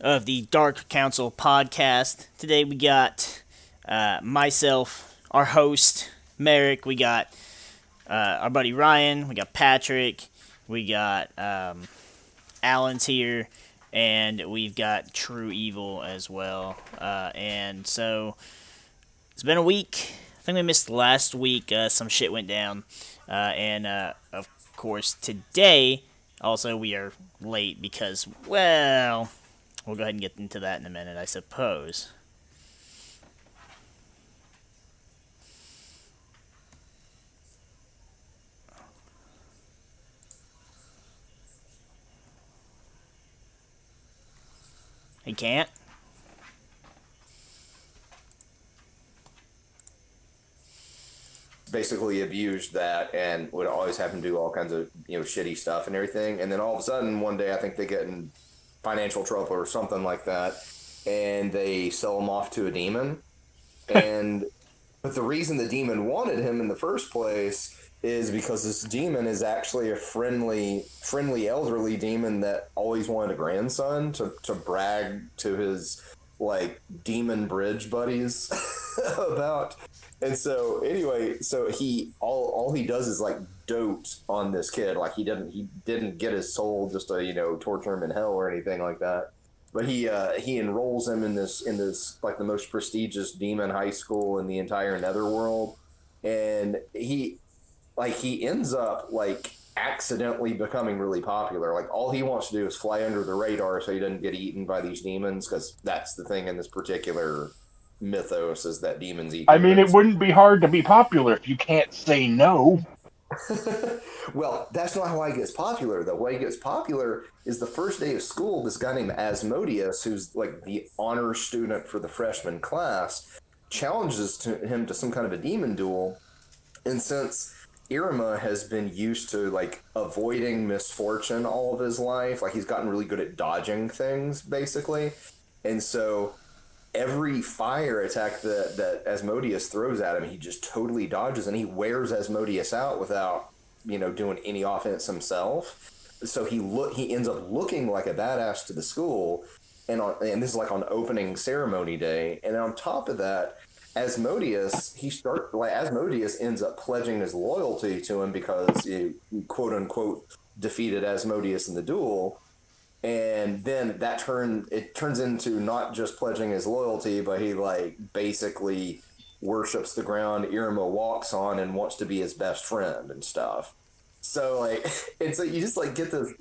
of the Dark Council podcast. Today we got myself, our host, Merrick. We got our buddy Ryan. We got Patrick. We got Alan's here. And we've got True Evil as well. And so it's been a week. I think we missed last week. Some shit went down. And of course, today, also, we are late because, well, we'll go ahead and get into that in a minute, I suppose. He can't? Basically abused that and would always have him do all kinds of shitty stuff and everything, and then all of a sudden one day I think they get in financial trouble or something like that, and they sell him off to a demon. And but the reason the demon wanted him in the first place is because this demon is actually a friendly elderly demon that always wanted a grandson to brag to his demon bridge buddies about. And so anyway, so he all he does is dote on this kid. He didn't get his soul just to torture him in hell or anything like that. But he enrolls him in this the most prestigious demon high school in the entire netherworld, and he ends up accidentally becoming really popular. All he wants to do is fly under the radar so he doesn't get eaten by these demons, because that's the thing in this particular mythos, is that demons eat humans. I mean, it wouldn't be hard to be popular if you can't say no. Well, that's not how he gets popular. The way he gets popular is the first day of school, this guy named Asmodeus, who's the honor student for the freshman class, challenges him to some kind of a demon duel. And since Irma has been used to avoiding misfortune all of his life, he's gotten really good at dodging things, basically. And so every fire attack that Asmodeus throws at him, he just totally dodges, and he wears Asmodeus out without, doing any offense himself. So he ends up looking like a badass to the school, and this is on opening ceremony day. And on top of that, Asmodeus ends up pledging his loyalty to him because he quote unquote defeated Asmodeus in the duel. And then it turns into not just pledging his loyalty, but he basically worships the ground Irma walks on and wants to be his best friend and stuff. So it's you just get this,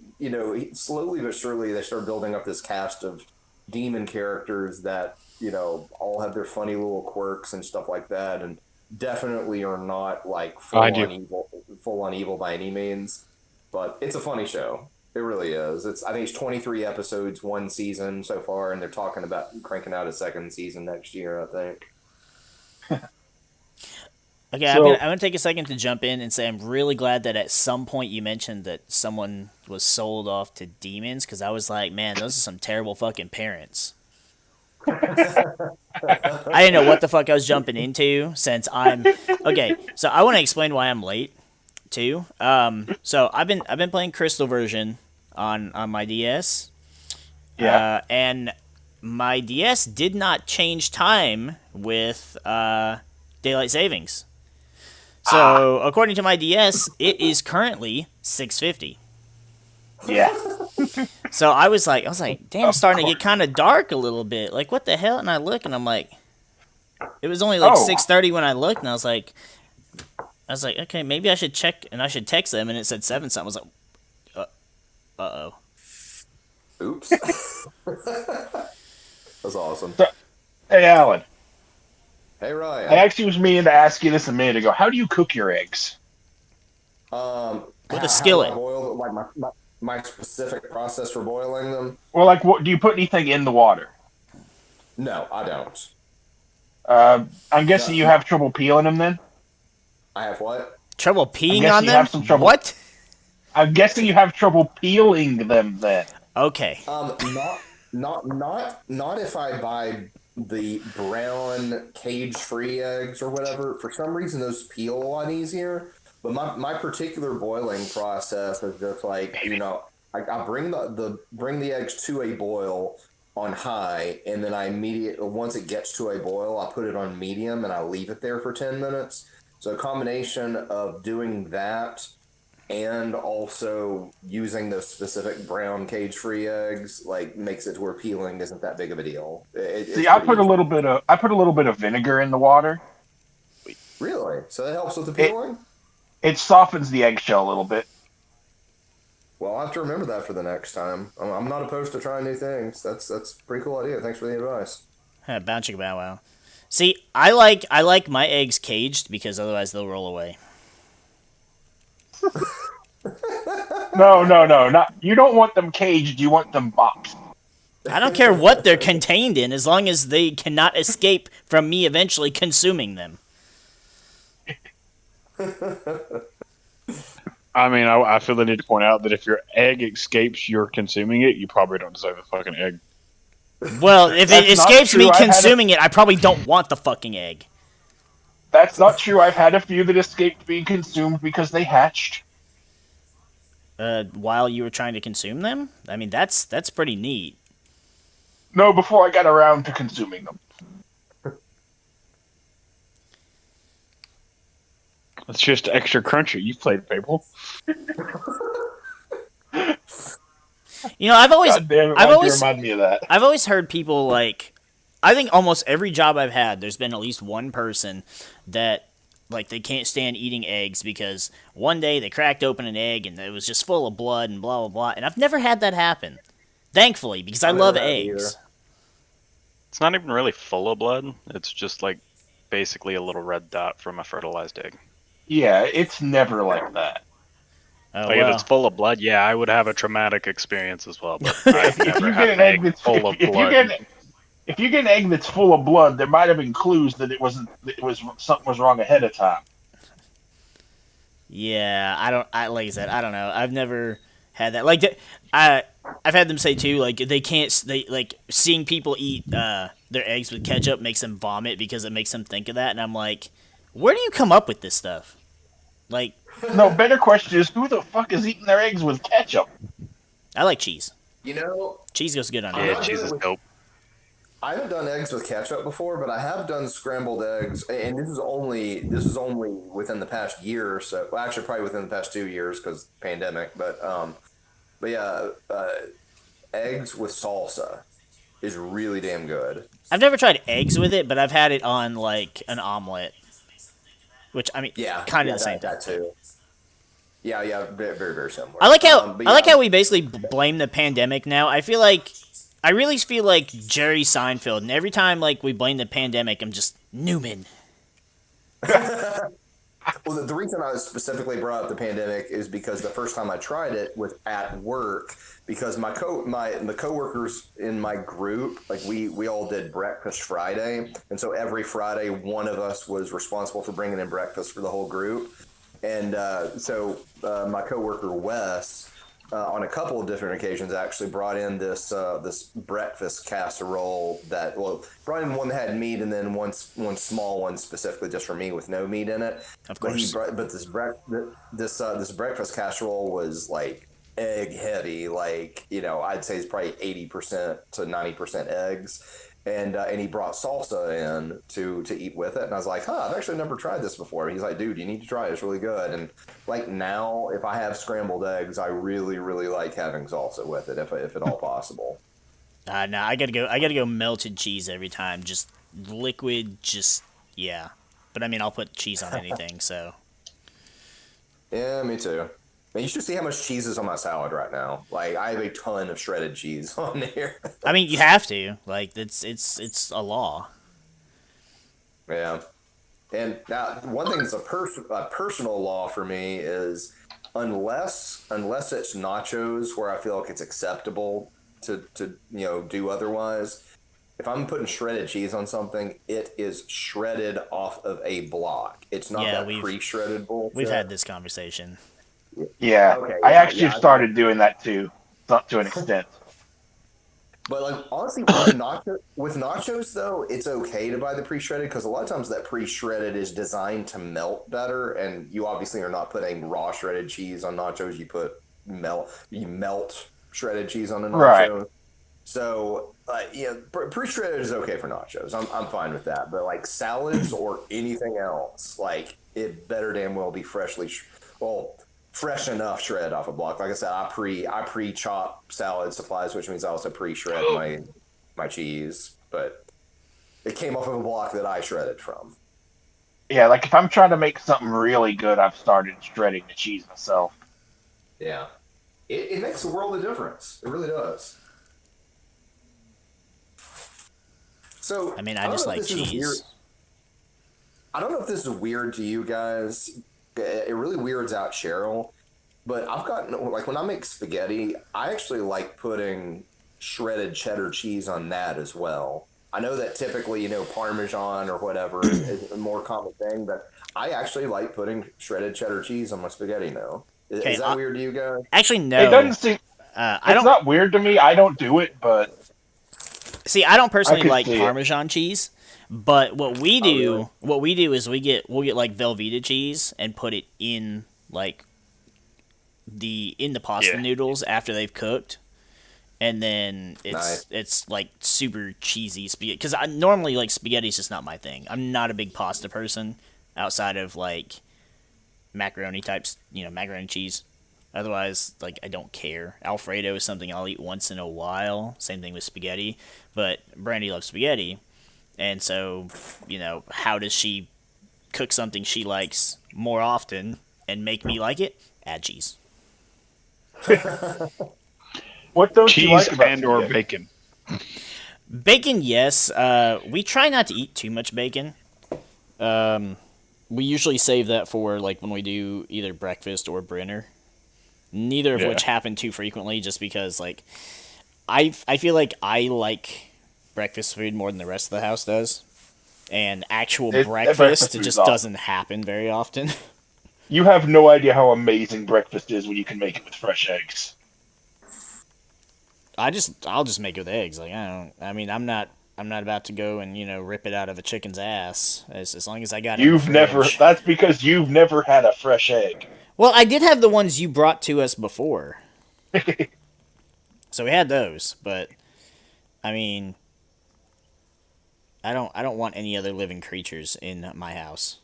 slowly but surely they start building up this cast of demon characters that all have their funny little quirks and stuff like that, and definitely are not full on evil by any means. But it's a funny show. It really is. I think it's 23 episodes, one season so far, and they're talking about cranking out a second season next year, I think. Okay, I'm gonna take a second to jump in and say I'm really glad that at some point you mentioned that someone was sold off to demons, because I was like, man, those are some terrible fucking parents. I didn't know what the fuck I was jumping into, since I'm okay. So I want to explain why I'm late too. So I've been playing Crystal version on my DS. Yeah. And my DS did not change time with daylight savings. So according to my DS, it is currently 6:50. Yeah. So I was like, damn, it's starting to get kind of dark a little bit. What the hell? And I look, and I'm like, it was only 6:30 when I looked, and I was like, okay, maybe I should check, and I should text them, and it said 7 something. I was like, uh-oh. Oops. That's awesome. So, hey, Alan. Hey, Ryan. I actually was meaning to ask you this a minute ago. How do you cook your eggs? With a skillet. How do I boil my specific process for boiling them? Well, what do you put anything in the water? No, I don't. I'm guessing you have trouble peeling them then? I have what? Trouble peeing on them? What? I'm guessing you have trouble peeling them then. Okay. Not if I buy the brown cage-free eggs or whatever. For some reason, those peel a lot easier. But my particular boiling process is just I bring the eggs to a boil, on high, and then once it gets to a boil, I put it on medium and I leave it there for 10 minutes. So a combination of doing that and also using those specific brown cage-free eggs like makes it to where peeling isn't that big of a deal. See, It's pretty easy. I put a little bit of vinegar in the water. Really? So that helps with the It peeling? it softens the eggshell a little bit. Well, I'll have to remember that for the next time. I'm not opposed to trying new things. That's a pretty cool idea. Thanks for the advice. Bow chicka bow wow. See, I like my eggs caged because otherwise they'll roll away. No, not you don't want them caged. You want them boxed. I don't care what they're contained in, as long as they cannot escape from me eventually consuming them. I mean, I feel the need to point out that if your egg escapes your consuming it, you probably don't deserve the fucking egg. Well, if it That's not escapes true. me consuming it, I probably don't want the fucking egg. That's not true. I've had a few that escaped being consumed because they hatched. While you were trying to consume them? I mean, that's pretty neat. No, before I got around to consuming them. It's just extra crunchy. You played Fable. You know, I've always God damn it, I've why'd you always remind me of that. I've always heard people like, I think almost every job I've had, there's been at least one person that, like, they can't stand eating eggs because one day they cracked open an egg and it was just full of blood and blah, blah, blah. And I've never had that happen. Thankfully, because I I've love never had it eggs. It's not even really full of blood. It's just like basically a little red dot from a fertilized egg. Yeah, it's never like that. Oh, Like if well. it's full of blood, yeah, I would have a traumatic experience as well. But I've If never you had get an egg that's full of if blood. if you get an egg that's full of blood, there might have been clues that something was wrong ahead of time. Yeah, like I said, I don't know. I've never had that. Like, I've had them say too, like, they like, seeing people eat, their eggs with ketchup makes them vomit because it makes them think of that. And I'm like, where do you come up with this stuff? Like, No, better question is who the fuck is eating their eggs with ketchup? I like cheese. You know, Cheese goes good on I'm Yeah, it. not cheese good is with- dope. I haven't done eggs with ketchup before, but I have done scrambled eggs, and this is only within the past year or so. Well, actually, probably within the past 2 years because pandemic. But yeah, eggs with salsa is really damn good. I've never tried eggs with it, but I've had it on, like, an omelet. Which, I mean, Yeah, kind of yeah, the same thing. that too. Yeah, very, very, very similar. I like how But I like yeah. how we basically blame the pandemic now. I really feel like Jerry Seinfeld, and every time like we blame the pandemic, I'm just Newman. Well, the reason I specifically brought up the pandemic is because the first time I tried it was at work because the coworkers in my group, like we all did breakfast Friday, and so every Friday one of us was responsible for bringing in breakfast for the whole group, and so my coworker Wes. On a couple of different occasions, actually brought in this breakfast casserole brought in one that had meat and then one small one specifically just for me with no meat in it. Of course. But this breakfast casserole was like egg heavy, like I'd say it's probably 80% to 90% eggs. And he brought salsa in to eat with it, and I was like, I've actually never tried this before. He's like, dude, you need to try it. It's really good. And like now, if I have scrambled eggs, I really, really like having salsa with it, if at all possible. No, I gotta go melted cheese every time, just liquid, yeah. But I mean, I'll put cheese on anything, so. Yeah, me too. Man, you should see how much cheese is on my salad right now. Like, I have a ton of shredded cheese on here. I mean, you have to. Like, it's a law. Yeah. And now, one thing that's a personal law for me is unless it's nachos where I feel like it's acceptable to do otherwise, if I'm putting shredded cheese on something, it is shredded off of a block. It's not that pre-shredded bullshit. We've had this conversation. Yeah, Okay, I actually yeah, started doing that too, to an extent. But like honestly, with nachos though, it's okay to buy the pre-shredded because a lot of times that pre-shredded is designed to melt better, and you obviously are not putting raw shredded cheese on nachos. You melt shredded cheese on a nacho. Right. So, pre-shredded is okay for nachos. I'm fine with that. But like salads or anything else, like it better damn well be fresh enough shred off a block. Like I said, I pre-chop salad supplies, which means I also pre-shred my cheese. But it came off of a block that I shredded from. Yeah, like if I'm trying to make something really good, I've started shredding the cheese myself. Yeah, it makes a world of difference. It really does. So I mean, I just like cheese. I don't know if this is weird to you guys. It really weirds out Cheryl, but I've gotten like when I make spaghetti, I actually like putting shredded cheddar cheese on that as well. I know that typically, Parmesan or whatever is a more common thing, but I actually like putting shredded cheddar cheese on my spaghetti now. Okay, Is that weird to you guys? Actually, no. It doesn't seem. It's not weird to me. I don't do it, but see, I don't personally like see Parmesan cheese. But what we do, really? is we'll get like Velveeta cheese and put it in like the pasta noodles after they've cooked, and then it's like super cheesy spaghetti. Because I normally like spaghetti's just not my thing. I'm not a big pasta person outside of like macaroni types, macaroni and cheese. Otherwise, like I don't care. Alfredo is something I'll eat once in a while. Same thing with spaghetti. But Brandy loves spaghetti. And so, how does she cook something she likes more often and make me like it? Add cheese. what don't cheese you like about and or bacon? Bacon, yes. We try not to eat too much bacon. We usually save that for like when we do either breakfast or dinner. Neither of which happen too frequently, just because like I feel like I like breakfast food more than the rest of the house does, and actual breakfast just doesn't happen very often. You have no idea how amazing breakfast is when you can make it with fresh eggs. I'll just make it with eggs. Like I'm not about to go and rip it out of a chicken's ass as long as I got it. That's because you've never had a fresh egg. Well, I did have the ones you brought to us before. So we had those, but I mean, I don't want any other living creatures in my house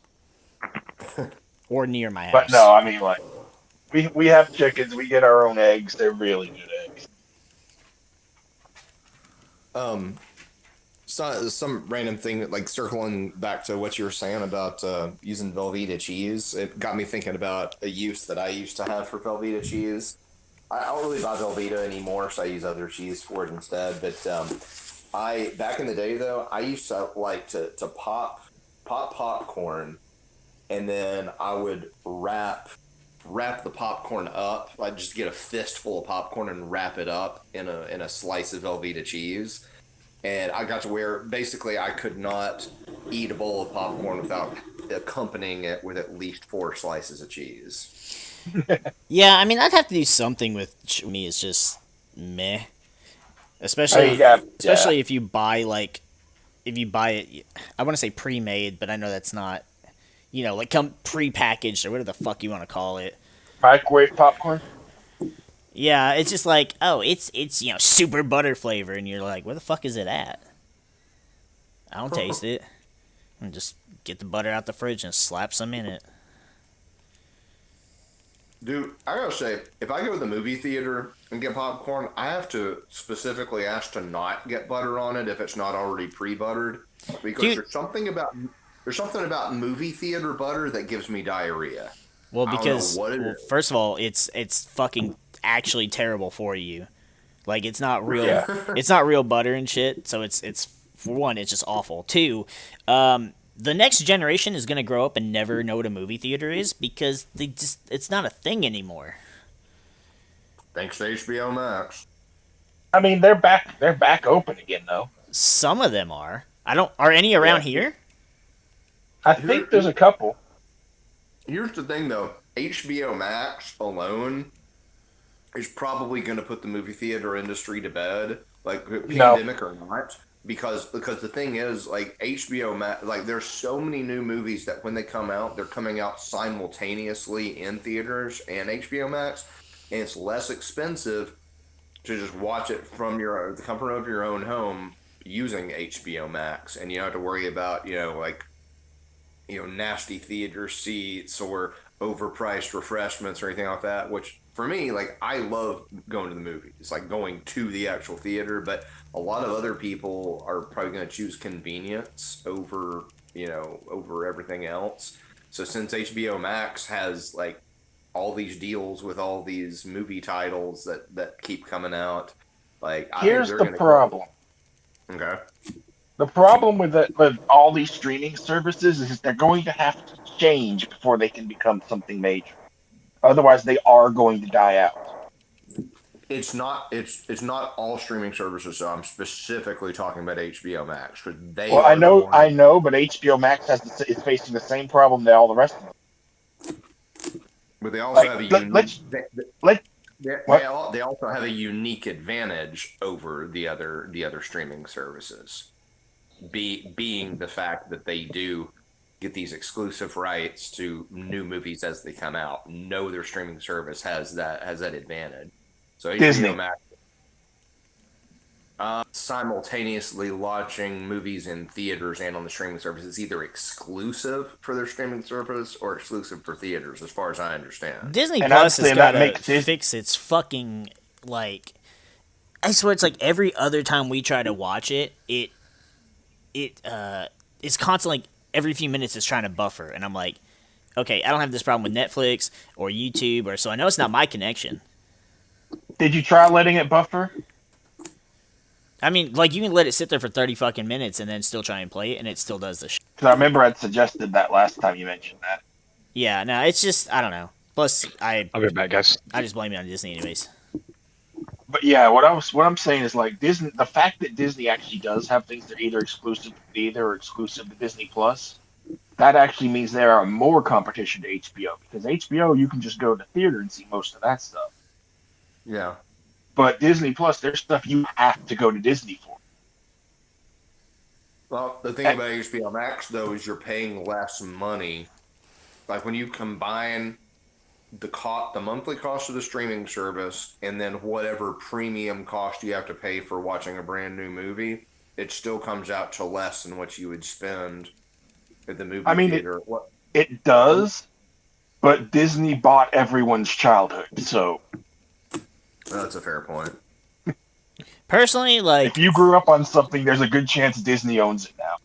or near my house. But no, I mean like we have chickens. We get our own eggs. They're really good eggs. Some random thing like circling back to what you were saying about using Velveeta cheese. It got me thinking about a use that I used to have for Velveeta cheese. I don't really buy Velveeta anymore, so I use other cheese for it instead. But I back in the day though, I used to like to pop popcorn, and then I would wrap the popcorn up. I'd just get a fistful of popcorn and wrap it up in a slice of Velveeta cheese. And I got to where basically I could not eat a bowl of popcorn without accompanying it with at least 4 slices of cheese. Yeah, I mean, I'd have to do something with me. It's just meh. Especially if you buy it, I want to say pre-made, but I know that's not, like come pre-packaged or whatever the fuck you want to call it. Microwave popcorn? Yeah, it's just like, oh, it's super butter flavor, and you're like, where the fuck is it at? I don't taste it. And just get the butter out the fridge and slap some in it. Dude, I gotta say, if I go to the movie theater and get popcorn, I have to specifically ask to not get butter on it if it's not already pre-buttered, because there's something about movie theater butter that gives me diarrhea. Well, because first of all, it's fucking actually terrible for you. Like it's not real. It's not real butter and shit. So it's for one, it's just awful. Two, the next generation is gonna grow up and never know what a movie theater is because it's not a thing anymore. Thanks to HBO Max. I mean, they're back open again though. Some of them are. Are any around here? I think there's a couple. Here's the thing though, HBO Max alone is probably going to put the movie theater industry to bed, like pandemic or not. Because the thing is, like HBO Max, like there's so many new movies that when they come out, they're coming out simultaneously in theaters and HBO Max, and it's less expensive to just watch it from the comfort of your own home using HBO Max, and you don't have to worry about nasty theater seats or overpriced refreshments or anything like that. Which for me, like, I love going to the movies, like going to the actual theater. But a lot of other people are probably going to choose convenience over everything else. So since HBO Max has like all these deals with all these movie titles that keep coming out, like I think Here's they're the going to problem. Okay. The problem with all these streaming services is they're going to have to change before they can become something major. Otherwise, they are going to die out. It's not all streaming services. So I'm specifically talking about HBO Max because they Well, are the I one. know, but HBO Max is facing the same problem that all the rest of them. But they also Like, have a unique. let They, they, what? al- they also have a unique advantage over the other streaming services, being the fact that they do get these exclusive rights to new movies as they come out. No other streaming service has that advantage. So HBO Disney. Max simultaneously launching movies in theaters and on the streaming service is either exclusive for their streaming service or exclusive for theaters, as far as I understand. Disney And I'd Plus has say got that to makes Disney. fix its fucking like. I swear it's like every other time we try to watch it, it's constantly like every few minutes it's trying to buffer, and I'm like, okay, I don't have this problem with Netflix or YouTube, or so I know it's not my connection. Did you try letting it buffer? I mean, like you can let it sit there for 30 fucking minutes and then still try and play it, and it still does the shit. Because I remember I'd suggested that last time you mentioned that. Yeah, no, it's just I don't know. Plus, I'll be back, guys. I just blame it on Disney anyways. But yeah, what I'm saying is like Disney. The fact that Disney actually does have things that are either exclusive to theater or exclusive to Disney Plus, that actually means there are more competition to HBO because HBO you can just go to theater and see most of that stuff. Yeah. But Disney Plus, there's stuff you have to go to Disney for. Well, the thing about HBO Max though is you're paying less money. Like when you combine the monthly cost of the streaming service and then whatever premium cost you have to pay for watching a brand new movie, it still comes out to less than what you would spend at the movie I mean, theater. it does, but Disney bought everyone's childhood. So That's a fair point. Personally, like if you grew up on something, there's a good chance Disney owns it now.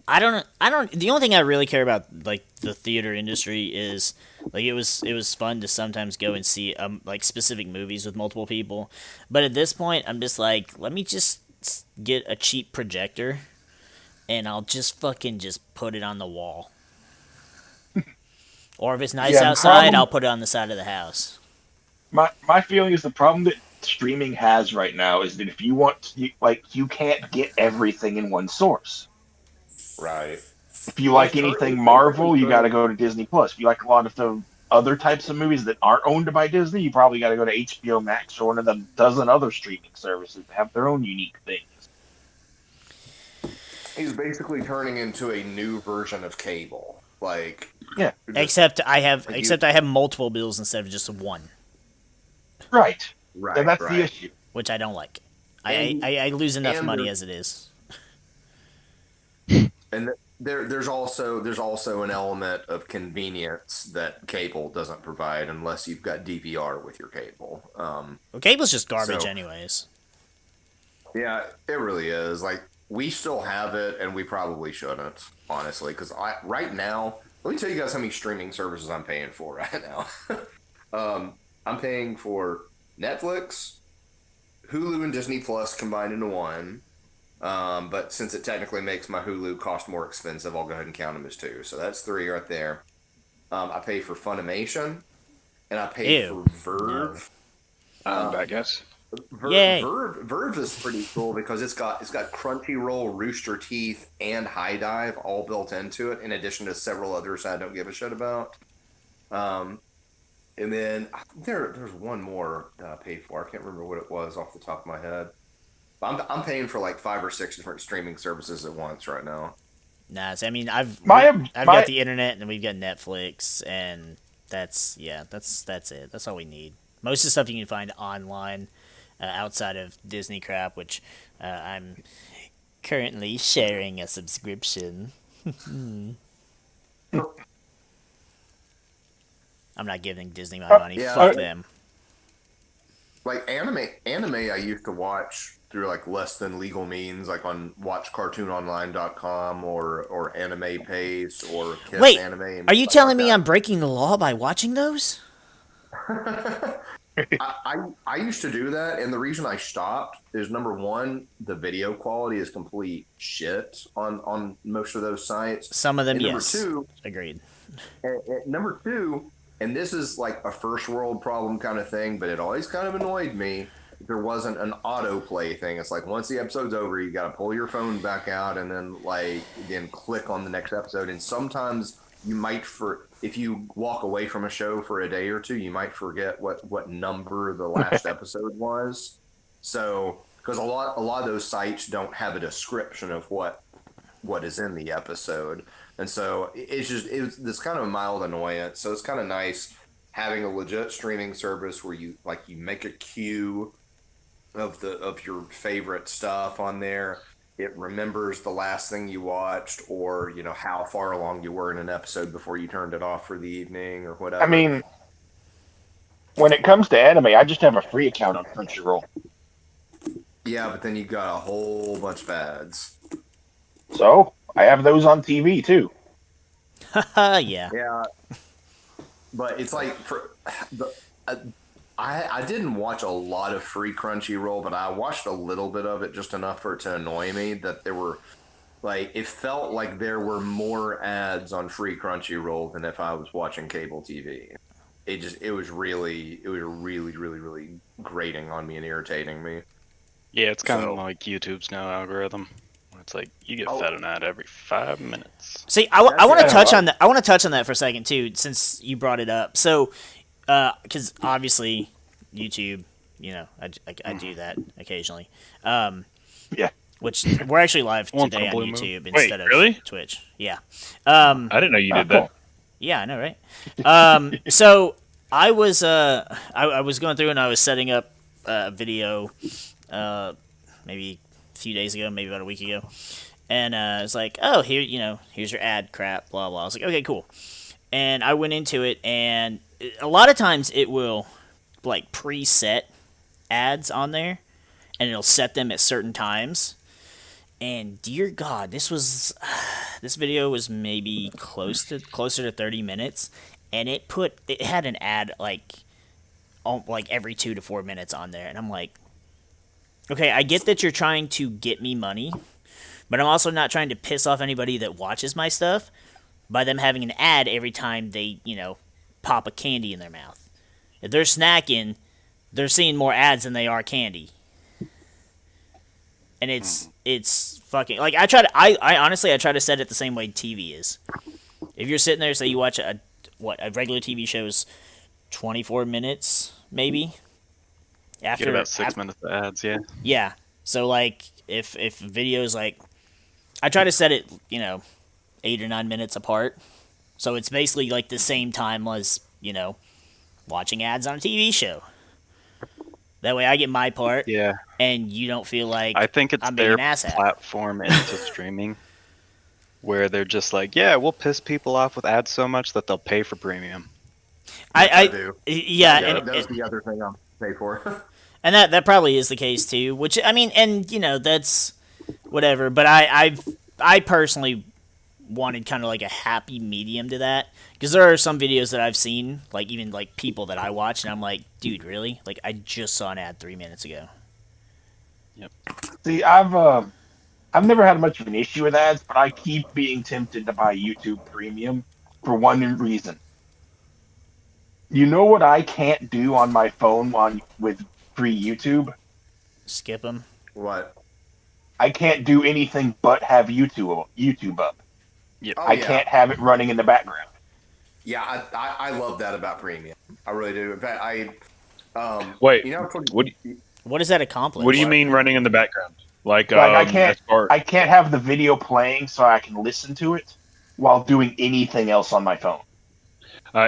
I don't. The only thing I really care about, like the theater industry, is like it was fun to sometimes go and see like specific movies with multiple people, but at this point, I'm just like, let me just get a cheap projector, and I'll just fucking just put it on the wall, or if it's nice Yeah, the outside, problem- I'll put it on the side of the house. My feeling is the problem that streaming has right now is that if you want, you can't get everything in one source. Right. If you like anything Marvel, you got to go to Disney Plus. If you like a lot of the other types of movies that aren't owned by Disney, you probably got to go to HBO Max or one of the dozen other streaming services that have their own unique things. He's basically turning into a new version of cable. Like Yeah. Except I have multiple bills instead of just one, Right. Right. And that's right. the issue. which I don't like. And- I lose enough and money there- as it is. And there's also an element of convenience that cable doesn't provide unless you've got DVR with your cable. Well, cable's just garbage, So- anyways. Yeah, it really is. Like we still have it, and we probably shouldn't, honestly, because right now, let me tell you guys how many streaming services I'm paying for right now. I'm paying for Netflix, Hulu, and Disney Plus combined into one. But since it technically makes my Hulu cost more expensive, I'll go ahead and count them as two. So that's three right there. I pay for Funimation, and I pay Ew. for Verve. I'm back, guys. Yay. Verve is pretty cool because it's got Crunchyroll, Rooster Teeth, and High Dive all built into it, in addition to several others I don't give a shit about. And then there's one more that I paid for. I can't remember what it was off the top of my head. But I'm paying for like 5 or 6 different streaming services at once right now. Nah, so, I mean, I've My- got the internet and we've got Netflix, and that's it. That's all we need. Most of the stuff you can find online. outside of Disney crap, which I'm currently sharing a subscription. I'm not giving Disney my money. yeah. Fuck them. Like anime I used to watch through like less than legal means, like on watchcartoononline.com or Anime Pace or Kiss Wait, Anime. And are you stuff telling like me that. I'm breaking the law by watching those? I used to do that, and the reason I stopped is number one, the video quality is complete shit on most of those sites. Some of them, and yes. Number two, Agreed. number two, and this is like a first world problem kind of thing, but it always kind of annoyed me. There wasn't an autoplay thing. It's like once the episode's over, you got to pull your phone back out and then click on the next episode. And sometimes you might if you walk away from a show for a day or two, you might forget what number the last episode was. So because a lot of those sites don't have a description of what is in the episode. And so it's this kind of a mild annoyance. So it's kind of nice having a legit streaming service where you make a queue of your favorite stuff on there. It remembers the last thing you watched, or how far along you were in an episode before you turned it off for the evening or whatever. I mean, when it comes to anime, I just have a free account on Crunchyroll. Yeah, but then you got a whole bunch of ads. So I have those on TV too. Yeah. Yeah, but it's like I didn't watch a lot of free Crunchyroll, but I watched a little bit of it, just enough for it to annoy me that there were it felt like there were more ads on free Crunchyroll than if I was watching cable TV. It was really grating on me and irritating me. Yeah, it's kind of like YouTube's now algorithm. It's like you get fed an ad every 5 minutes. See, I want to touch on that. I want to touch on that for a second too, since you brought it up. So, because obviously YouTube, I do that occasionally. Yeah. Which we're actually live Once today in a on blue moon. YouTube Wait, instead of really? Twitch. Yeah. I didn't know you did that. Yeah, I know, right? So I was I was going through and I was setting up a video maybe a few days ago, maybe about a week ago. And it's like, oh, here's your ad crap, blah, blah. I was like, okay, cool. And I went into it, and a lot of times it will, preset ads on there, and it'll set them at certain times. And dear God, this video was maybe closer to 30 minutes, and it had an ad, every 2 to 4 minutes on there. And I'm like, okay, I get that you're trying to get me money, but I'm also not trying to piss off anybody that watches my stuff by them having an ad every time they, pop a candy in their mouth. If they're snacking, they're seeing more ads than they are candy. And it's fucking I honestly try to set it the same way TV is. If you're sitting there, say you watch a regular TV show's 24 minutes maybe. Get about 6 minutes of ads, yeah. Yeah. So if videos I try to set it, 8 or 9 minutes apart. So it's basically the same time as, watching ads on a TV show. That way I get my part. Yeah. And you don't feel like I think it's I'm being their an asshat. platform into streaming where they're just like, yeah, we'll piss people off with ads so much that they'll pay for premium. I do. Yeah. And that was the other thing I'll pay for. And that probably is the case too, which that's whatever, but I personally wanted kind of a happy medium to that, because there are some videos that I've seen, even people that I watch, and I'm like, dude, really? I just saw an ad 3 minutes ago. Yep. See, I've never had much of an issue with ads, but I keep being tempted to buy YouTube Premium for one reason. You know what I can't do on my phone with free YouTube? Skip them. What? I can't do anything but have YouTube up. Yep. Oh, I can't have it running in the background. Yeah, I love that about premium. I really do. In fact, Wait, What does that accomplish? what do you mean running in the background? I can't have the video playing so I can listen to it while doing anything else on my phone.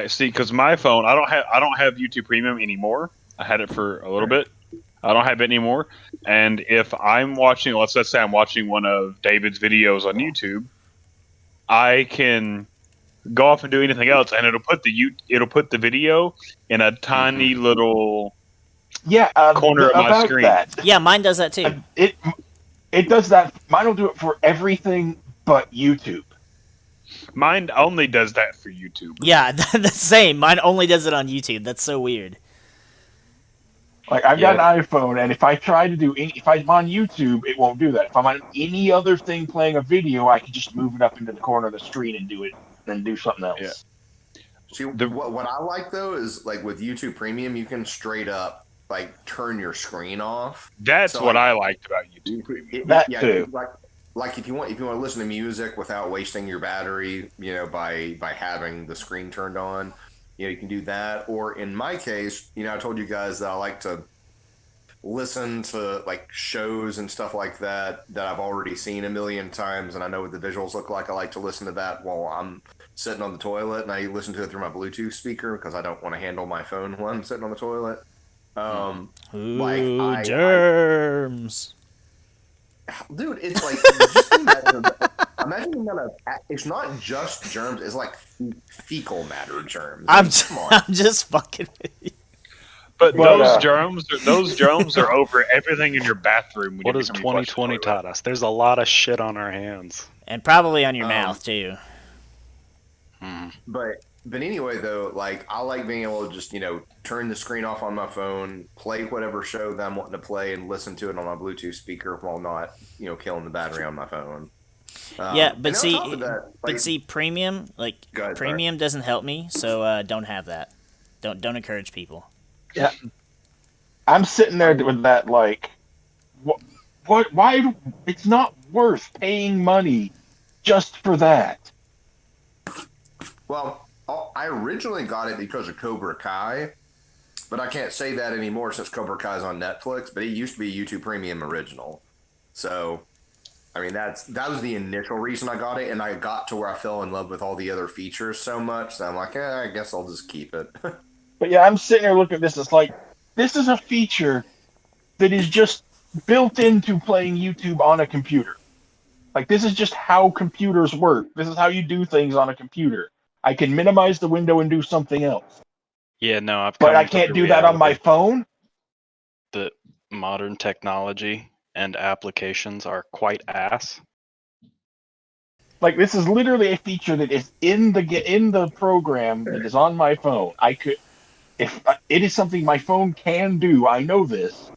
See, because my phone, I don't have YouTube Premium anymore. I had it for a little bit, I don't have it anymore. And if I'm watching, let's say I'm watching one of David's videos on YouTube, I can go off and do anything else, and it'll put the video in a tiny little corner of my about screen. that. Yeah, mine does that too. It does that. Mine will do it for everything but YouTube. Mine only does that for YouTube. Yeah, the same. Mine only does it on YouTube. That's so weird. Like I've got an iPhone, and if I try to if I'm on YouTube, it won't do that. If I'm on any other thing playing a video, I can just move it up into the corner of the screen and do it, and do something else. Yeah. See, what I like though is like with YouTube Premium, you can straight up like turn your screen off. That's So, what like, I liked about YouTube Premium. That too. Like if you want to listen to music without wasting your battery, by having the screen turned on, you can do that. Or in my case, I told you guys that I like to listen to like shows and stuff like that I've already seen a million times and I know what the visuals look like. I like to listen to that while I'm sitting on the toilet, and I listen to it through my Bluetooth speaker because I don't want to handle my phone while I'm sitting on the toilet. Ooh, germs. Dude, it's like just imagine it's not just germs, it's like fecal matter germs. I'm Come just fucking with you. But those germs are over everything in your bathroom. What has 2020 taught us? There's a lot of shit on our hands. And probably on your mouth too. But anyway, though, like I like being able to just turn the screen off on my phone, play whatever show that I'm wanting to play, and listen to it on my Bluetooth speaker while not killing the battery on my phone. Yeah, but see, that, premium premium doesn't help me, so don't have that. Don't encourage people. Yeah, I'm sitting there with that like, what? Why? It's not worth paying money just for that. Well, I originally got it because of Cobra Kai, but I can't say that anymore since Cobra Kai is on Netflix. But it used to be YouTube Premium original, so I mean that was the initial reason I got it, and I got to where I fell in love with all the other features so much that I'm like, I guess I'll just keep it. But yeah, I'm sitting there looking at this. It's like this is a feature that is just built into playing YouTube on a computer. Like this is just how computers work. This is how you do things on a computer. I can minimize the window and do something else. Yeah, no, but I can't do that on my phone. The modern technology and applications are quite ass. Like this is literally a feature that is in the program that is on my phone. If it is something my phone can do, I know this,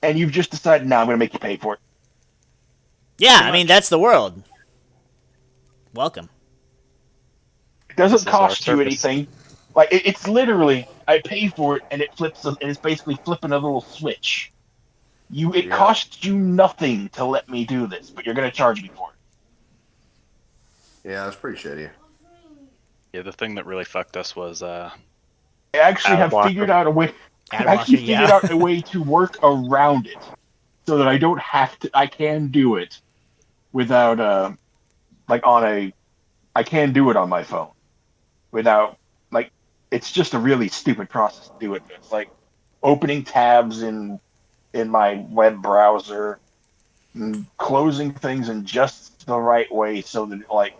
and you've just decided, I'm going to make you pay for it. Yeah, I mean that's the world. Welcome. It doesn't cost you anything. Like it's literally, I pay for it, and it flips, and it's basically flipping a little switch. It costs you nothing to let me do this, but you're going to charge me for it. Yeah, that's pretty shitty. Yeah, the thing that really fucked us was I actually have figured out a way. Figured out a way to work around it, so that I don't have to. I can do it without I can do it on my phone without it's just a really stupid process to do it. It's like opening tabs in my web browser, and closing things in just the right way so that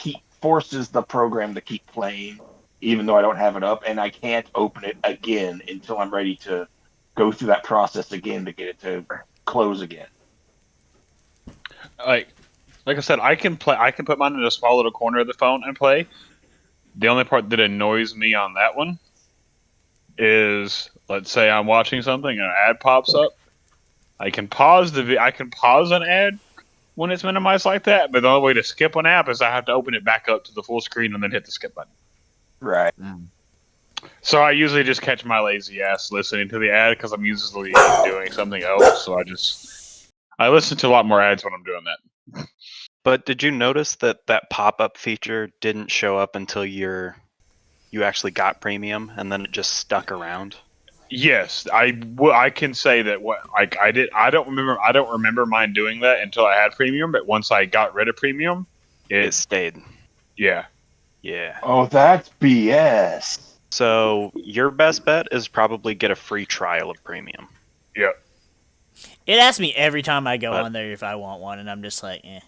it forces the program to keep playing, even though I don't have it up, and I can't open it again until I'm ready to go through that process again to get it to close again. Like I said, I can put mine in a small little corner of the phone and play. The only part that annoys me on that one is, let's say I'm watching something and an ad pops up. I can pause an ad when it's minimized like that, but the only way to skip an app is I have to open it back up to the full screen and then hit the skip button. Right. So I usually just catch my lazy ass listening to the ad because I'm usually doing something else. So I listen to a lot more ads when I'm doing that. But did you notice that pop-up feature didn't show up until you actually got premium, and then it just stuck around? Yes, I can say that I did. I don't remember mine doing that until I had premium. But once I got rid of premium, it stayed. Yeah. Yeah. Oh, that's BS. So your best bet is probably get a free trial of premium. Yeah. It asks me every time I go But- on there if I want one, and I'm just like, eh.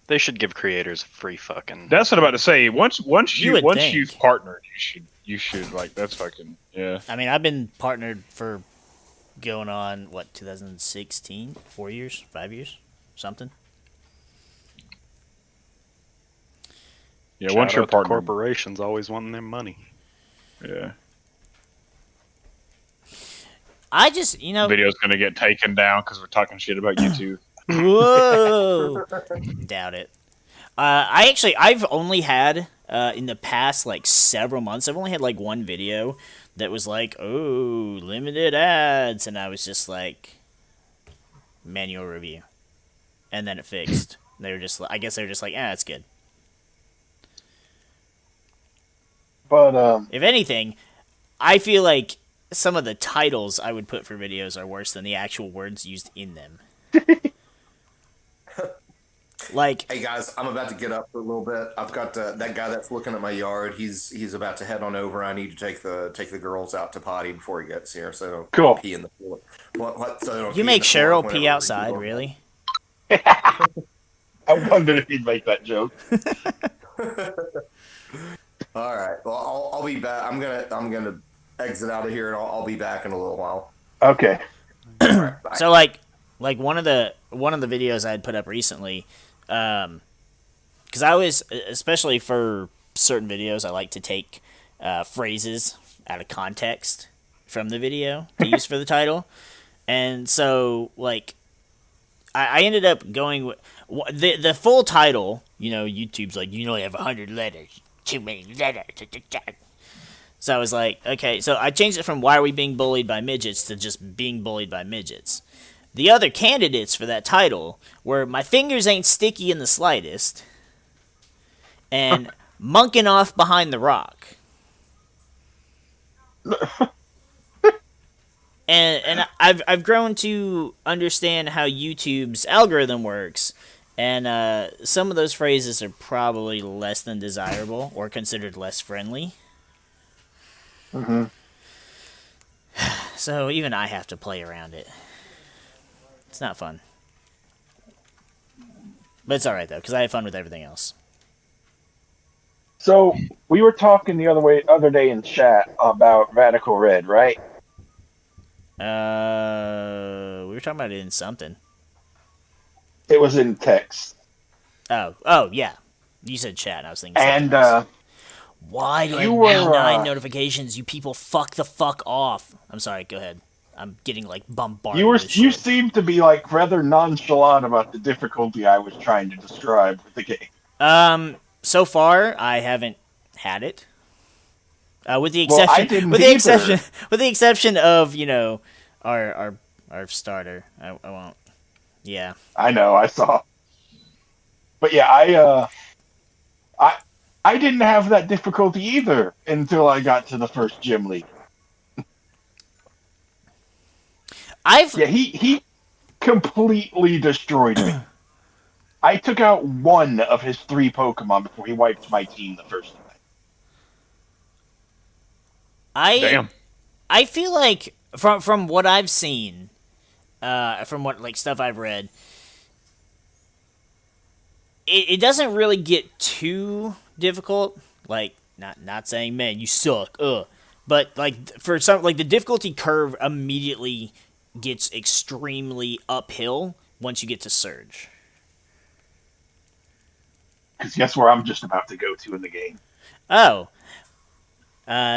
They should give creators a free fucking. That's what I'm about to say. Once You would think. you've partnered, you should like that's fucking yeah. I mean, I've been partnered for going on, 2016? 4 years? 5 years? Something? Yeah, Shout once you're out to partnered. corporations always wanting their money. Yeah. I just, Video's gonna get taken down because we're talking shit about YouTube. Whoa! Doubt it. I've only had, in the past, several months, I've only had, one video that was like, oh, limited ads, and I was just like, manual review. And then it fixed. I guess they were just like, it's good. But If anything, I feel like some of the titles I would put for videos are worse than the actual words used in them. Hey guys, I'm about to get up for a little bit. I've got that guy that's looking at my yard. He's about to head on over. I need to take the girls out to potty before he gets here. So they don't Cool. pee in the floor. So they don't pee You in make the floor Cheryl whenever pee we outside, go. really? I wondered if he'd make that joke. All right. Well, I'll be back. I'm gonna exit out of here, and I'll be back in a little while. Okay. All right, bye. So like one of the videos I had put up recently, because I was, especially for certain videos, I like to take phrases out of context from the video to use for the title, and so I ended up going with the full title. YouTube's like, you only have 100 letters, too many letters. So I was like, okay, so I changed it from why are we being bullied by midgets to just being bullied by midgets. The other candidates for that title were my fingers ain't sticky in the slightest and monking off behind the rock. And I've grown to understand how YouTube's algorithm works, and some of those phrases are probably less than desirable or considered less friendly. Mm-hmm. So even I have to play around it. It's not fun. But it's alright, though, because I have fun with everything else. So we were talking the other day in chat about Radical Red, right? We were talking about it in something. It was in text. Oh, yeah. You said chat, and I was thinking something And else. Why do I you have were, 9 notifications? You people fuck the fuck off. I'm sorry, go ahead. I'm getting, bombarded with you shit. seemed to be rather nonchalant about the difficulty I was trying to describe with the game. So far, I haven't had it. With the Well, I exception, didn't with the either. exception, with the exception of our starter. I won't. Yeah. I know, I saw. But yeah, I didn't have that difficulty either until I got to the first gym league. Yeah, he completely destroyed me. I took out one of his 3 Pokemon before he wiped my team the first time. Damn. I feel like from what I've seen, from what stuff I've read, it doesn't really get too difficult. Not saying, man, you suck, but for some, the difficulty curve immediately gets extremely uphill once you get to Surge. Because guess where I'm just about to go to in the game? Oh,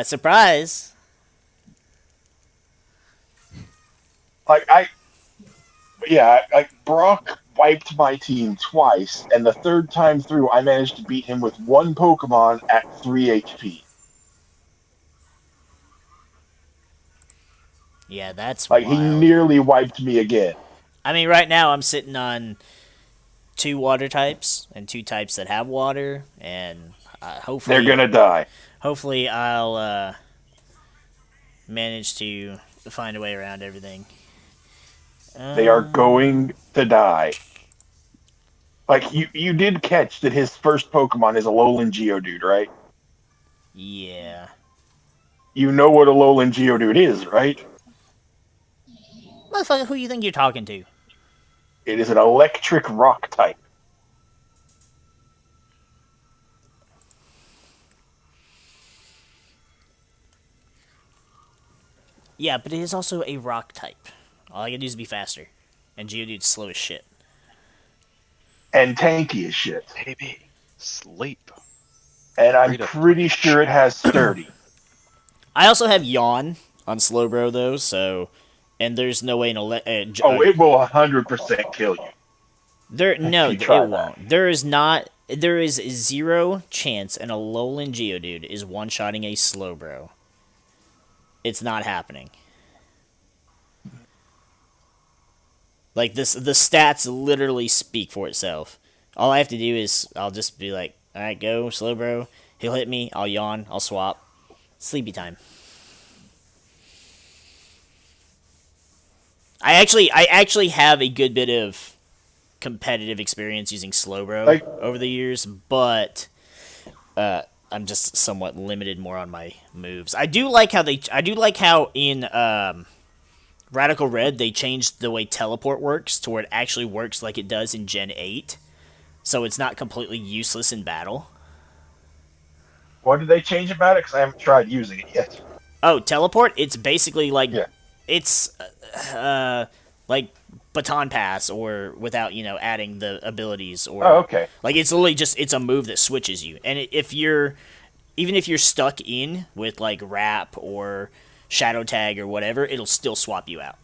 surprise! Brock wiped my team twice, and the third time through, I managed to beat him with 1 Pokemon at 3 HP. Yeah, that's He wild. nearly wiped me again. I mean, right now I'm sitting on 2 water types and 2 types that have water, and hopefully They're gonna die. Hopefully, I'll manage to find a way around everything. They are going to die. You did catch that his first Pokemon is a Alolan Geodude, right? Yeah. You know what a Alolan Geodude is, right? Motherfucker, who you think you're talking to? It is an electric rock type. Yeah, but it is also a rock type. All I gotta do is be faster. And Geodude's slow as shit. And tanky as shit. Baby, sleep. And I'm Read a pretty sure it has sturdy. I also have Yawn on Slowbro, though, so... And there's no way Oh, it will 100% kill you. No, you it try that. won't. There is not... There is 0 chance an Alolan Geodude is one-shotting a Slowbro. It's not happening. Like, the stats literally speak for itself. All I have to do is, I'll just be like, alright, go, Slowbro. He'll hit me, I'll yawn, I'll swap. Sleepy time. I actually have a good bit of competitive experience using Slowbro over the years, but I'm just somewhat limited more on my moves. I do like how in Radical Red they changed the way teleport works to where it actually works like it does in Gen 8, so it's not completely useless in battle. What did they change about it? Because I haven't tried using it yet. Oh, teleport? It's basically like Yeah. it's like baton pass, or without adding the abilities, or Oh, okay. like it's literally just it's a move that switches you. And if you're stuck in with like wrap or shadow tag or whatever, it'll still swap you out.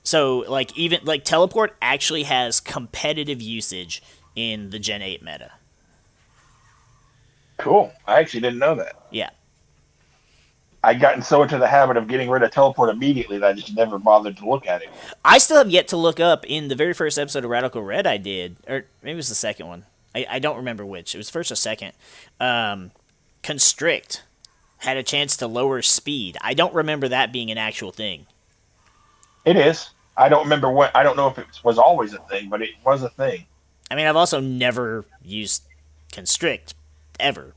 So like even like teleport actually has competitive usage in the Gen 8 meta. Cool. I actually didn't know that. Yeah. I'd gotten so into the habit of getting rid of teleport immediately that I just never bothered to look at it. I still have yet to look up in the very first episode of Radical Red I did, or maybe it was the second one. I don't remember which. It was first or second. Constrict had a chance to lower speed. I don't remember that being an actual thing. It is. I don't remember what. I don't know if it was always a thing, but it was a thing. I mean, I've also never used Constrict ever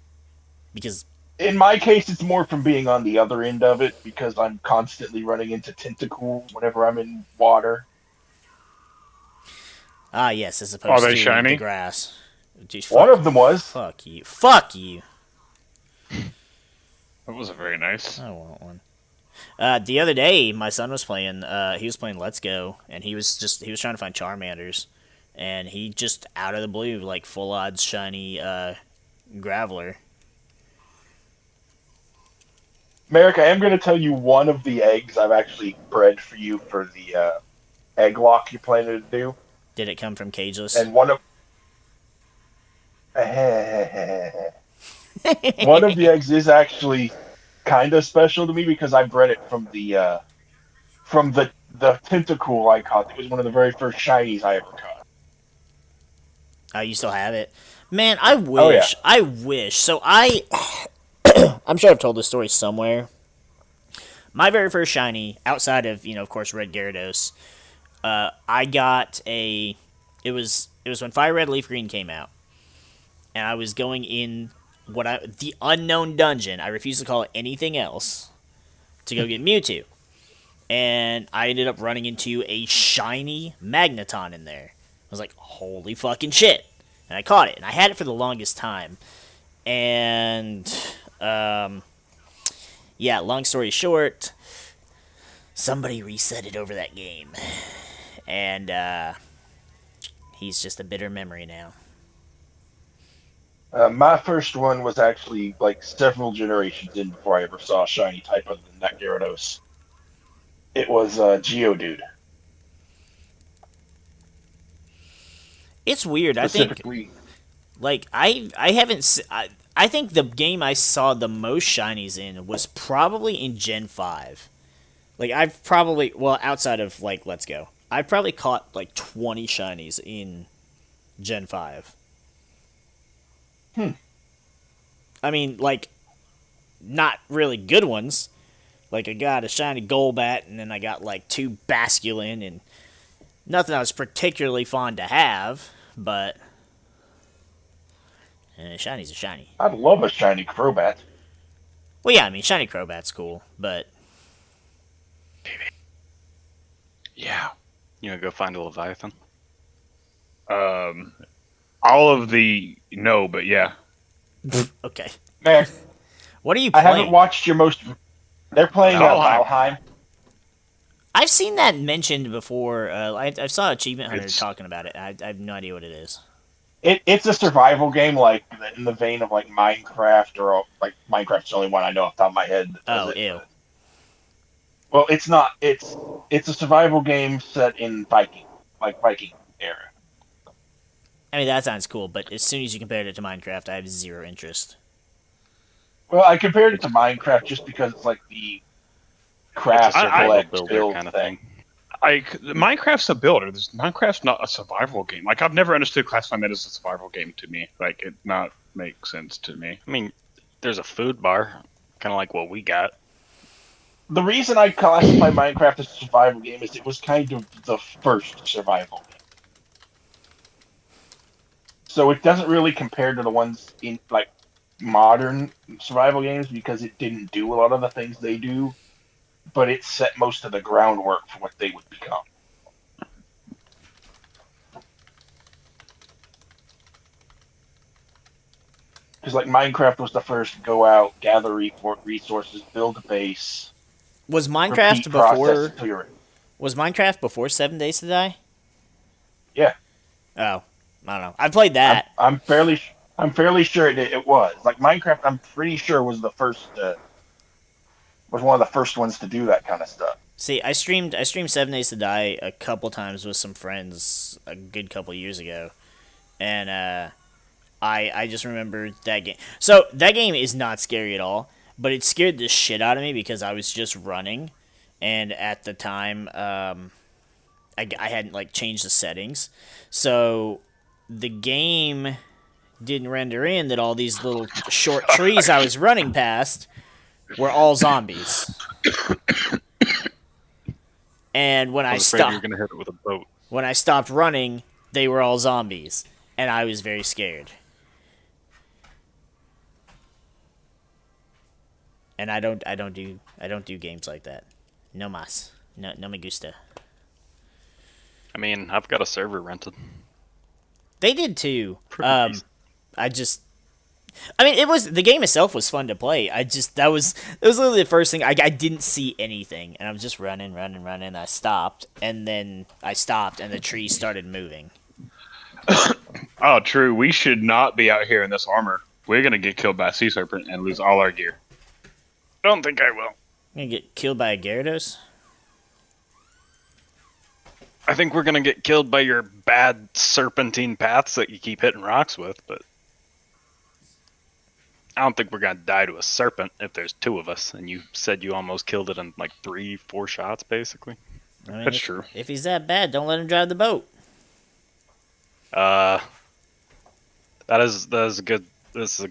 because In my case, it's more from being on the other end of it because I'm constantly running into tentacles whenever I'm in water. yes, as opposed Are they to shiny? the grass. Jeez, One of them was. Fuck you. Fuck you. That wasn't very nice. I want one. The other day, my son was playing. He was playing Let's Go, and he was trying to find Charmanders, and he just out of the blue, like full odds shiny Graveler. Merrick, I am going to tell you one of the eggs I've actually bred for you for the egg lock you're planning to do. Did it come from Cageless? And one of one of the eggs is actually kind of special to me because I bred it from the tentacle I caught. It was one of the very first shinies I ever caught. Oh, you still have it? Man, I wish. Oh, yeah. I wish. So I'm sure I've told this story somewhere. My very first shiny, outside of, of course, Red Gyarados, I got a... It was when Fire Red Leaf Green came out. And I was going in the unknown dungeon. I refuse to call it anything else. To go get Mewtwo. And I ended up running into a shiny Magneton in there. I was like, holy fucking shit. And I caught it. And I had it for the longest time. And... yeah, long story short, somebody reset it over that game. And, he's just a bitter memory now. My first one was actually like several generations in before I ever saw a shiny type other than that Gyarados. It was Geodude. It's weird. I think, like, I haven't... I think the game I saw the most shinies in was probably in Gen 5. Like, I've probably... Well, outside of, like, Let's Go. I've probably caught, like, 20 shinies in Gen 5. I mean, like, not really good ones. Like, I got a shiny Golbat, and then I got, like, 2 Basculin, and nothing I was particularly fond to have, but... Shiny's a shiny. I'd love a shiny Crobat. Well, yeah, I mean, shiny Crobat's cool, but Yeah. You know, go find a Leviathan. All of the no, but yeah. okay. Man, What are you I playing? haven't watched your most. They're playing Valheim. Valheim. I've seen that mentioned before. I saw Achievement Hunter It's- talking about it. I have no idea what it is. It's a survival game, like in the vein of like Minecraft, or like Minecraft's the only one I know off the top of my head. That does Oh, it. ew. Well, it's not. It's a survival game set in Viking era. I mean, that sounds cool, but as soon as you compared it to Minecraft, I have zero interest. Well, I compared it to Minecraft just because it's like the It's a craft survival collect builder build kind of thing. thing. Minecraft's a builder. Minecraft's not a survival game. Like, I've never understood classifying that as a survival game to me. Like, it not make sense to me. I mean, there's a food bar, kind of like what we got. The reason I classify Minecraft as a survival game is it was kind of the first survival game. So it doesn't really compare to the ones in like modern survival games because it didn't do a lot of the things they do, but it set most of the groundwork for what they would become. Because like Minecraft was the first to go out, gather resources, build a base. Was Minecraft repeat process before? until you're- Was Minecraft before 7 Days to Die? Yeah. Oh, I don't know. I played that. I'm fairly sure it was. Like Minecraft, I'm pretty sure was the first was one of the first ones to do that kind of stuff. See, I streamed 7 Days to Die a couple times with some friends a good couple years ago, and I just remember that game. So that game is not scary at all, but it scared the shit out of me because I was just running, and at the time, I hadn't like changed the settings, so the game didn't render in that all these little short trees I was running past were all zombies. And when I I was afraid you were stopped, gonna hit it with a boat. when I stopped running, they were all zombies, and I was very scared. And I don't do games like that. No mas, no me gusta. I mean, I've got a server rented. They did too. Pretty decent. I mean, the game itself was fun to play. It was literally the first thing. I didn't see anything, and I was just running. I stopped, and the tree started moving. Oh, true. We should not be out here in this armor. We're gonna get killed by a sea serpent and lose all our gear. Don't think I will. I'm gonna get killed by a Gyarados. I think we're gonna get killed by your bad serpentine paths that you keep hitting rocks with, but I don't think we're gonna die to a serpent if there's two of us. And you said you almost killed it in like 3-4 shots, basically. I mean, That's true. If he's that bad, don't let him drive the boat. That is a good. This is a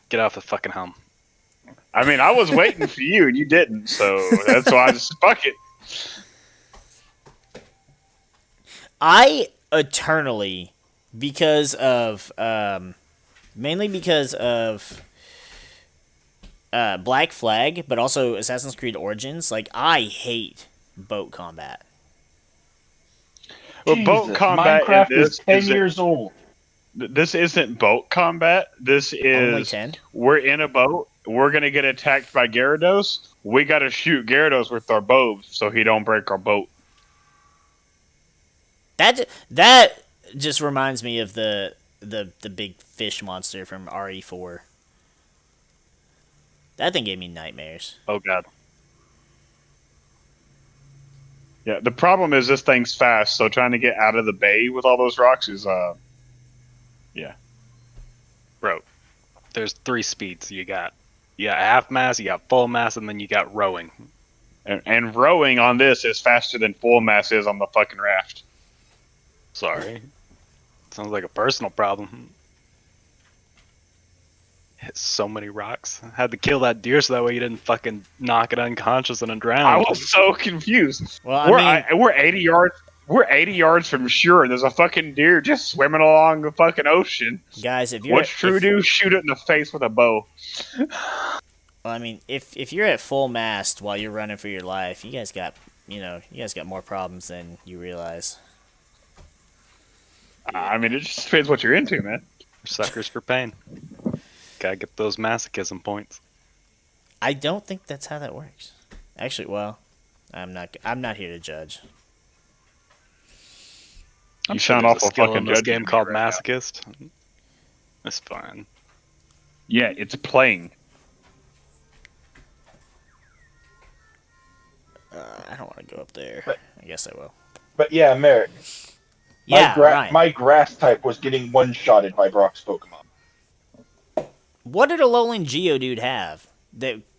get off the fucking helm. I mean, I was waiting for you and you didn't, so that's why I just fuck it. I eternally, mainly because of Black Flag, but also Assassin's Creed Origins, like, I hate boat combat. Well, boat Jesus, combat Minecraft in is this 10 isn't- years old. This isn't boat combat. This Only is 10? we're in a boat. We're gonna get attacked by Gyarados. We gotta shoot Gyarados with our bows so he don't break our boat. That just reminds me of the big fish monster from RE4. That thing gave me nightmares. Oh god. Yeah, the problem is this thing's fast, so trying to get out of the bay with all those rocks is Bro, there's 3 speeds. You got half mass, you got full mass, and then you got rowing. and rowing on this is faster than full mass is on the fucking raft. Sorry. Sounds like a personal problem. Hit so many rocks. Had to kill that deer so that way you didn't fucking knock it unconscious and then drown. I was so confused. Well, I mean, We're 80 yards. We're 80 yards from shore, and there's a fucking deer just swimming along the fucking ocean. Guys, if you're What's true do? Shoot it in the face with a bow. Well, I mean, if you're at full mast while you're running for your life, you guys got more problems than you realize. I mean, it just depends what you're into, man. We're suckers for pain. Gotta get those masochism points. I don't think that's how that works. Actually, well, I'm not here to judge. You sound awful fucking in this judgy game to me called right Masochist. That's fine. Yeah, it's playing. I don't want to go up there. I guess I will. But yeah, Merrick. Yeah, Ryan. My grass type was getting one-shotted by Brock's Pokemon. What did a Alolan Geodude have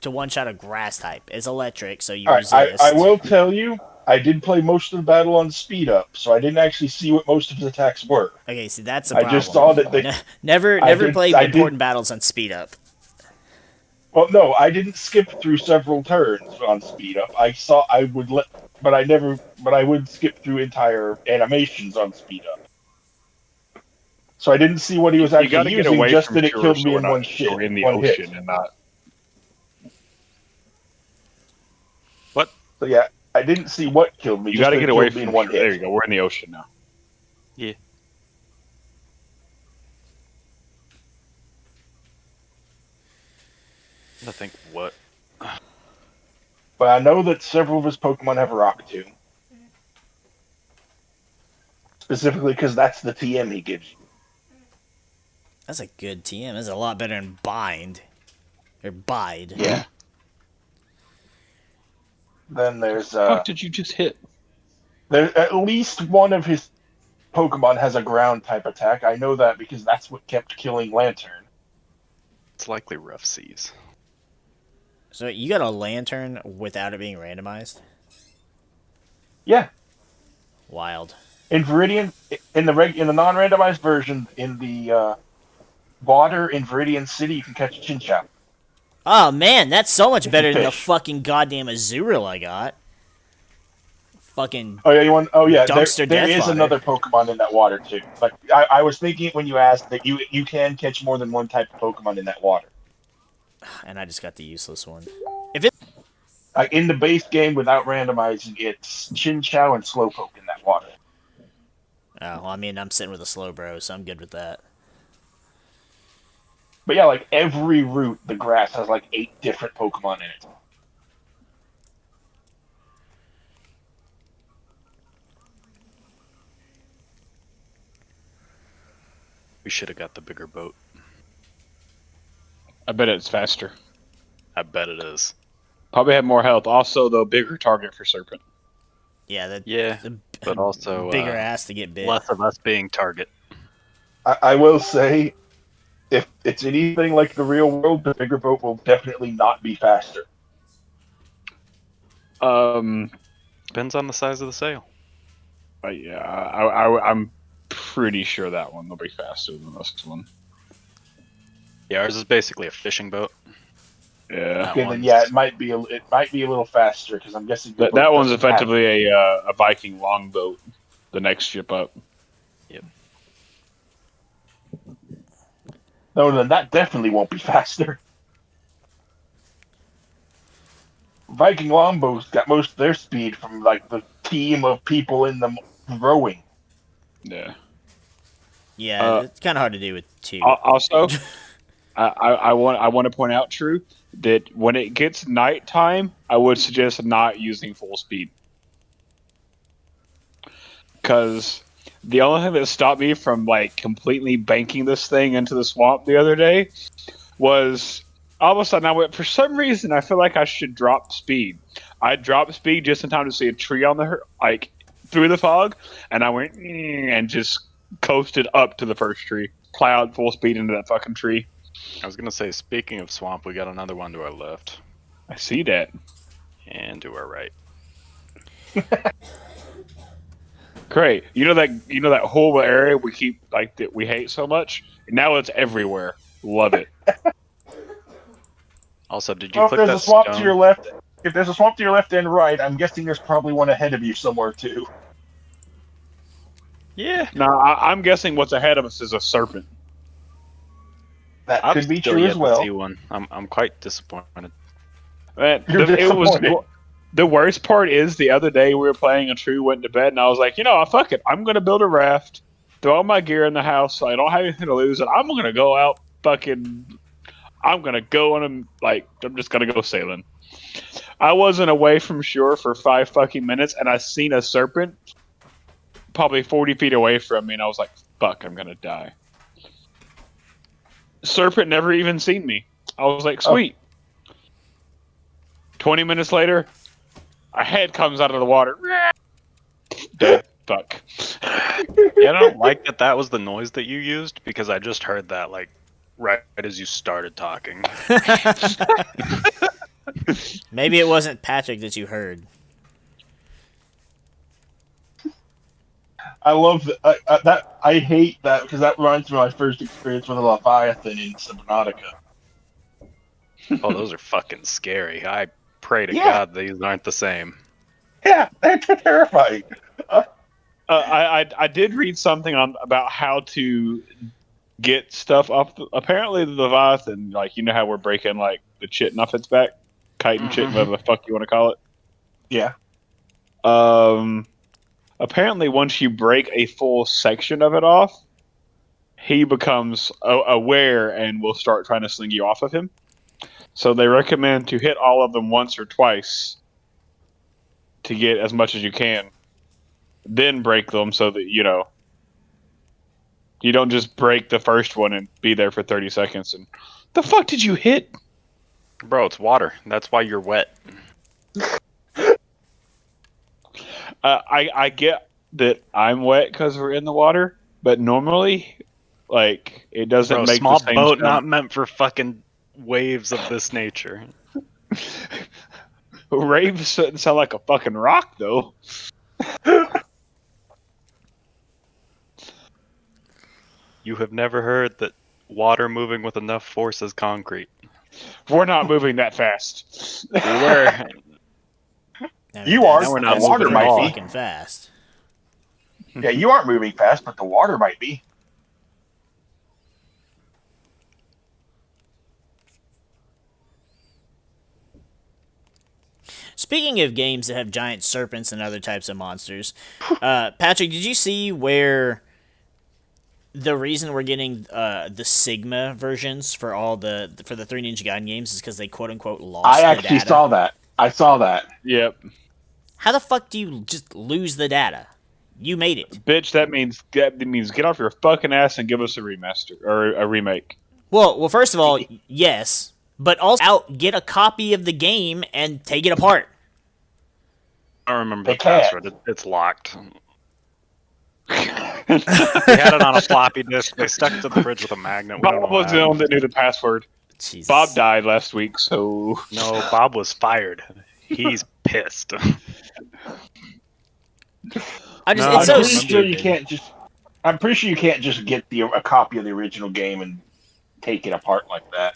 to one-shot a grass type? It's electric, so you All right, resist. I will tell you, I did play most of the battle on speed up, so I didn't actually see what most of his attacks were. Okay, see, that's the problem. I just saw that they... Never play important battles on speed up. Well, no, I didn't skip through several turns on speed up. I would skip through entire animations on speed up. So I didn't see what he was actually using, just that it killed me in one hit. In the ocean and not... What? So yeah, I didn't see what killed me. You gotta get away from me in one hit. There you go, we're in the ocean now. Yeah. I think what? But I know that several of his Pokemon have a Rock Tomb. Specifically because that's the TM he gives you. That's a good TM. That's a lot better than Bind. Or Bide. Yeah. Then there's... What the fuck did you just hit? There, at least one of his Pokemon has a ground type attack. I know that because that's what kept killing Lantern. It's likely Rough Seas. So you got a Lantern without it being randomized? Yeah. Wild. In Viridian, in the non-randomized version, in the water in Viridian City, you can catch a Chinchou. Oh man, that's so much better than the Fish. fucking goddamn Azurill I got. Fucking Oh yeah, you want? Oh yeah, dumpster there death is fodder. another Pokemon in that water too. Like I was thinking when you asked that you can catch more than one type of Pokemon in that water. And I just got the useless one. Like in the base game without randomizing, it's Chinchou and Slowpoke in that water. Oh, well, I mean, I'm sitting with a Slowbro, so I'm good with that. But yeah, like every route, the grass has like 8 different Pokemon in it. We should have got the bigger boat. I bet it's faster. I bet it is. Probably have more health. Also, though, bigger target for Serpent. Yeah, But also bigger ass to get bit. less of us being target. I will say, if it's anything like the real world, the bigger boat will definitely not be faster. Depends on the size of the sail. Yeah, I'm pretty sure that one will be faster than this one. Yeah, ours is basically a fishing boat. Yeah. Okay, then yeah, it might be a little faster because I'm guessing That one's effectively a Viking longboat. The next ship up. Yep. No, then that definitely won't be faster. Viking longboats got most of their speed from like the team of people in them rowing. Yeah. Yeah, it's kind of hard to do with 2. Also, I want to point out, True, that when it gets nighttime, I would suggest not using full speed. Because the only thing that stopped me from like completely banking this thing into the swamp the other day was all of a sudden I went, for some reason I feel like I should drop speed. I dropped speed just in time to see a tree on the through the fog, and I went and just coasted up to the first tree, plowed full speed into that fucking tree. I was gonna say, speaking of swamp, we got another one to our left I see that. and to our right. Great. You know that whole area we keep that we hate so much? Now it's everywhere. Love it. Also, did you Well, if click there's that a swamp stone? to your left, if there's a swamp to your left and right, I'm guessing there's probably one ahead of you somewhere too. Yeah. No, I'm guessing what's ahead of us is a serpent. That I've could be still true yet as to well. see one. I'm quite disappointed. Man, You're disappointed. the worst part is the other day we were playing and True went to bed and I was like, fuck it, I'm gonna build a raft, throw all my gear in the house so I don't have anything to lose, and I'm gonna go out I'm gonna go on I'm just gonna go sailing. I wasn't away from shore for 5 fucking minutes and I seen a serpent probably 40 feet away from me and I was like, fuck, I'm gonna die. Serpent never even seen me. I was like, sweet. 20 minutes later, a head comes out of the water. Dead. Fuck. Yeah, I don't like that was the noise that you used because I just heard that right as you started talking. Maybe it wasn't Patrick that you heard. I love that. I hate that because that reminds me of my first experience with a Leviathan in Subnautica. Oh, those are fucking scary. I pray to Yeah. God these aren't the same. Yeah, that's terrifying. I did read something about how to get stuff up. Apparently, the Leviathan, how we're breaking the chitin off its back, chitin, chitin, whatever the fuck you want to call it. Yeah. Apparently, once you break a full section of it off, he becomes aware and will start trying to sling you off of him. So they recommend to hit all of them once or twice to get as much as you can, then break them so that you don't just break the first one and be there for 30 seconds and the fuck did you hit? Bro, it's water. That's why you're wet. I get that I'm wet because we're in the water, but normally, it doesn't Bro, make small the same boat sound. not meant for fucking waves of this nature. Waves shouldn't sound like a fucking rock, though. You have never heard that water moving with enough force is concrete. We're not moving that fast. We were. You are. Now we're not The water moving at might all. be. Fucking fast. Yeah, you aren't moving fast, but the water might be. Speaking of games that have giant serpents and other types of monsters, Patrick, did you see where the reason we're getting the Sigma versions for for the Three Ninja Gaiden games is because they quote unquote lost I the actually data? saw that. I saw that. Yep. How the fuck do you just lose the data? You made it. Bitch, that means get off your fucking ass and give us a remaster or a remake. Well, first of all, yes, but also get a copy of the game and take it apart. I don't remember They the can't. password. It's locked. They had it on a floppy disk. They stuck it to the fridge with a magnet. We don't know Bob what was the happened. one that knew the password. Jesus. Bob died last week, so No, Bob was fired. He's pissed. I just No, it's I so don't pretty remember. sure you stupid. can't just. I'm pretty sure you can't just get a copy of the original game and take it apart like that.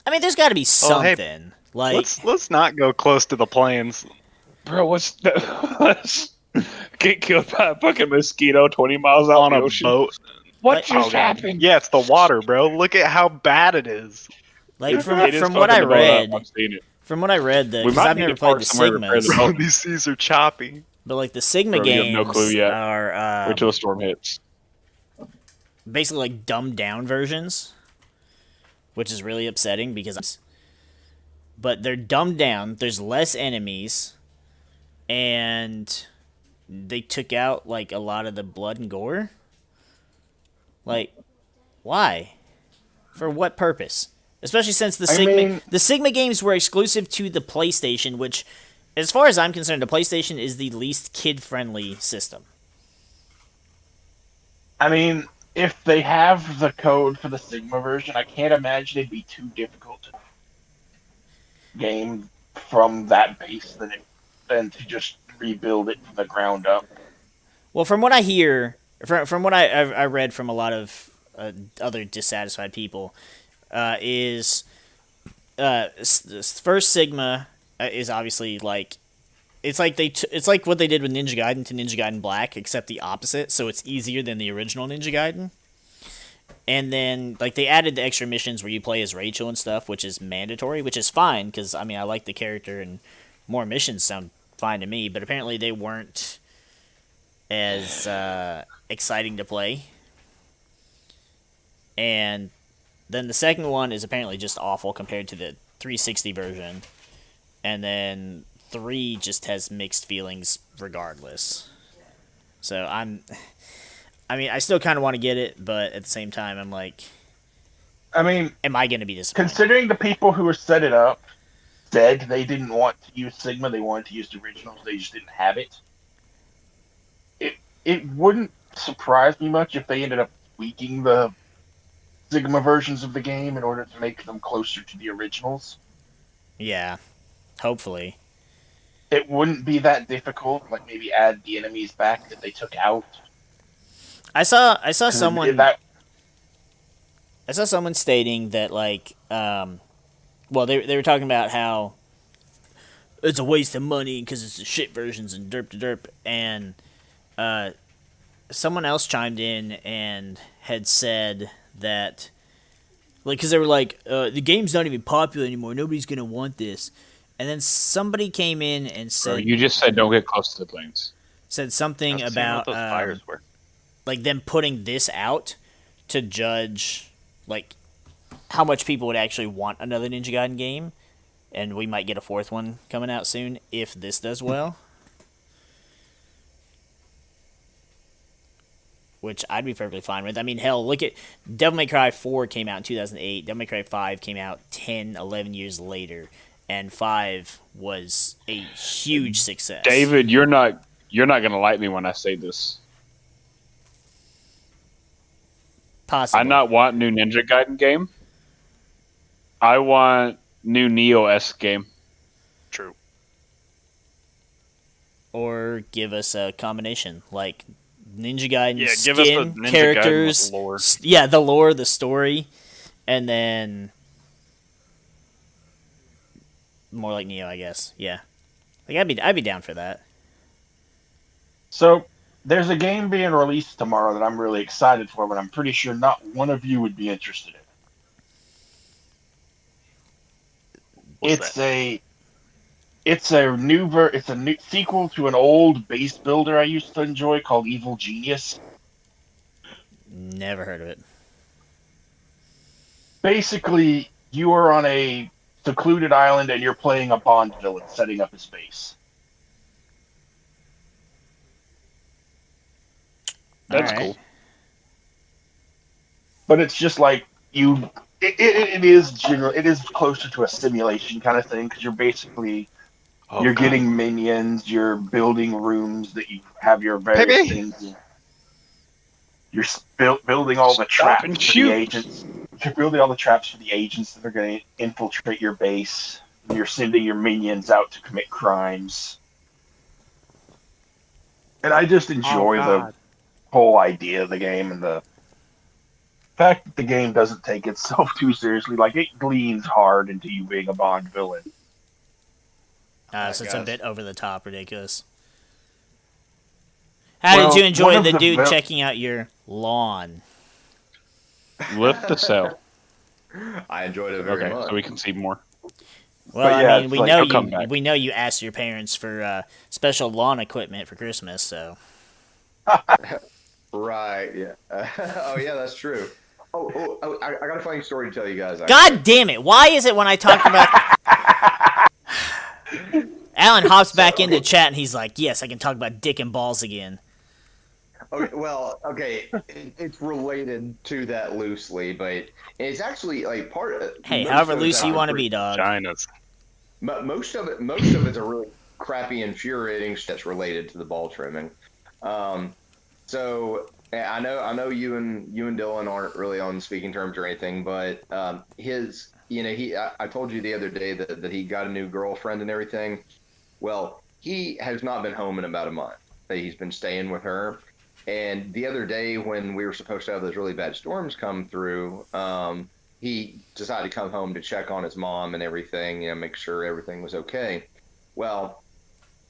I mean, there's got to be Well, hey, something Let's not go close to the plains. bro, what's that? Let's get killed by a fucking mosquito 20 miles out On in a the ocean. boat. What Oh, just God. happened? Yeah, it's the water, bro. Look at how bad it is. like from It is from what fucking I the boat read. up. I've seen it. From what I read, We because might I've need never to played park the somewhere to repair the Sigmas, boat. These seas are choppy. but like the Sigma Bro, you have games no clue yet. are Wait till the storm hits. basically like dumbed down versions, which is really upsetting because. But they're dumbed down. There's less enemies, and they took out like a lot of the blood and gore. Like, why? For what purpose? Especially since the Sigma games were exclusive to the PlayStation, which, as far as I'm concerned, the PlayStation is the least kid-friendly system. I mean, if they have the code for the Sigma version, I can't imagine it'd be too difficult to game from that base than to just rebuild it from the ground up. Well, from what I hear, from what I read from a lot of other dissatisfied people, is first Sigma is obviously like it's like it's like what they did with Ninja Gaiden to Ninja Gaiden Black, except the opposite. So it's easier than the original Ninja Gaiden. And then like they added the extra missions where you play as Rachel and stuff, which is mandatory, which is fine because I mean I like the character and more missions sound fine to me. But apparently they weren't as exciting to play. And then the second one is apparently just awful compared to the 360 version. And then 3 just has mixed feelings regardless. So I mean, I still kind of want to get it, but at the same time, I'm like, I mean, am I going to be disappointed? considering the people who were set it up said they didn't want to use Sigma, they wanted to use the originals, they just didn't have it. It wouldn't surprise me much if they ended up tweaking the Sigma versions of the game in order to make them closer to the originals. Yeah, hopefully. It wouldn't be that difficult, like maybe add the enemies back that they took out. I saw someone I saw someone stating that like well they were talking about how it's a waste of money because it's the shit versions and derp to derp, and someone else chimed in and had said that like because they were like the game's not even popular anymore, nobody's gonna want this, and then somebody came in and said, Bro, you just said don't get close to the planes. said something I've seen what about those fires were. like them putting this out to judge like how much people would actually want another Ninja Gaiden game, and we might get a fourth one coming out soon if this does well. Which I'd be perfectly fine with. I mean, hell, look at Devil May Cry 4 came out in 2008. Devil May Cry 5 came out 10, 11 years later. And 5 was a huge success. David, you're not gonna like me when I say this. Possibly. I not want new Ninja Gaiden game. I want new Neo-esque game. True. Or give us a combination. Like Ninja Gaiden Yeah, skin, give us the Ninja characters. Gaiden with lore. Yeah, the lore, the story. And then more like Neo, I guess. Yeah. Like I'd be down for that. So there's a game being released tomorrow that I'm really excited for, but I'm pretty sure not one of you would be interested in. What's that? It's a new sequel to an old base builder I used to enjoy called Evil Genius. Never heard of it. Basically, you are on a secluded island and you're playing a Bond villain setting up his base. That's Alright. cool. But it's just like it is closer to a simulation kind of thing because you're basically you're getting minions, you're building rooms that you have your various things. You're building all the traps for the agents. You're building all the traps for the agents that are going to infiltrate your base. You're sending your minions out to commit crimes. And I just enjoy the whole idea of the game and the fact that the game doesn't take itself too seriously. Like, it leans hard into you being a Bond villain. So it's a bit over the top ridiculous. How did you one enjoy of the the dude vil- checking out your lawn? Lift the cell. I enjoyed it very Okay, much. so we can see more. Well, But yeah, I mean, it's like, he'll come back. we know you asked your parents for special lawn equipment for Christmas, so Right, yeah. Oh, yeah, that's true. I got a funny story to tell you guys. God damn it! Why is it when I talk about Alan hops back into chat and he's like, "Yes, I can talk about dick and balls again." Okay, it's related to that loosely, but it's actually like part of. Hey, most however of it's loose you actually want to pretty- be, dog. Ginas. Most of it's a really crappy, infuriating shit that's related to the ball trimming. So I know you and Dylan aren't really on speaking terms or anything, but I told you the other day that he got a new girlfriend and everything. Well, he has not been home in about a month. He's been staying with her. And the other day when we were supposed to have those really bad storms come through, he decided to come home to check on his mom and everything, make sure everything was okay. Well,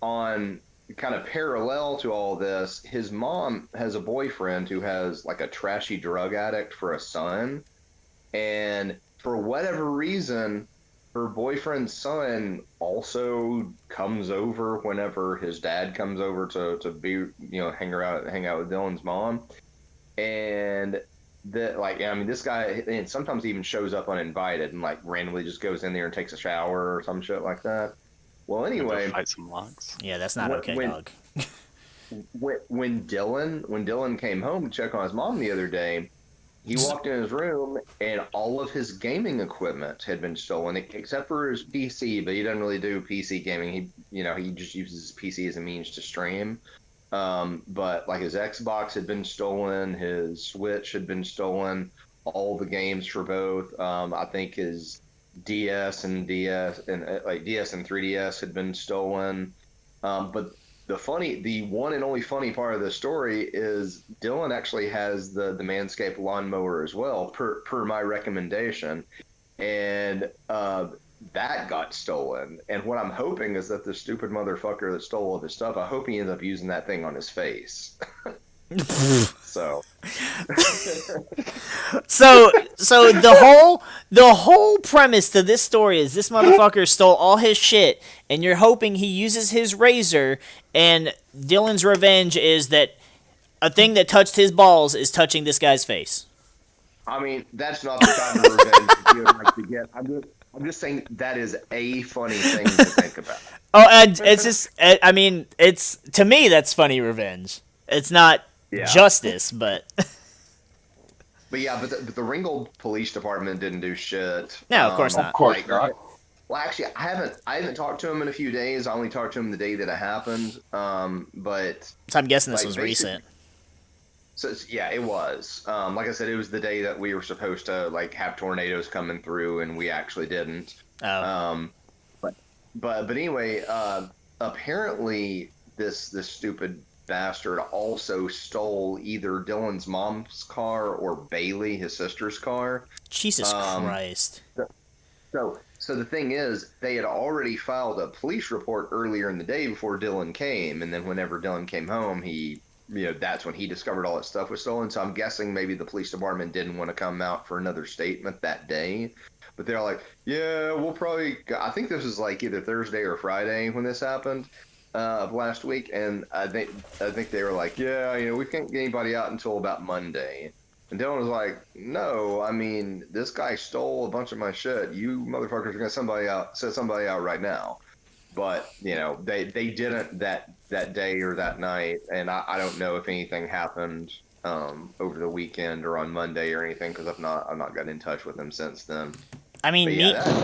on kind of parallel to all this, his mom has a boyfriend who has like a trashy drug addict for a son. And for whatever reason, her boyfriend's son also comes over whenever his dad comes over to be, hang out with Dylan's mom. And that, like, I mean, this guy, and sometimes he even shows up uninvited and like randomly just goes in there and takes a shower or some shit like that. Well, anyway, Fight some logs. Yeah, that's not okay, dog. When Dylan came home to check on his mom the other day, he walked in his room and all of his gaming equipment had been stolen, except for his PC. But he doesn't really do PC gaming. He just uses his PC as a means to stream. But like his Xbox had been stolen, his Switch had been stolen, all the games for both. I think his DS and 3DS had been stolen. But the one and only funny part of the story is Dylan actually has the Manscaped lawnmower as well, per my recommendation, and that got stolen. And what I'm hoping is that the stupid motherfucker that stole all his stuff, I hope he ends up using that thing on his face. So the whole premise to this story is this motherfucker stole all his shit, and you're hoping he uses his razor, and Dylan's revenge is that a thing that touched his balls is touching this guy's face. I mean, that's not the kind of revenge that you would like to get. I'm just saying that is a funny thing to think about. Oh, and it's just, I mean, it's, to me, that's funny revenge. It's not justice, but... But yeah, but the Ringgold Police Department didn't do shit. No, of course not. Of course not. Well, actually, I haven't talked to him in a few days. I only talked to him the day that it happened. But so I'm guessing this was recent. So yeah, it was. Like I said, it was the day that we were supposed to like have tornadoes coming through, and we actually didn't. Oh. But anyway, apparently this stupid bastard also stole either Dylan's mom's car or Bailey, his sister's car. Jesus Christ. So the thing is, they had already filed a police report earlier in the day before Dylan came, and then whenever Dylan came home, that's when he discovered all that stuff was stolen. So I'm guessing maybe the police department didn't want to come out for another statement that day. But they're like, yeah, we'll probably... I think this was like either Thursday or Friday when this happened of last week. And I think they were like, yeah, we can't get anybody out until about Monday. And Dylan was like, no, I mean, this guy stole a bunch of my shit. You motherfuckers are going to set somebody out right now. But, they didn't that day or that night. And I don't know if anything happened over the weekend or on Monday or anything, because I've not gotten in touch with them since then. I mean,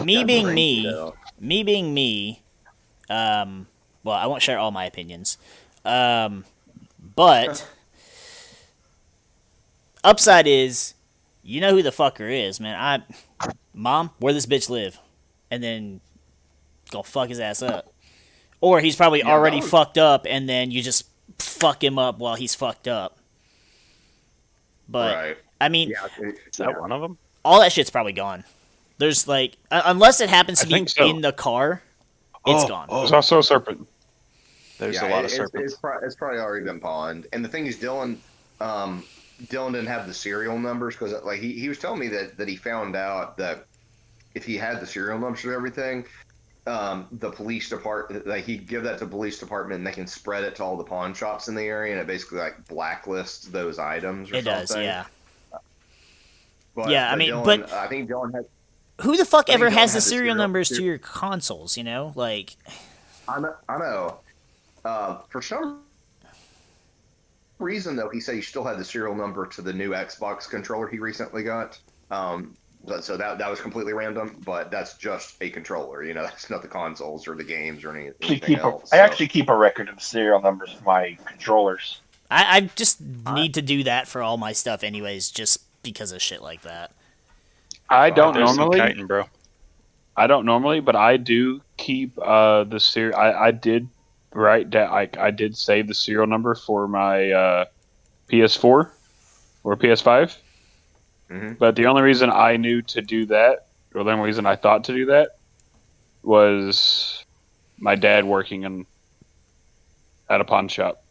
me being me, well, I won't share all my opinions. But upside is, you know who the fucker is, man. Mom, where this bitch live? And then go fuck his ass up. Or he's probably already fucked up, and then you just fuck him up while he's fucked up. But, right. I mean... Is that one of them? All that shit's probably gone. There's, like... unless it happens to be in the car, it's gone. There's also a serpent. There's a lot of serpents. It's probably already been pawned. And the thing is, Dylan didn't have the serial numbers, because like he was telling me that he found out that if he had the serial numbers for everything, the police department, like, he'd give that to the police department and they can spread it to all the pawn shops in the area, and it basically like blacklists those items or something. It does, yeah. But, yeah, I mean, but I think Dylan had... Who the fuck ever has the serial numbers to your consoles, Like... I know. For some reason, though, he said he still had the serial number to the new Xbox controller he recently got. So that was completely random, but that's just a controller. That's not the consoles or the games or anything else. I actually keep a record of the serial numbers for my controllers. I just need to do that for all my stuff anyways, just because of shit like that. I don't normally. Chitin, bro. I don't normally, but I do keep the serial. I did write down. I did save the serial number for my PS4 or PS5. Mm-hmm. But the only reason I knew to do that, or the only reason I thought to do that, was my dad working in at a pawn shop.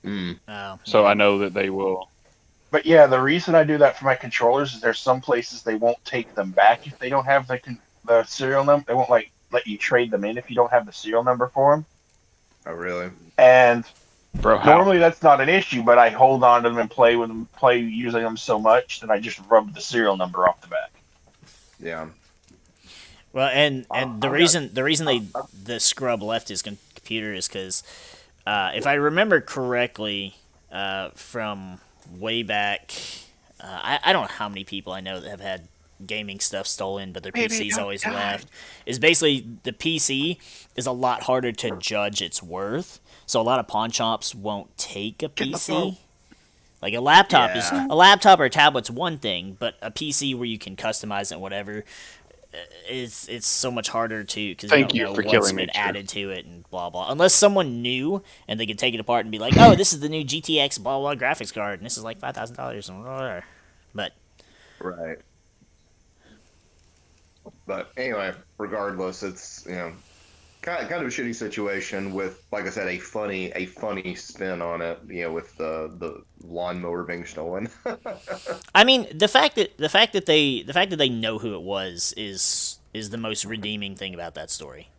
Oh, So yeah. I know that they will. But yeah, the reason I do that for my controllers is there's some places they won't take them back if they don't have the serial number. They won't like let you trade them in if you don't have the serial number for them. Oh, really? And Bro, how? normally that's not an issue, but I hold on to them and play with them, play using them so much that I just rub the serial number off the back. Yeah. Well, and the I've reason the scrub left his computer is because if I remember correctly from way back, I don't know how many people I know that have had gaming stuff stolen, but their PC's always left. Is basically the PC is a lot harder to judge its worth, so a lot of pawn shops won't take a PC. Like a laptop Yeah. a laptop or a tablet's one thing, but a PC where you can customize it and whatever it's so much harder to because you Thank don't you know for what's killing been me, added to it and blah blah. Unless someone knew and they could take it apart and be like, "Oh, this is the new GTX blah blah graphics card, and this is like $5,000." But Right. But anyway, regardless, it's kind of a shitty situation with, like I said, a funny spin on it. With the lawnmower being stolen. I mean, the fact that they know who it was is the most redeeming thing about that story.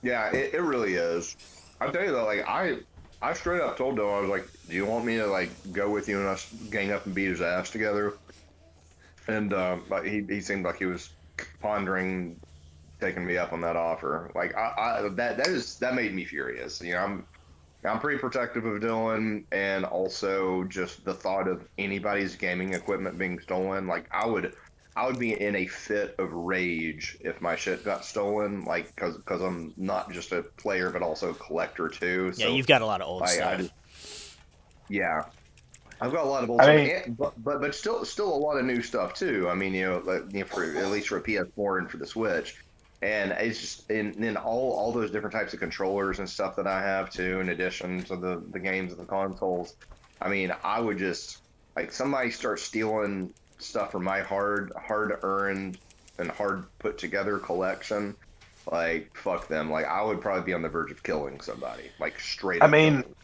Yeah, it really is. I'll tell you though, like I straight up told Dylan, I was like, "Do you want me to like go with you and us gang up and beat his ass together?" And but he seemed like he was pondering taking me up on that offer. Like that made me furious. I'm pretty protective of Dylan, and also just the thought of anybody's gaming equipment being stolen. Like I would be in a fit of rage if my shit got stolen. Like because I'm not just a player but also a collector too. Yeah, So you've got a lot of old I stuff. yeah. I've got a lot of old I stuff, mean- but still a lot of new stuff too. I mean, for at least for a PS4 and for the Switch, and it's just and then all those different types of controllers and stuff that I have too, in addition to the games and the consoles. I mean, I would just like somebody start stealing stuff from my hard earned and hard put together collection. Like fuck them. Like I would probably be on the verge of killing somebody. Like straight I up. mean, killing.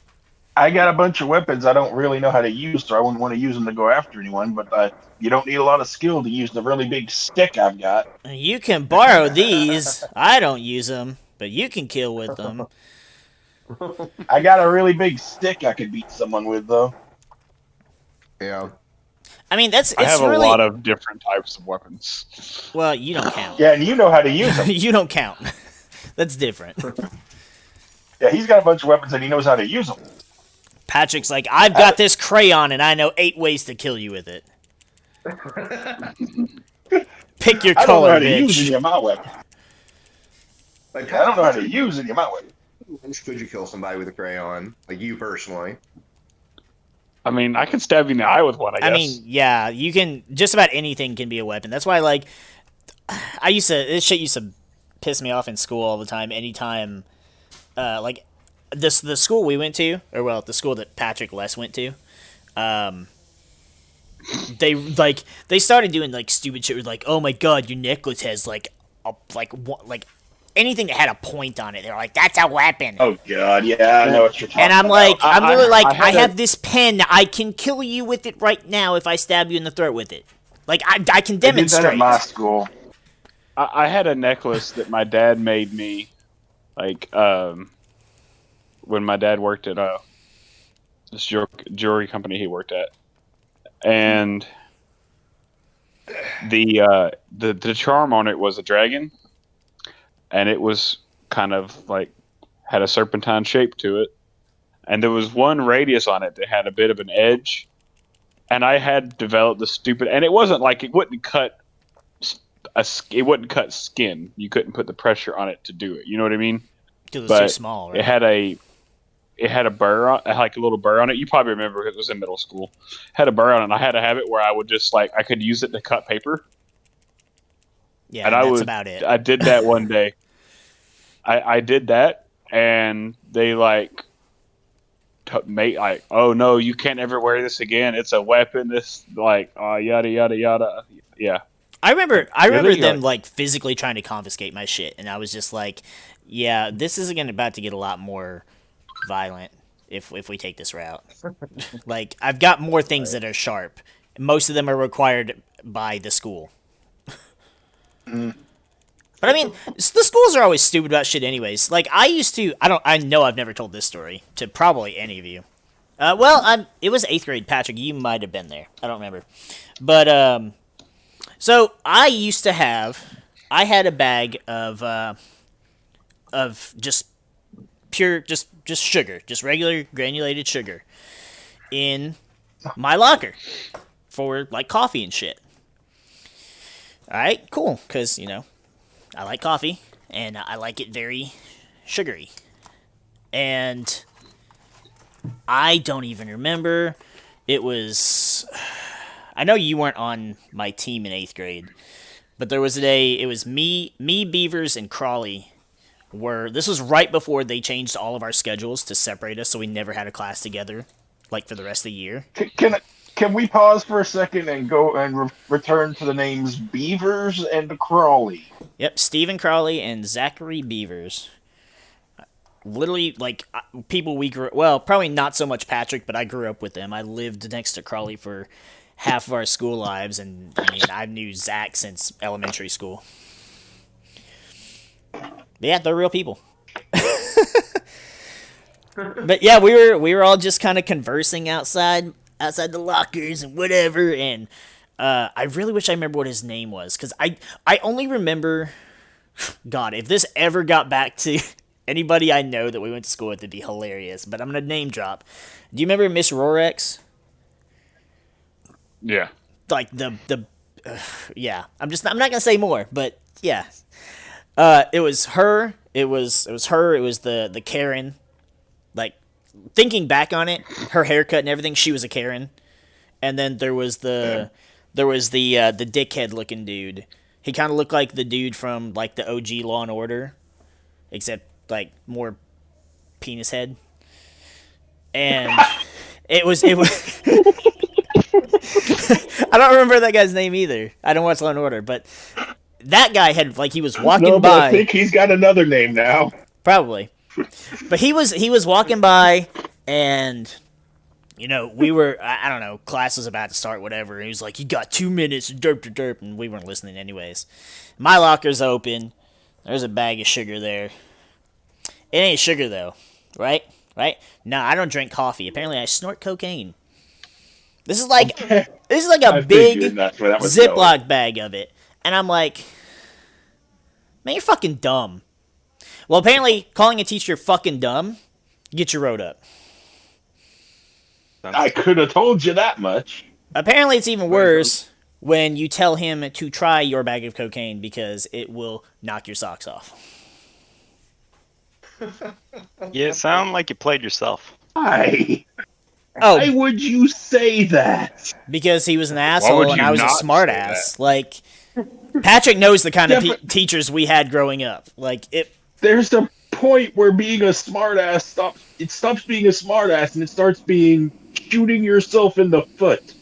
I got a bunch of weapons I don't really know how to use, so I wouldn't want to use them to go after anyone. But you don't need a lot of skill to use the really big stick I've got. You can borrow these. I don't use them, but you can kill with them. I got a really big stick I could beat someone with, though. Yeah. I mean, I have a lot of different types of weapons. Well, you don't count. Yeah, and you know how to use them. You don't count. That's different. Yeah, he's got a bunch of weapons and he knows how to use them. Patrick's like, I've got this crayon and I know 8 ways to kill you with it. Pick your I don't know color, how to use bitch. any of my weapons. Like I don't know how to use any of my weapons. could you kill somebody with a crayon? Like you personally? I mean, I can stab you in the eye with one, I guess. I mean, yeah, you can. Just about anything can be a weapon. That's why, like, this shit used to piss me off in school all the time. Anytime, like, the school we went to, or well, the school that Patrick Les went to, they started doing like stupid shit with like, oh my god, your necklace has like anything that had a point on it. They're like, that's a weapon. Oh, God, yeah, I know what you're talking And I'm about. like, I'm really like, I had a- have this pen. I can kill you with it right now if I stab you in the throat with it. Like, I can They did that demonstrate. at my school. I had a necklace that my dad made me, like, when my dad worked at this jewelry company he worked at, and the charm on it was a dragon, and it was kind of like had a serpentine shape to it, and there was one radius on it that had a bit of an edge, and I had developed the stupid, and it wasn't like it wouldn't cut skin. You couldn't put the pressure on it to do it. You know what I mean? Because it's too But small, right? it had a burr on, like a little burr on it. You probably remember because it was in middle school. Had a burr on it. And I had a habit where I would just I could use it to cut paper. Yeah, and that's about it. I did that one day. I did that, and they oh no, you can't ever wear this again. It's a weapon. This yada yada yada. Yeah. I remember Really? them like physically trying to confiscate my shit, and I was just like, yeah, this is about to get a lot more violent if we take this route. Like, I've got more things that are sharp. Most of them are required by the school. But I mean, the schools are always stupid about shit anyways. Like, I know I've never told this story to probably any of you. It was 8th grade, Patrick, you might have been there. I don't remember. But, so I had a bag of just pure, just sugar, just regular granulated sugar in my locker for, like, coffee and shit. Alright, cool, because, I like coffee, and I like it very sugary. And I don't even remember. It was... I know you weren't on my team in 8th grade, but there was a day, it was me, Beavers, and Crawley this was right before they changed all of our schedules to separate us, so we never had a class together, like, for the rest of the year. Can we pause for a second and go and return to the names Beavers and Crawley? Yep, Stephen Crawley and Zachary Beavers. Literally, like, people we grew... Well, probably not so much Patrick, but I grew up with them. I lived next to Crawley for half of our school lives, and, I mean, I knew Zach since elementary school. Yeah, they're real people. But yeah, we were all just kind of conversing outside the lockers and whatever, and I really wish I remember what his name was, because I only remember... God, if this ever got back to anybody I know that we went to school with, it'd be hilarious, but I'm going to name drop. Do you remember Miss Rorex? Yeah. Like, yeah. I'm not going to say more, but yeah. It was her. It was her. It was the Karen. Like, thinking back on it, her haircut and everything, she was a Karen. And then there was the dickhead looking dude. He kind of looked like the dude from, like, the OG Law and Order, except, like, more penis head. And it was I don't remember that guy's name either. I don't watch Law and Order, but that guy had, like, he was walking by. I think he's got another name now. Probably. But he was walking by, and, we were, I don't know, class was about to start, whatever, and he was like, you got 2 minutes, derp, and we weren't listening anyways. My locker's open. There's a bag of sugar there. It ain't sugar, though. Right? No, I don't drink coffee. Apparently, I snort cocaine. This is like a big Ziploc bag of it. And I'm like, man, you're fucking dumb. Well, apparently, calling a teacher fucking dumb gets you wrote up. I could have told you that much. Apparently, it's even worse when you tell him to try your bag of cocaine because it will knock your socks off. You sound like you played yourself. Why Oh, would you say that? because he was an would asshole and you I was a not smart say ass. Like, Patrick knows the kind of Yeah, teachers we had growing up. Like, There's a point where being a smartass stops being a smartass and it starts being shooting yourself in the foot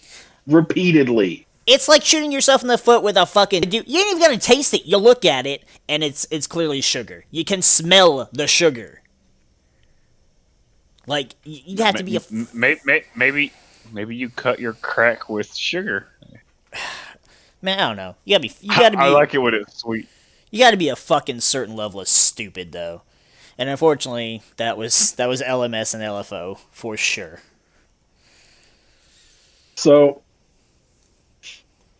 repeatedly. it's like shooting yourself in the foot with a fucking... You ain't even gonna taste it. You look at it, and it's clearly sugar. You can smell the sugar. Like, you'd have to be a... Maybe you cut your crack with sugar. Man, I don't know. You gotta be... I like it when it's sweet. You gotta be a fucking certain level of stupid, though. And unfortunately, that was LMS and LFO, for sure. So,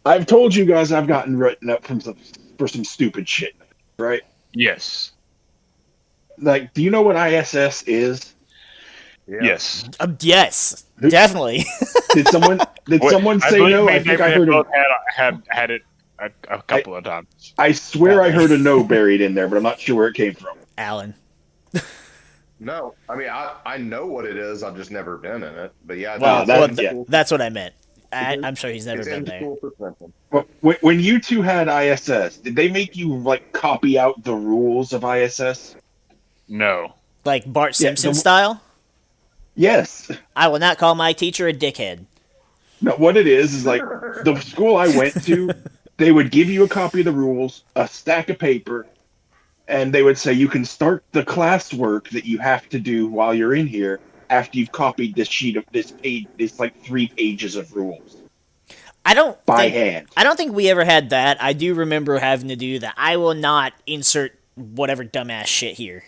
I've told you guys I've gotten written up for some stupid shit, right? Yes. Like, do you know what ISS is? Yeah. Yes. Yes, definitely. Did someone say no? I think I heard both a, had it a couple of times. I swear I heard a no buried in there, but I'm not sure where it came from. Alan. No, I mean I know what it is. I've just never been in it. But yeah, That's what I meant. I'm sure he's never it's been in there. school suspension. Well, when you two had ISS, did they make you like copy out the rules of ISS? No. Like Bart Simpson the- style? Yes. I will not call my teacher a dickhead. No, what it is like the school I went to, they would give you a copy of the rules, a stack of paper, and they would say you can start the classwork that you have to do while you're in here after you've copied this sheet of this page, this like 3 pages of rules I don't by think hand. I don't think we ever had that. I do remember having to do that. I will not insert whatever dumbass shit here.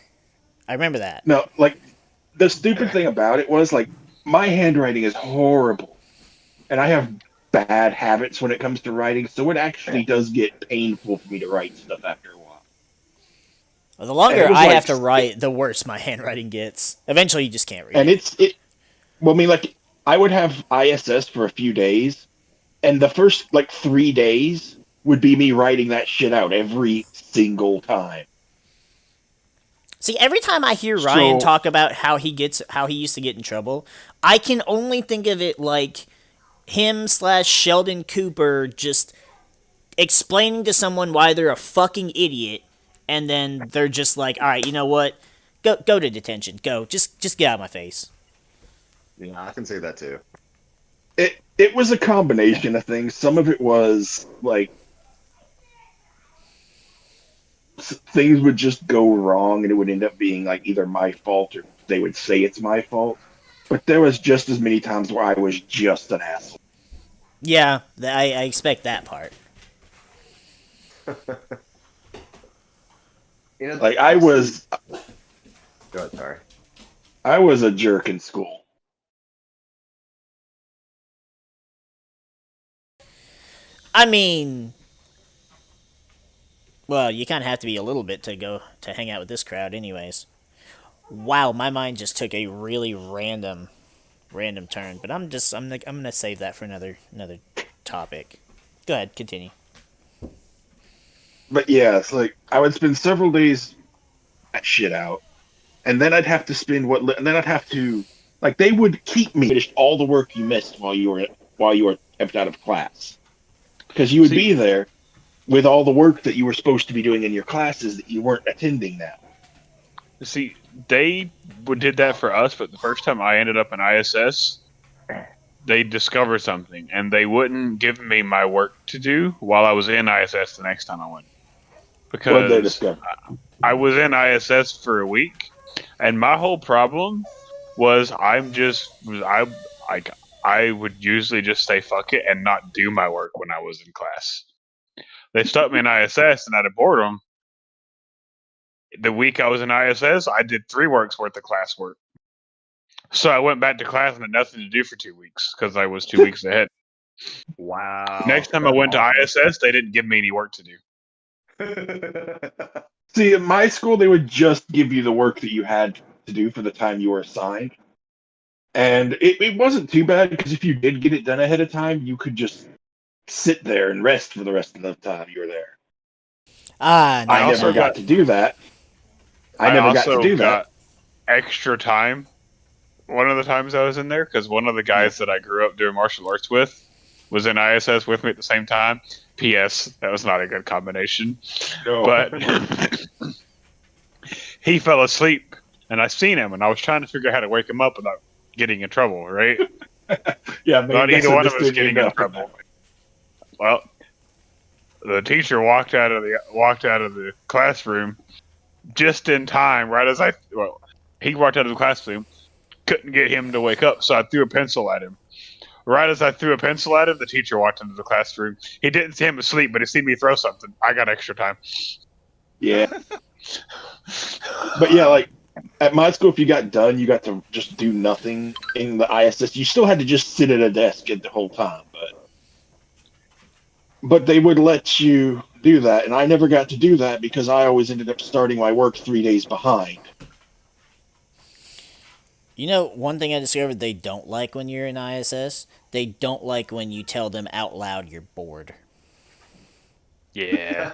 I remember that. No, like the stupid thing about it was like my handwriting is horrible, and I have bad habits when it comes to writing, so it actually does get painful for me to write stuff after a while. Well, the And longer it was I like have to write, the worse my handwriting gets. Eventually, you just can't read and it. it. Well, I mean, like I would have ISS for a few days, and the first like 3 days would be me writing that shit out every single time. See, every time I hear Ryan So talk about how he used to get in trouble, I can only think of it like him/Sheldon Cooper just explaining to someone why they're a fucking idiot, and then they're just like, all right, you know what? Go to detention. Go. Just get out of my face. Yeah, I can see that too. it was a combination of things. Some of it was like things would just go wrong, and it would end up being like either my fault or they would say it's my fault. But there was just as many times where I was just an asshole. Yeah, I expect that part. You know, Like I was, Go ahead, sorry. I was a jerk in school. I mean, well, you kind of have to be a little bit to go to hang out with this crowd, anyways. Wow, my mind just took a really random turn, but I'm gonna save that for another topic. Go ahead, continue. But yeah, it's like I would spend several days that shit out, and then I'd have to spend and then I'd have to like they would keep me finished all the work you missed while you were kept out of class because you would See- be there with all the work that you were supposed to be doing in your classes that you weren't attending now. See, they did that for us, but the first time I ended up in ISS, they discovered something, and they wouldn't give me my work to do while I was in ISS the next time I went. What did they Because discover? I was in ISS for a week, and my whole problem was I would usually just say fuck it and not do my work when I was in class. They stuck me in ISS, and out of boredom, the week I was in ISS, I did 3 weeks worth of classwork. So I went back to class and had nothing to do for 2 weeks because I was 2 weeks ahead. Wow. Next time I went to ISS, they didn't give me any work to do. See, in my school, they would just give you the work that you had to do for the time you were assigned. And it wasn't too bad because if you did get it done ahead of time, you could just sit there and rest for the rest of the time you were there. Ah, no. I also never got got- to do that. I never got to also do got that. extra time one of the times I was in there because one of the guys that I grew up doing martial arts with was in ISS with me at the same time. P.S. That was not a good combination. No. But he fell asleep, and I seen him, and I was trying to figure out how to wake him up without getting in trouble, right? Yeah, Not either one of us getting in trouble. Well, the teacher walked out of the classroom just in time, he walked out of the classroom, couldn't get him to wake up, so I threw a pencil at him. Right as I threw a pencil at him, the teacher walked into the classroom. He didn't see him asleep, but he seen me throw something. I got extra time. Yeah. But yeah, like at my school, if you got done, you got to just do nothing in the ISS. You still had to just sit at a desk the whole time, but they would let you do that, and I never got to do that because I always ended up starting my work 3 days behind. You know, one thing I discovered they don't like when you're in ISS? They don't like when you tell them out loud you're bored. Yeah.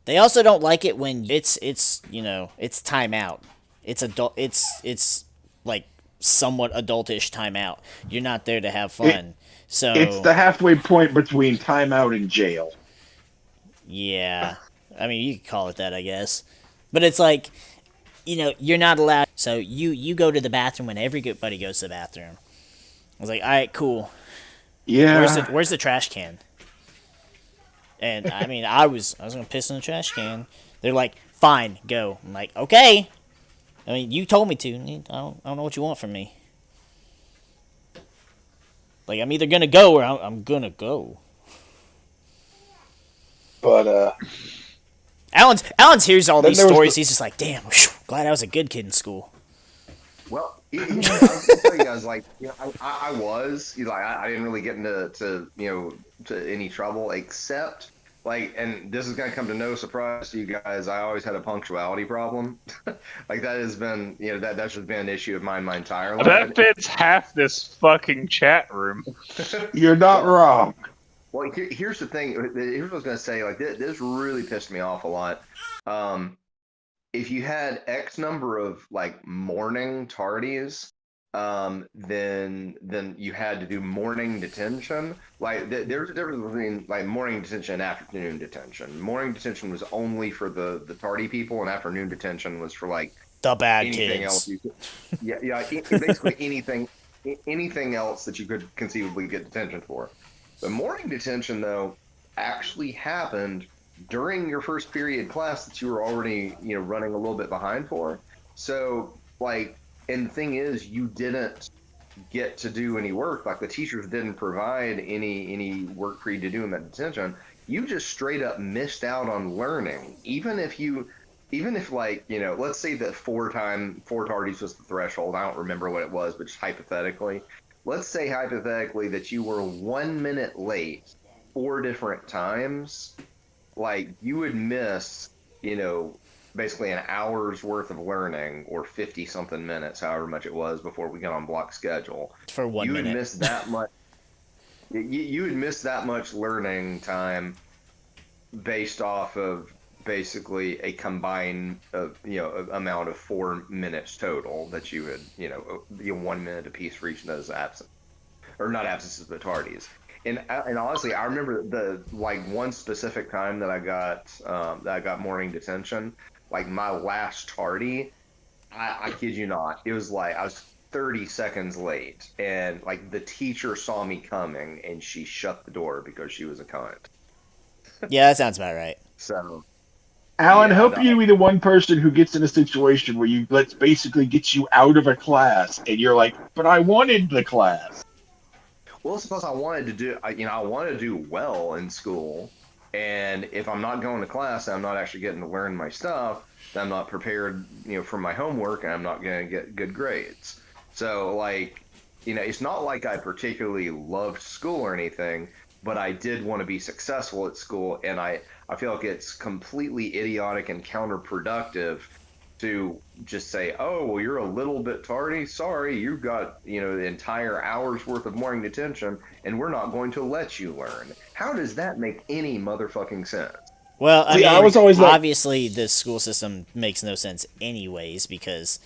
They also don't like it when it's timeout. It's adult. It's like somewhat adultish timeout. You're not there to have fun. So It's the halfway point between timeout and jail. yeah, I mean you could call it that, I guess. But it's like, you're not allowed. So you go to the bathroom when everybody goes to the bathroom. I was like, all right, cool. Yeah. Where's the trash can? And I mean, I was gonna piss in the trash can. They're like, fine, go. I'm like, okay. I mean, you told me to. I don't know what you want from me. Like, I'm either gonna go or I'm gonna go. But Alan's hears all Then these there was stories. the- He's just like, damn, whew, glad I was a good kid in school. Well, I was gonna tell you guys, like, I was, like, I didn't really get into to any trouble except, like, and this is gonna come to no surprise to you guys. I always had a punctuality problem. Like that has been, that's just been an issue of mine my entire life. That fits half this fucking chat room. you're not wrong. Well, here's the thing. Here's what I was gonna say. Like this really pissed me off a lot. If you had X number of like morning tardies, then you had to do morning detention. Like there's a difference between like morning detention and afternoon detention. Morning detention was only for the tardy people, and afternoon detention was for like The bad anything kids. else. Basically anything else that you could conceivably get detention for. The morning detention though actually happened during your first period class that you were already, running a little bit behind for. So, like, and the thing is, you didn't get to do any work. Like, the teachers didn't provide any work for you to do in that detention. You just straight up missed out on learning. Even if like, let's say that four tardies was the threshold. I don't remember what it was, but just hypothetically. Let's say hypothetically that you were 1 minute late 4 different times. Like, you would miss, basically an hour's worth of learning, or 50 something minutes, however much it was before we got on block schedule. For 1 minute. You would miss that much. You would miss that much learning time based off of basically a combined, amount of 4 minutes total that you had, 1 minute apiece for each of those absent, or not absences, but tardies. And honestly, I remember the one specific time that I got morning detention. Like my last tardy, I kid you not, it was like I was 30 seconds late, and like the teacher saw me coming, and she shut the door because she was a cunt. Yeah, that sounds about right. So, Alan, Yeah, hope no. you be the one person who gets in a situation where let's basically get you out of a class, and you're like, but I wanted the class. well, suppose I wanted to do, I wanted to do well in school, and if I'm not going to class, I'm not actually getting to learn my stuff. Then I'm not prepared, for my homework, and I'm not going to get good grades. So, like, it's not like I particularly loved school or anything, but I did want to be successful at school, and I feel like it's completely idiotic and counterproductive to just say, oh, well, you're a little bit tardy. Sorry, you've got, the entire hour's worth of morning detention, and we're not going to let you learn. How does that make any motherfucking sense? Well, I See, mean, I was always like- obviously the school system makes no sense anyways, because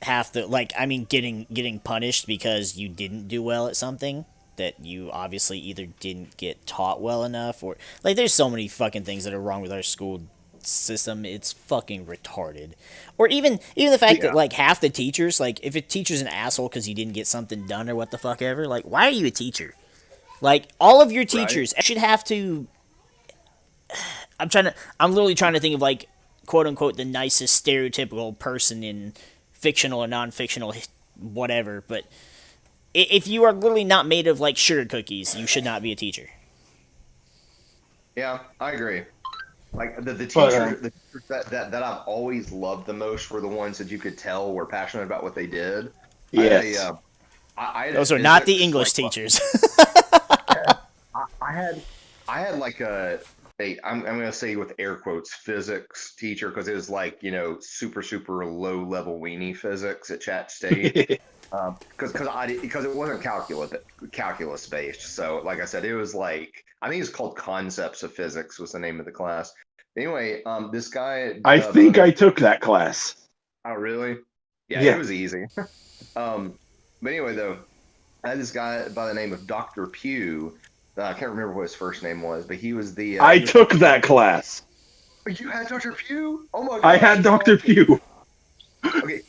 getting punished because you didn't do well at something that you obviously either didn't get taught well enough, or like there's so many fucking things that are wrong with our school system. It's fucking retarded. Or even the fact that like half the teachers, like if a teacher's an asshole because you didn't get something done or what the fuck ever, like why are you a teacher? Like all of your teachers should have to. I'm literally trying to think of like quote unquote the nicest stereotypical person in fictional or non-fictional whatever, but if you are literally not made of like sugar cookies, you should not be a teacher. Yeah, I agree. Like the teachers that I've always loved the most were the ones that you could tell were passionate about what they did. Yes. Those are not the English teachers. I had like I'm going to say with air quotes physics teacher, because it was like super low level weenie physics at Chat State. Because it wasn't calculus based. So like I said, it was like, I think it's called Concepts of Physics was the name of the class. Anyway, this guy. I think I took that class. Oh really? Yeah, Yeah. it was easy. But anyway, though, I had this guy by the name of Dr. Pugh. I can't remember what his first name was, but he was the. I took that class. You had Dr. Pugh? Oh my god! I had Dr. Pugh. Okay,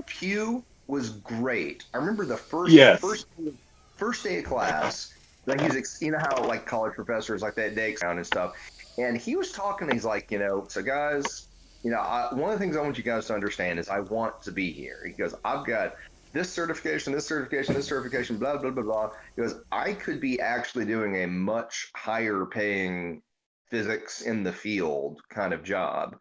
Pugh was great. I remember the first day of class. Like he's, how like college professors like that they expound and stuff, and he was talking. He's like, so guys, one of the things I want you guys to understand is I want to be here. He goes, I've got this certification, this certification, this certification, blah, blah, blah, blah. He goes, I could be actually doing a much higher paying physics in the field kind of job,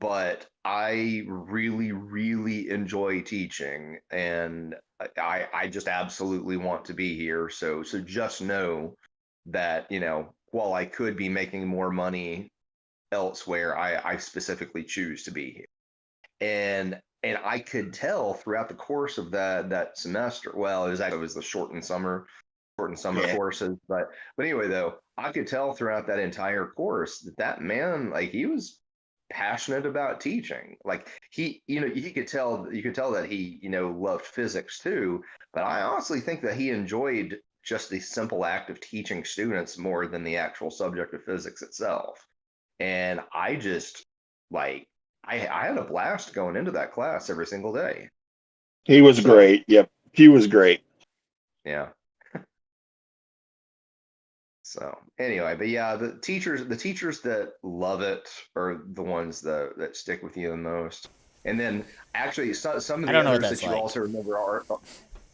but I really, really enjoy teaching, and I just absolutely want to be here. So just know that, while I could be making more money elsewhere, I specifically choose to be here. And I could tell throughout the course of that semester. Well, it was the shortened summer courses, but anyway, though, I could tell throughout that entire course that man, like, he was passionate about teaching. Like, you could tell that he, loved physics too. But I honestly think that he enjoyed just the simple act of teaching students more than the actual subject of physics itself. And I just, like, I had a blast going into that class every single day. He was great. Yep, he was great. Yeah. So anyway, but yeah, the teachers that love it are the ones that stick with you the most. And then actually, some of the others that you also remember are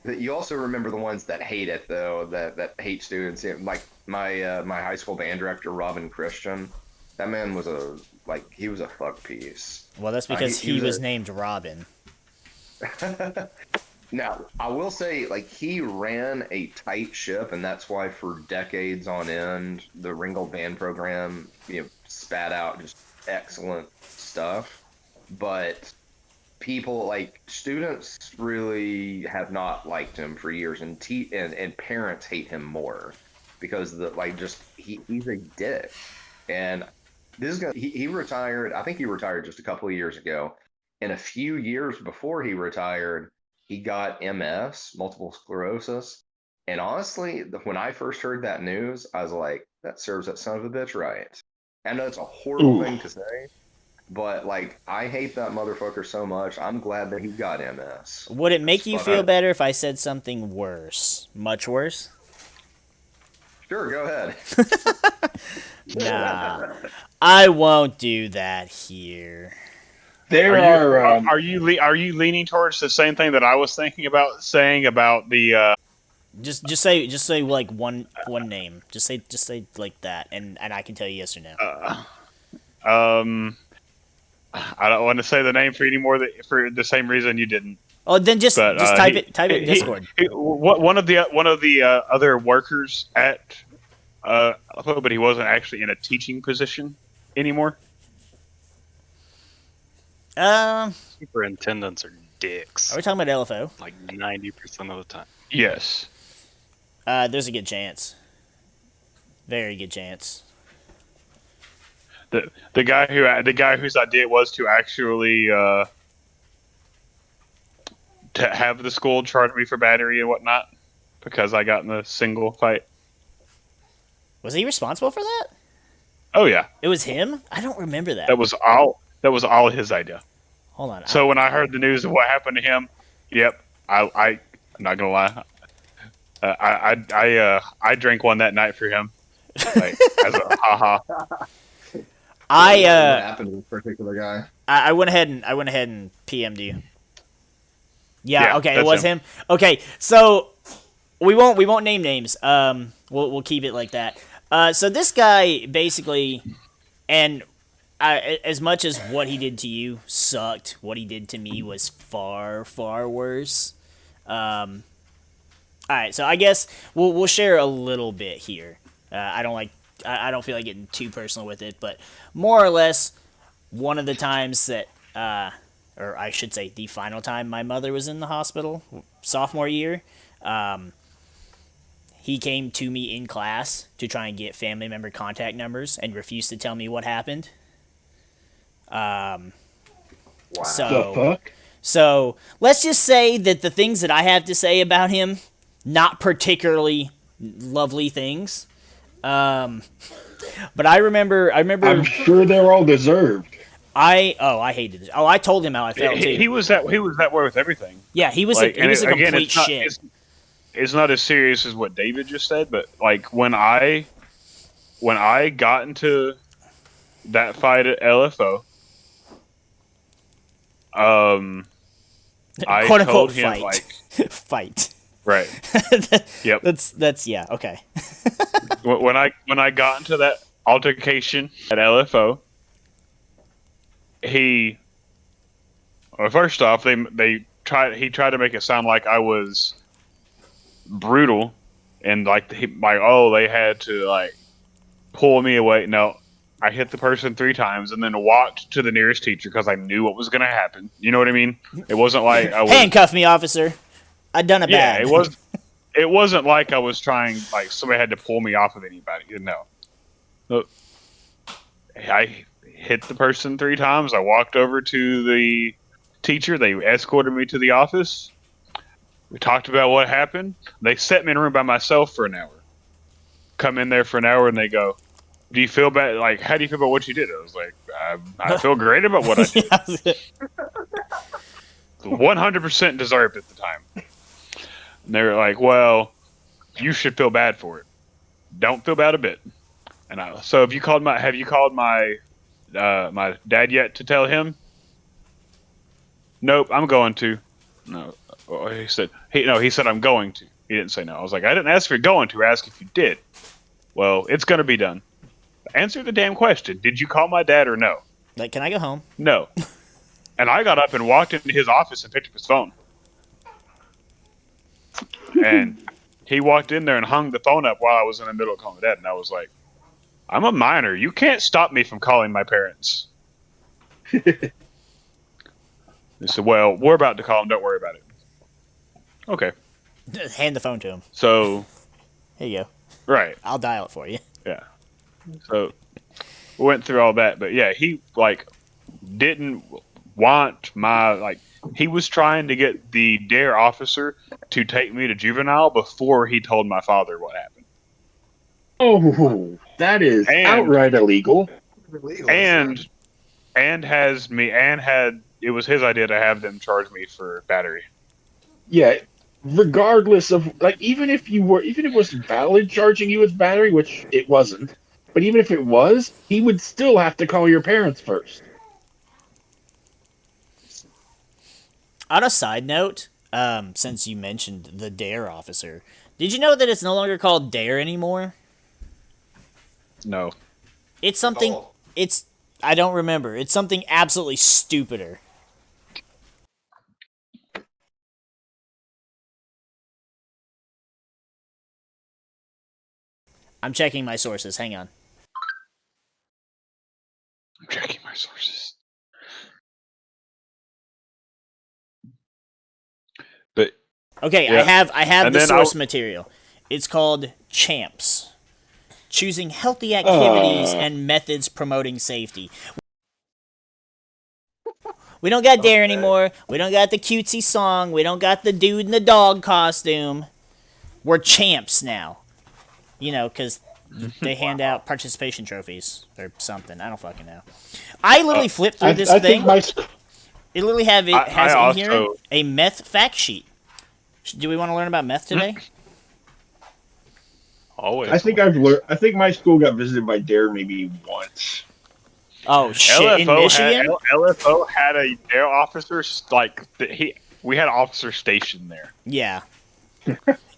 that you also remember the ones that hate it, though, that hate students. Like my high school band director, Robin Christian. That man was he was a fuck piece. Well, that's because he was named Robin. Now, I will say, like, he ran a tight ship, and that's why for decades on end, the Ringgold Band program, spat out just excellent stuff. But people, like, students really have not liked him for years, and parents hate him more because he's a dick. And this guy, he retired. I think he retired just a couple of years ago. And a few years before he retired, he got MS, multiple sclerosis. And honestly, when I first heard that news, I was like, that serves that son of a bitch right. I know it's a horrible thing to say, but, like, I hate that motherfucker so much. I'm glad that he got MS. Would it make you feel better if I said something worse? Much worse? Sure, go ahead. Nah, I won't do that here. Are you leaning towards the same thing that I was thinking about saying about the? Just say like one name. Just say like that, and I can tell you yes or no. I don't want to say the name for any more for the same reason you didn't. Oh, then just type it in Discord. One of the other workers at but he wasn't actually in a teaching position anymore. Superintendents are dicks. Are we talking about LFO? Like 90% of the time. Yes. There's a good chance. Very good chance. The guy whose idea it was to actually to have the school charge me for battery and whatnot because I got in a single fight. Was he responsible for that? Oh yeah. It was him? I don't remember that. That was all his idea. Hold on. So when I heard the news of what happened to him, yep, I'm not gonna lie. I drank one that night for him, like, as a haha. What happened to this particular guy? I went ahead and PM'd you. Yeah, okay, it was him. Okay, so we won't name names. We'll keep it like that. So this guy basically, and as much as what he did to you sucked, what he did to me was far, far worse. All right, so I guess we'll share a little bit here. I don't feel like getting too personal with it, but more or less, one of the times that, or I should say, the final time my mother was in the hospital, sophomore year, he came to me in class to try and get family member contact numbers and refused to tell me what happened. Wow. The fuck? So let's just say that the things that I have to say about him, not particularly lovely things. But I remember. I'm sure they're all deserved. I hated it. Oh, I told him how I felt too. He was that way with everything. Yeah, he was a complete shit. It's not as serious as what David just said, but like when I got into that fight at LFO, I Quote told unquote him fight. like Fight. right. Yep. That's yeah, okay. When I got into that altercation at LFO, first off he tried to make it sound like I was brutal and like they had to like pull me away. No, I hit the person 3 times and then walked to the nearest teacher because I knew what was going to happen. You know what I mean? It wasn't like I was Handcuff me, officer. I done a yeah. bad. It wasn't like I was trying like somebody had to pull me off of anybody. No. Look, I hit the person 3 times. I walked over to the teacher. They escorted me to the office. We talked about what happened. They set me in a room by myself for an hour. Come in there for an hour and they go, "Do you feel bad? Like, how do you feel about what you did?" I was like, I feel great about what I did. 100% deserved at the time. And they were like, "Well, you should feel bad for it. Don't feel bad a bit." And so have you called my my dad yet to tell him? Nope, I'm going to. No, he said I'm going to. He didn't say no. I was like, I didn't ask if you're going to. I asked if you did. Well, it's going to be done. Answer the damn question. Did you call my dad or no? Like, can I go home? No. And I got up and walked into his office and picked up his phone. And he walked in there and hung the phone up while I was in the middle of calling my dad. And I was like, I'm a minor. You can't stop me from calling my parents. They said, well, we're about to call him. Don't worry about it. Okay. Hand the phone to him. So. Here you go. Right. I'll dial it for you. Yeah. So we went through all that. But yeah, he like didn't want my like he was trying to get the DARE officer to take me to juvenile before he told my father what happened. Oh, that is outright illegal. And it was his idea to have them charge me for battery. Yeah, regardless of like even if it was valid charging you with battery, which it wasn't, but even if it was, he would still have to call your parents first. On a side note, since you mentioned the DARE officer, did you know that it's no longer called DARE anymore? No. It's something. I don't remember. It's something absolutely stupider. I'm checking my sources. Hang on. I'm checking my sources. But okay, yeah. I have the source material. It's called CHAMPS. Choosing healthy activities and methods promoting safety. We don't got DARE anymore. We don't got the cutesy song. We don't got the dude in the dog costume. We're CHAMPS now. You know, because they hand out participation trophies or something. I don't fucking know. I literally flipped through this thing. It literally has in here a meth fact sheet. Do we want to learn about meth today? Always. I think my school got visited by DARE maybe once. Oh shit! In Michigan, LFO had a DARE officer we had an officer stationed there. Yeah.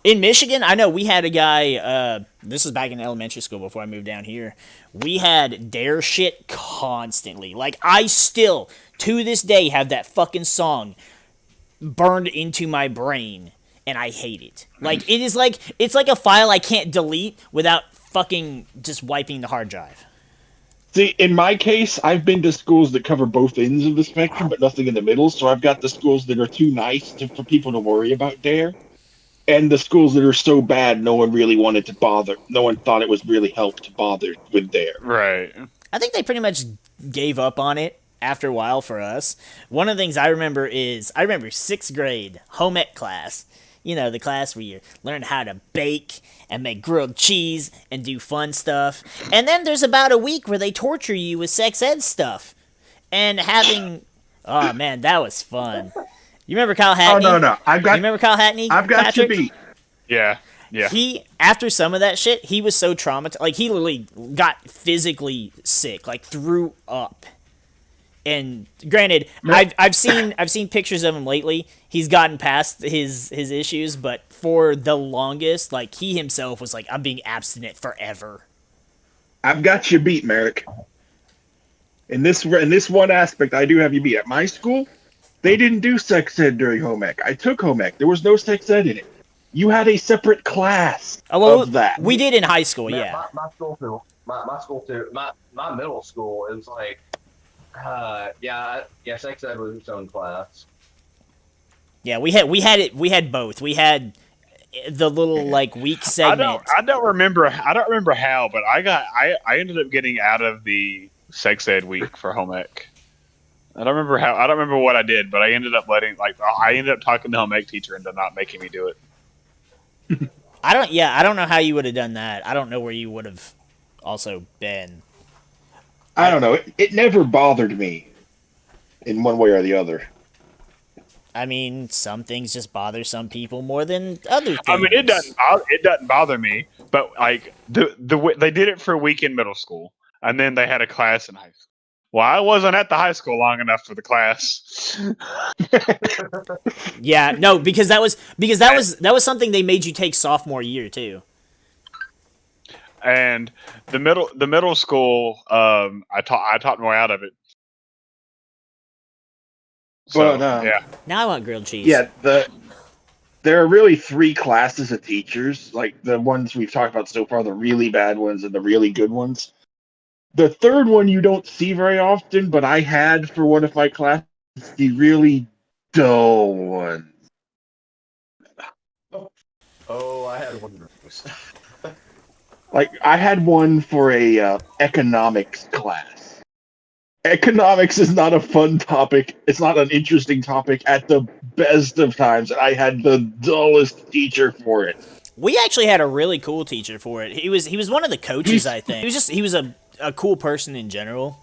In Michigan, I know we had a guy. This was back in elementary school before I moved down here. We had DARE shit constantly. Like I still, to this day, have that fucking song burned into my brain. And I hate it. Like it's like a file I can't delete without fucking just wiping the hard drive. See, in my case, I've been to schools that cover both ends of the spectrum, but nothing in the middle. So I've got the schools that are too nice for people to worry about DARE, and the schools that are so bad no one really wanted to bother. No one thought it was really helped to bother with DARE. Right. I think they pretty much gave up on it after a while for us. One of the things I remember is 6th grade home ec class. You know, the class where you learn how to bake and make grilled cheese and do fun stuff. And then there's about a week where they torture you with sex ed stuff. And having... Oh, man, that was fun. You remember Kyle Hackney? Oh, no. You remember Kyle Hackney, I've got Patrick? to be. Yeah. He, after some of that shit, he was so traumatized. Like, he literally got physically sick. Like, threw up. And granted, I've seen pictures of him lately. He's gotten past his issues, but for the longest, like he himself was like, I'm being abstinent forever. I've got you beat, Merrick. In this one aspect, I do have you beat. At my school, they didn't do sex ed during home ec. I took home ec. There was no sex ed in it. You had a separate class of that. We did in high school, Man, yeah. My school too. My school too. My middle school, it was like, sex ed was its own class. Yeah, we had both. We had the little like week segment. I don't remember how, but I ended up getting out of the sex ed week for home ec. I don't remember how. I don't remember what I did, but I ended up talking to the home ec teacher into not making me do it. I don't know how you would have done that. I don't know where you would have also been. I don't know. It never bothered me in one way or the other. I mean, some things just bother some people more than other things. I mean, it doesn't bother me, but like they did it for a week in middle school, and then they had a class in high school. Well, I wasn't at the high school long enough for the class. Yeah, no, because that was something they made you take sophomore year too. And the middle school, I taught my way out of it. So, But yeah. Now I want grilled cheese. yeah, there are really three classes of teachers, like the ones we've talked about so far, the really bad ones and the really good ones. The third one you don't see very often, but I had for one of my classes, the really dull one. Oh, I had one of those. Like, I had one for a economics class. Economics is not a fun topic. It's not an interesting topic at the best of times. I had the dullest teacher for it. We actually had a really cool teacher for it. He was one of the coaches, I think. He was a cool person in general.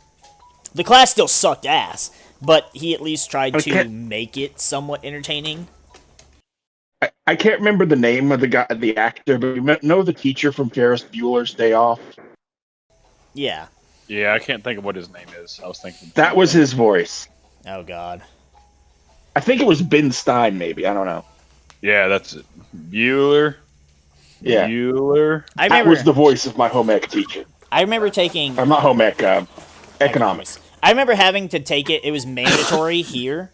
The class still sucked ass, but he at least tried to make it somewhat entertaining. I can't remember the name of the actor, but you know the teacher from Ferris Bueller's Day Off? Yeah. Yeah, I can't think of what his name is. I was thinking That was his voice. Oh God. I think it was Ben Stein, maybe. I don't know. Yeah, that's it. Bueller. Yeah. Bueller. That was the voice of my home ec teacher. I remember taking... Or not home ec, economics. I remember having to take it. It was mandatory here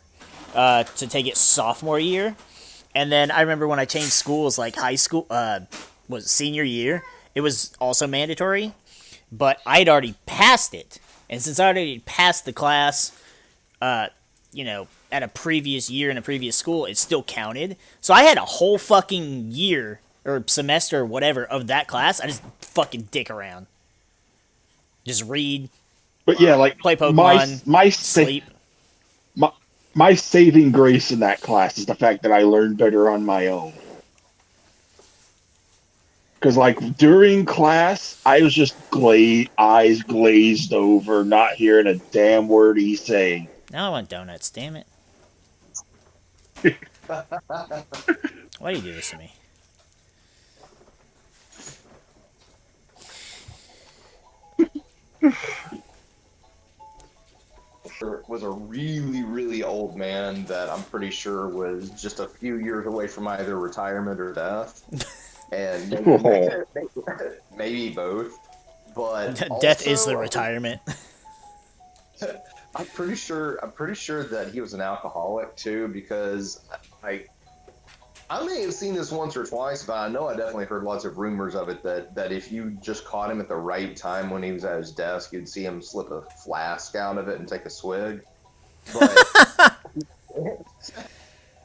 to take it sophomore year. And then I remember when I changed schools, like high school, was senior year, it was also mandatory. But I'd already passed it. And since I already passed the class, at a previous year in a previous school, it still counted. So I had a whole fucking year or semester or whatever of that class. I just fucking dick around. Just read. But yeah, like play Pokemon, sleep. My saving grace in that class is the fact that I learned better on my own. Because, like, during class, I was just eyes glazed over, not hearing a damn word he's saying. Now I want donuts, damn it. Why do you do this to me? Was a really, really old man that I'm pretty sure was just a few years away from either retirement or death. And maybe both. But death is the retirement. I'm pretty sure that he was an alcoholic too, because I may have seen this once or twice, but I know I definitely heard lots of rumors of it that if you just caught him at the right time when he was at his desk, you'd see him slip a flask out of it and take a swig. But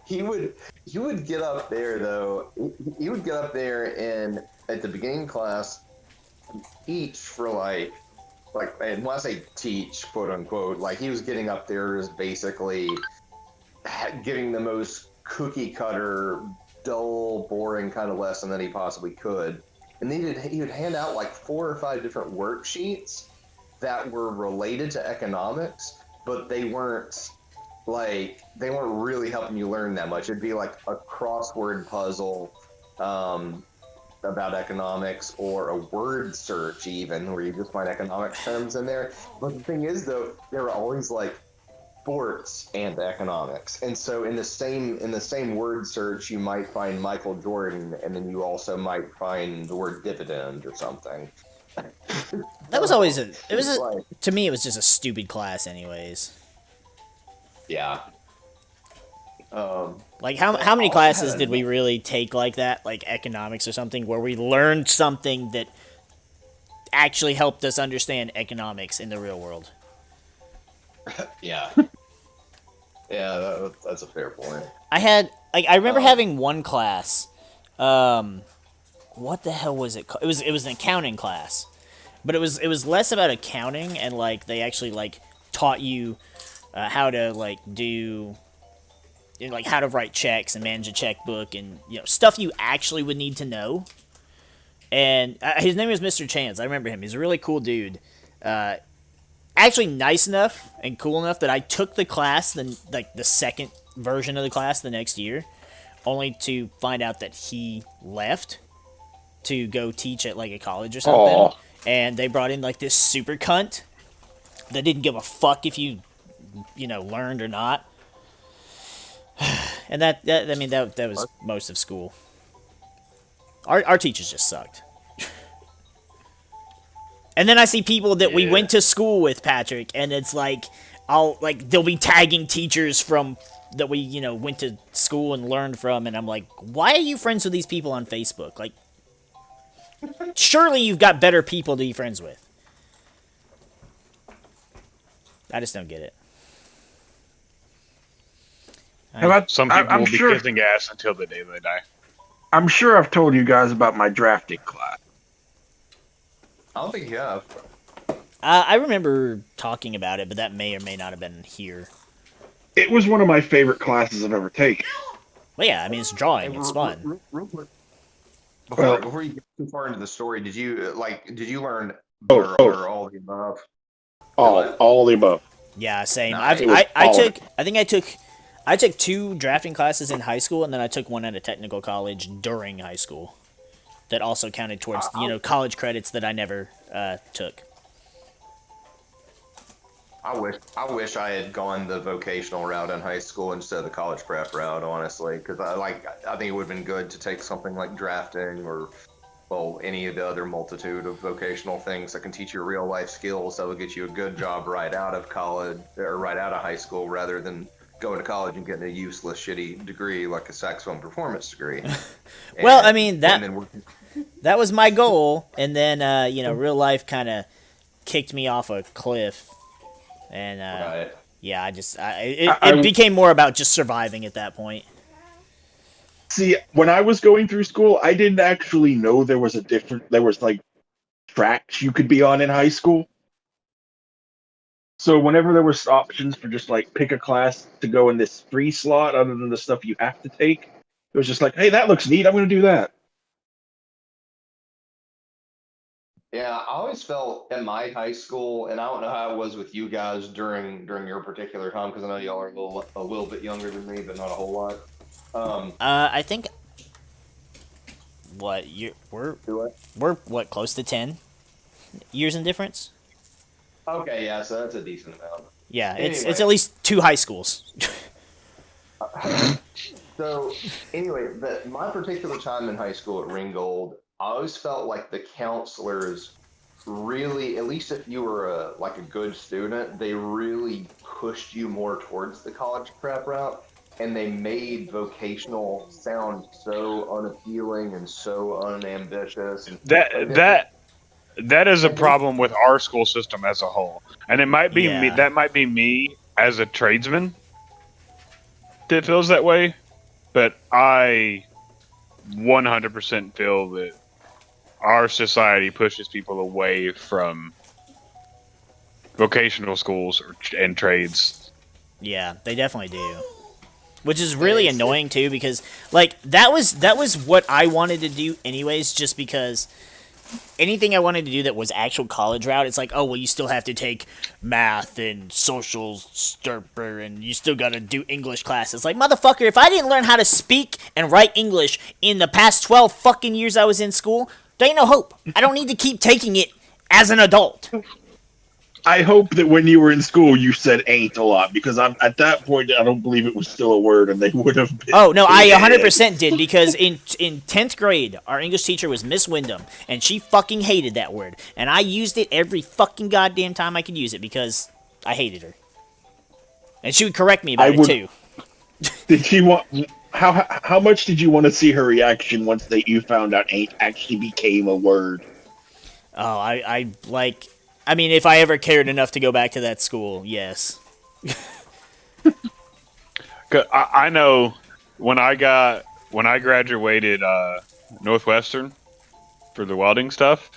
he would get up there though. He would get up there and at the beginning class teach for like, and when I say teach, quote unquote, like he was getting up there as basically giving the most cookie cutter, dull, boring kind of lesson that he possibly could. And then he would hand out like 4 or 5 different worksheets that were related to economics, but they weren't really helping you learn that much. It'd be like a crossword puzzle about economics, or a word search even, where you just find economic terms in there. But the thing is though, they were always like sports and economics. And so in the same word search, you might find Michael Jordan, and then you also might find the word dividend or something. That was always Like, to me, it was just a stupid class anyways. yeah. Like, how many classes did we really take like that, like economics or something, where we learned something that actually helped us understand economics in the real world? Yeah. That's a fair point. I remember having one class. What the hell was it called? It was an accounting class, but it was less about accounting, and like they actually like taught you how to like do, you know, like how to write checks and manage a checkbook, and you know, stuff you actually would need to know. And his name was Mr. Chance. I remember him. He's a really cool dude. Actually nice enough and cool enough that I took the class, the second version of the class the next year, only to find out that he left to go teach at like a college or something. Aw. And they brought in like this super cunt that didn't give a fuck if you know, learned or not. And that was most of school. Our teachers just sucked. And then I see people that we went to school with, Patrick, and it's like they'll be tagging teachers from that we, you know, went to school and learned from, and I'm like, why are you friends with these people on Facebook? Like, surely you've got better people to be friends with. I just don't get it. Some people I'm will be sure- kissing ass until the day they die. I'm sure I've told you guys about my drafting class. I don't think you have. I remember talking about it, but that may or may not have been here. It was one of my favorite classes I've ever taken. Well, yeah, I mean, it's drawing. It's fun. Real quick. Well- Before you get too far into the story, did you learn Oh. or all the above? All the above. Yeah, same. Nice. I took 2 drafting classes in high school, and then I took one at a technical college during high school. That also counted towards college credits that I never took. I wish I had gone the vocational route in high school instead of the college prep route, honestly, because I think it would have been good to take something like drafting or, well, any of the other multitude of vocational things that can teach you real life skills that will get you a good job right out of college or right out of high school, rather than going to college and getting a useless, shitty degree like a saxophone performance degree. Well, I mean, and then that was my goal, and then real life kind of kicked me off a cliff, and right. yeah, it became more about just surviving at that point. See, when I was going through school, I didn't actually know there was like tracks you could be on in high school. So whenever there was options for just like pick a class to go in this free slot other than the stuff you have to take, it was just like, hey, that looks neat. I'm going to do that. Yeah, I always felt at my high school, and I don't know how it was with you guys during your particular time, because I know y'all are a little bit younger than me, but not a whole lot. I think we're what, close to 10 years in difference. Okay, yeah, so that's a decent amount. Yeah, it's Anyway. at least 2 high schools. So anyway, my particular time in high school at Ringgold, I always felt like the counselors really, at least if you were a good student, they really pushed you more towards the college prep route, and they made vocational sound so unappealing and so unambitious. And That is a problem with our school system as a whole, and it might be me. Yeah. That might be me as a tradesman that feels that way, but I 100% feel that our society pushes people away from vocational schools and trades. Yeah, they definitely do. Which is really annoying too, because like that was what I wanted to do anyways, just because anything I wanted to do that was actual college route, it's like, oh well, you still have to take math and social stirper, and you still gotta do English classes. Like, motherfucker, if I didn't learn how to speak and write English in the past 12 fucking years I was in school, there ain't no hope. I don't need to keep taking it as an adult. I hope that when you were in school, you said "ain't" a lot because at that point, I don't believe it was still a word, and they would have been. Oh no, I pissed. 100% did because in 10th grade, our English teacher was Miss Wyndham, and she fucking hated that word, and I used it every fucking goddamn time I could use it because I hated her, and she would correct me about it too. Did she want? How much did you want to see her reaction once that you found out "ain't" actually became a word? Oh, I mean, if I ever cared enough to go back to that school, yes. 'Cause I know when I graduated Northwestern for the welding stuff,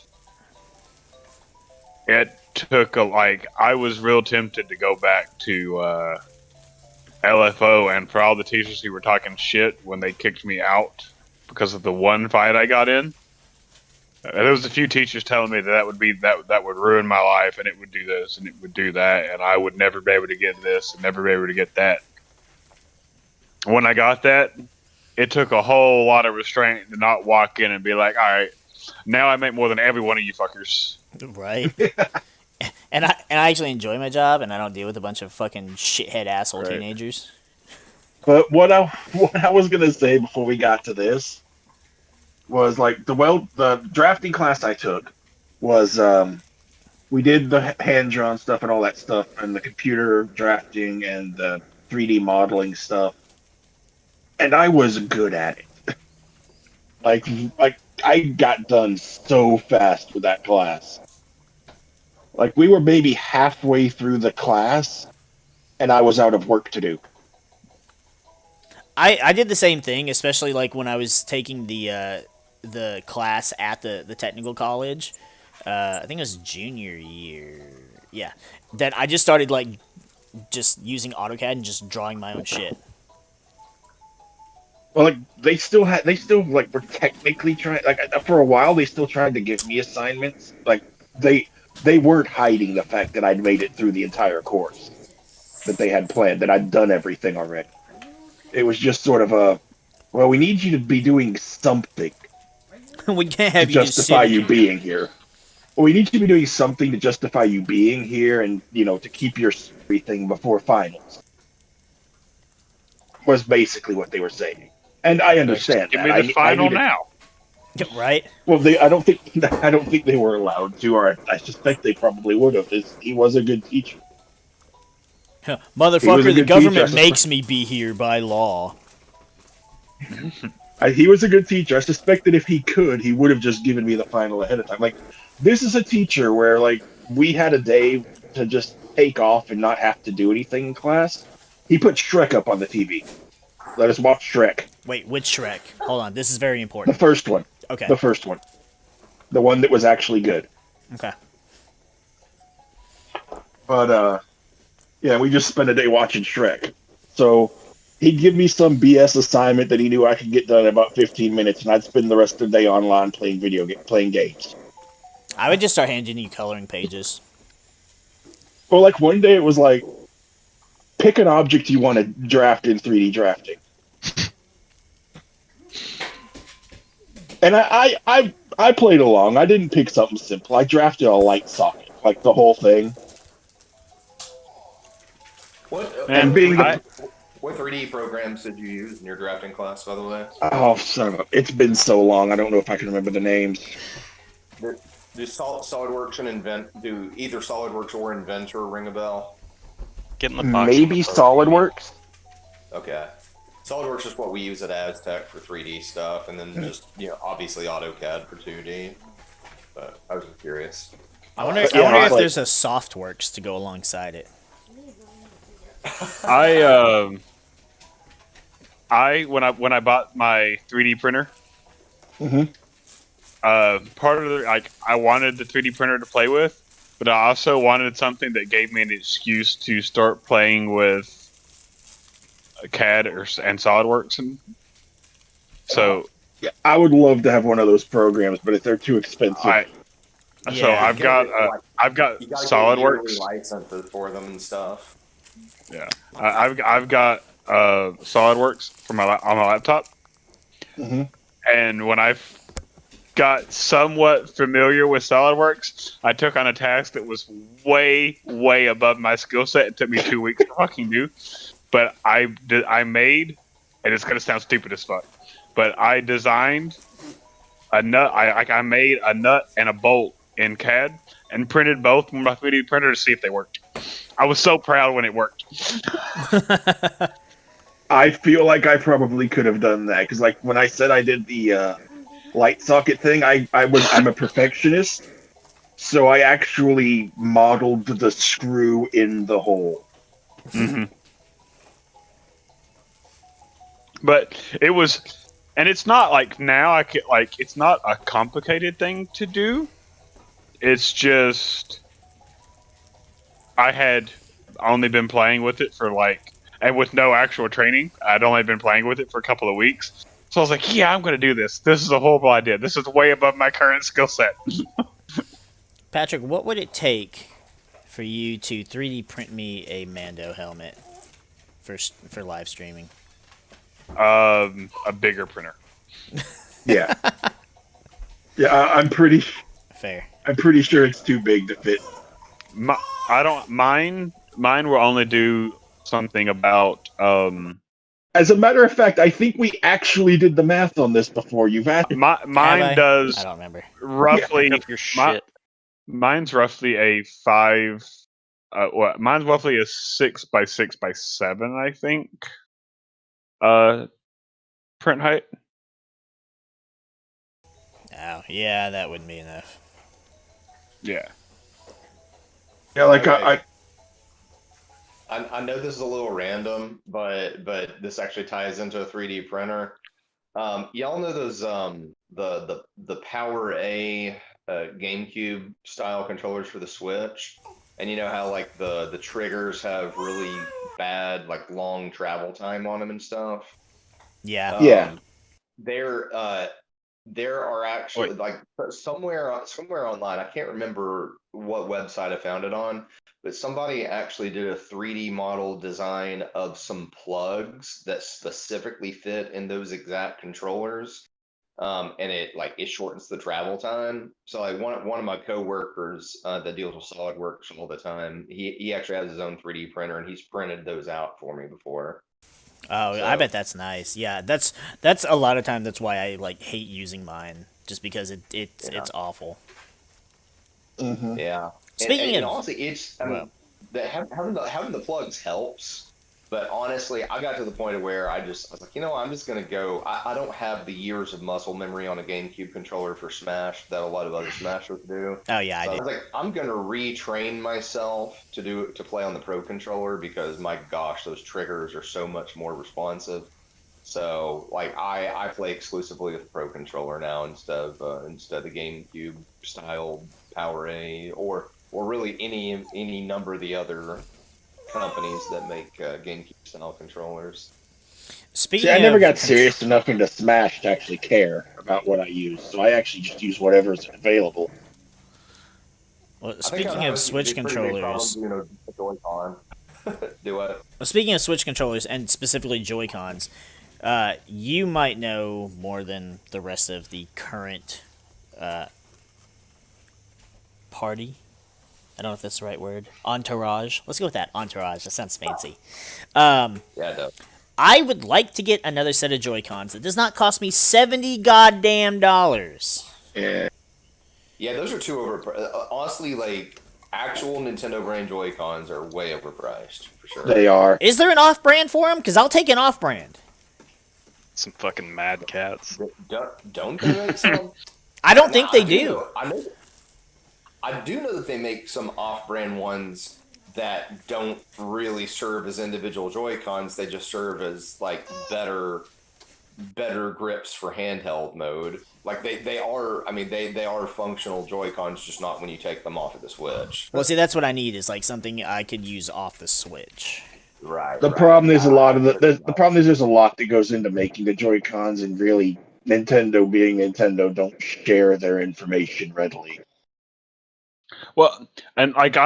it took I was real tempted to go back to LFO, and for all the teachers who were talking shit when they kicked me out because of the one fight I got in. There was a few teachers telling me that would ruin my life, and it would do this and it would do that, and I would never be able to get this and never be able to get that. When I got that, it took a whole lot of restraint to not walk in and be like, all right, now I make more than every one of you fuckers. Right. And I actually enjoy my job, and I don't deal with a bunch of fucking shithead asshole teenagers. But what I was gonna say before we got to this was like the drafting class I took was we did the hand drawn stuff and all that stuff and the computer drafting and the 3D modeling stuff, and I was good at it. like I got done so fast with that class. Like we were maybe halfway through the class, and I was out of work to do. I did the same thing, especially like when I was taking the class at the technical college. I think it was junior year. Yeah, that I just started like just using AutoCAD and just drawing my own shit. Well, like they still like were technically trying. Like for a while, they still tried to give me assignments. Like they weren't hiding the fact that I'd made it through the entire course that they had planned, that I'd done everything already. It was just sort of well, we need you to be doing something We can't to have you just justify sitting you here. being here. Well, we need you to be doing something to justify you being here, and to keep your everything before finals. Was basically what they were saying, and I understand Give that. me the final now. Right? Well, I don't think they were allowed to, or I suspect they probably would have. He was a good teacher. He was a Motherfucker, the good government teacher. makes me be here by law. He was a good teacher. I suspect that if he could, he would have just given me the final ahead of time. Like, this is a teacher where, like, we had a day to just take off and not have to do anything in class. He put Shrek up on the TV. Let us watch Shrek. Wait, which Shrek? Hold on, this is very The important. first one. Okay. The first one. The one that was actually good. Okay. But, yeah, we just spent a day watching Shrek. So he'd give me some BS assignment that he knew I could get done in about 15 minutes, and I'd spend the rest of the day online playing playing games. I would just start handing you coloring pages. Well, like one day it was like, pick an object you want to draft in 3D drafting. And I played along. I didn't pick something simple. I drafted a light socket, like the whole thing. And being what 3D programs did you use in your drafting class, by the way? Oh, son of a... It's been so long. I don't know if I can remember the names. Do SolidWorks and do either SolidWorks or Inventor ring a bell? Get in the box. Maybe SolidWorks. Okay. SolidWorks is what we use at Aztec for 3D stuff, and then just obviously AutoCAD for 2D. But I was just curious. I wonder if there's a SoftWorks to go alongside it. When I bought my 3D printer, part of the I wanted the 3D printer to play with, but I also wanted something that gave me an excuse to start playing with CAD and SolidWorks, and so yeah, I would love to have one of those programs, but if they're too expensive. So I've got SolidWorks licenses for them and stuff. Yeah, I've got SolidWorks on my laptop, and when got somewhat familiar with SolidWorks, I took on a task that was way, way above my skill set. It took me 2 weeks to fucking do, but I made, and it's gonna sound stupid as fuck, but I designed a nut. I made a nut and a bolt in CAD and printed both with my 3D printer to see if they worked. I was so proud when it worked. I feel like I probably could have done that because, like, when I said I did the light socket thing, I'm a perfectionist, so I actually modeled the screw in the hole. Mm-hmm. But it was, and it's not like now I can, like, it's not a complicated thing to do. It's just I had only been playing with it for like, and with no actual training, I'd only been playing with it for a couple of weeks. So I was like, yeah, I'm going to do this. This is a horrible idea. This is way above my current skill set. Patrick, what would it take for you to 3D print me a Mando helmet for live streaming? A bigger printer. Yeah, yeah. I'm pretty sure it's too big to fit. Mine will only do something about As a matter of fact, I think we actually did the math on this before. You've asked. mine does. I don't remember. Roughly, Your shit. mine's roughly a 5. Mine's roughly a 6x6x7, I think. Print height. Oh, yeah, that wouldn't be enough. Yeah. Yeah, like Okay. I know this is a little random, but this actually ties into a 3D printer. Y'all know those the Power A GameCube style controllers for the Switch, and you know how like the triggers have really bad like long travel time on them and stuff. Yeah. Yeah. There are actually Wait. like somewhere online. I can't remember what website I found it on, but somebody actually did a 3D model design of some plugs that specifically fit in those exact controllers. And it shortens the travel time. So like one of my coworkers that deals with SolidWorks all the time, he actually has his own 3D printer and he's printed those out for me before. Oh, I So bet that's nice. Yeah, that's a lot of time. That's why I like hate using mine, just because it's awful. Mm-hmm. yeah. Speaking And of, honestly, it's I well, mean having the plugs helps. But honestly, I got to the point of where I was like, I'm just gonna go. I don't have the years of muscle memory on a GameCube controller for Smash that a lot of other Smashers do. oh yeah, I So I do. was like, I'm gonna retrain myself to play on the Pro controller because my gosh, those triggers are so much more responsive. So like I play exclusively with the Pro controller now instead of the GameCube style Power A or really any number of the other companies that make GameCube style controllers. Speaking See, I never of got serious enough into Smash to actually care about what I use, so I actually just use whatever's available. well, I think I'd speaking have of Switch pretty big problems, controllers, the Joy-Con. Do it. speaking of Switch controllers and specifically Joy Cons, you might know more than the rest of the current party. I don't know if that's the right word. Entourage. Let's go with that. Entourage. That sounds fancy. Yeah, it does. I would like to get another set of Joy Cons that does not cost me $70 goddamn dollars. Yeah. Yeah, those are too over. Honestly, like actual Nintendo brand Joy-Cons are way overpriced for sure. They are. Is there an off-brand for them? Because I'll take an off-brand. Some fucking mad cats. Don't they make some? I don't think they I do. I do know that they make some off-brand ones that don't really serve as individual Joy-Cons. They just serve as like better grips for handheld mode. Like they are. I mean, they are functional Joy-Cons, just not when you take them off of the Switch. Well, see, that's what I need is like something I could use off the Switch. Right. The problem is a lot of the problem is there's a lot that goes into making the Joy Cons, and really Nintendo being Nintendo don't share their information readily. Well, and like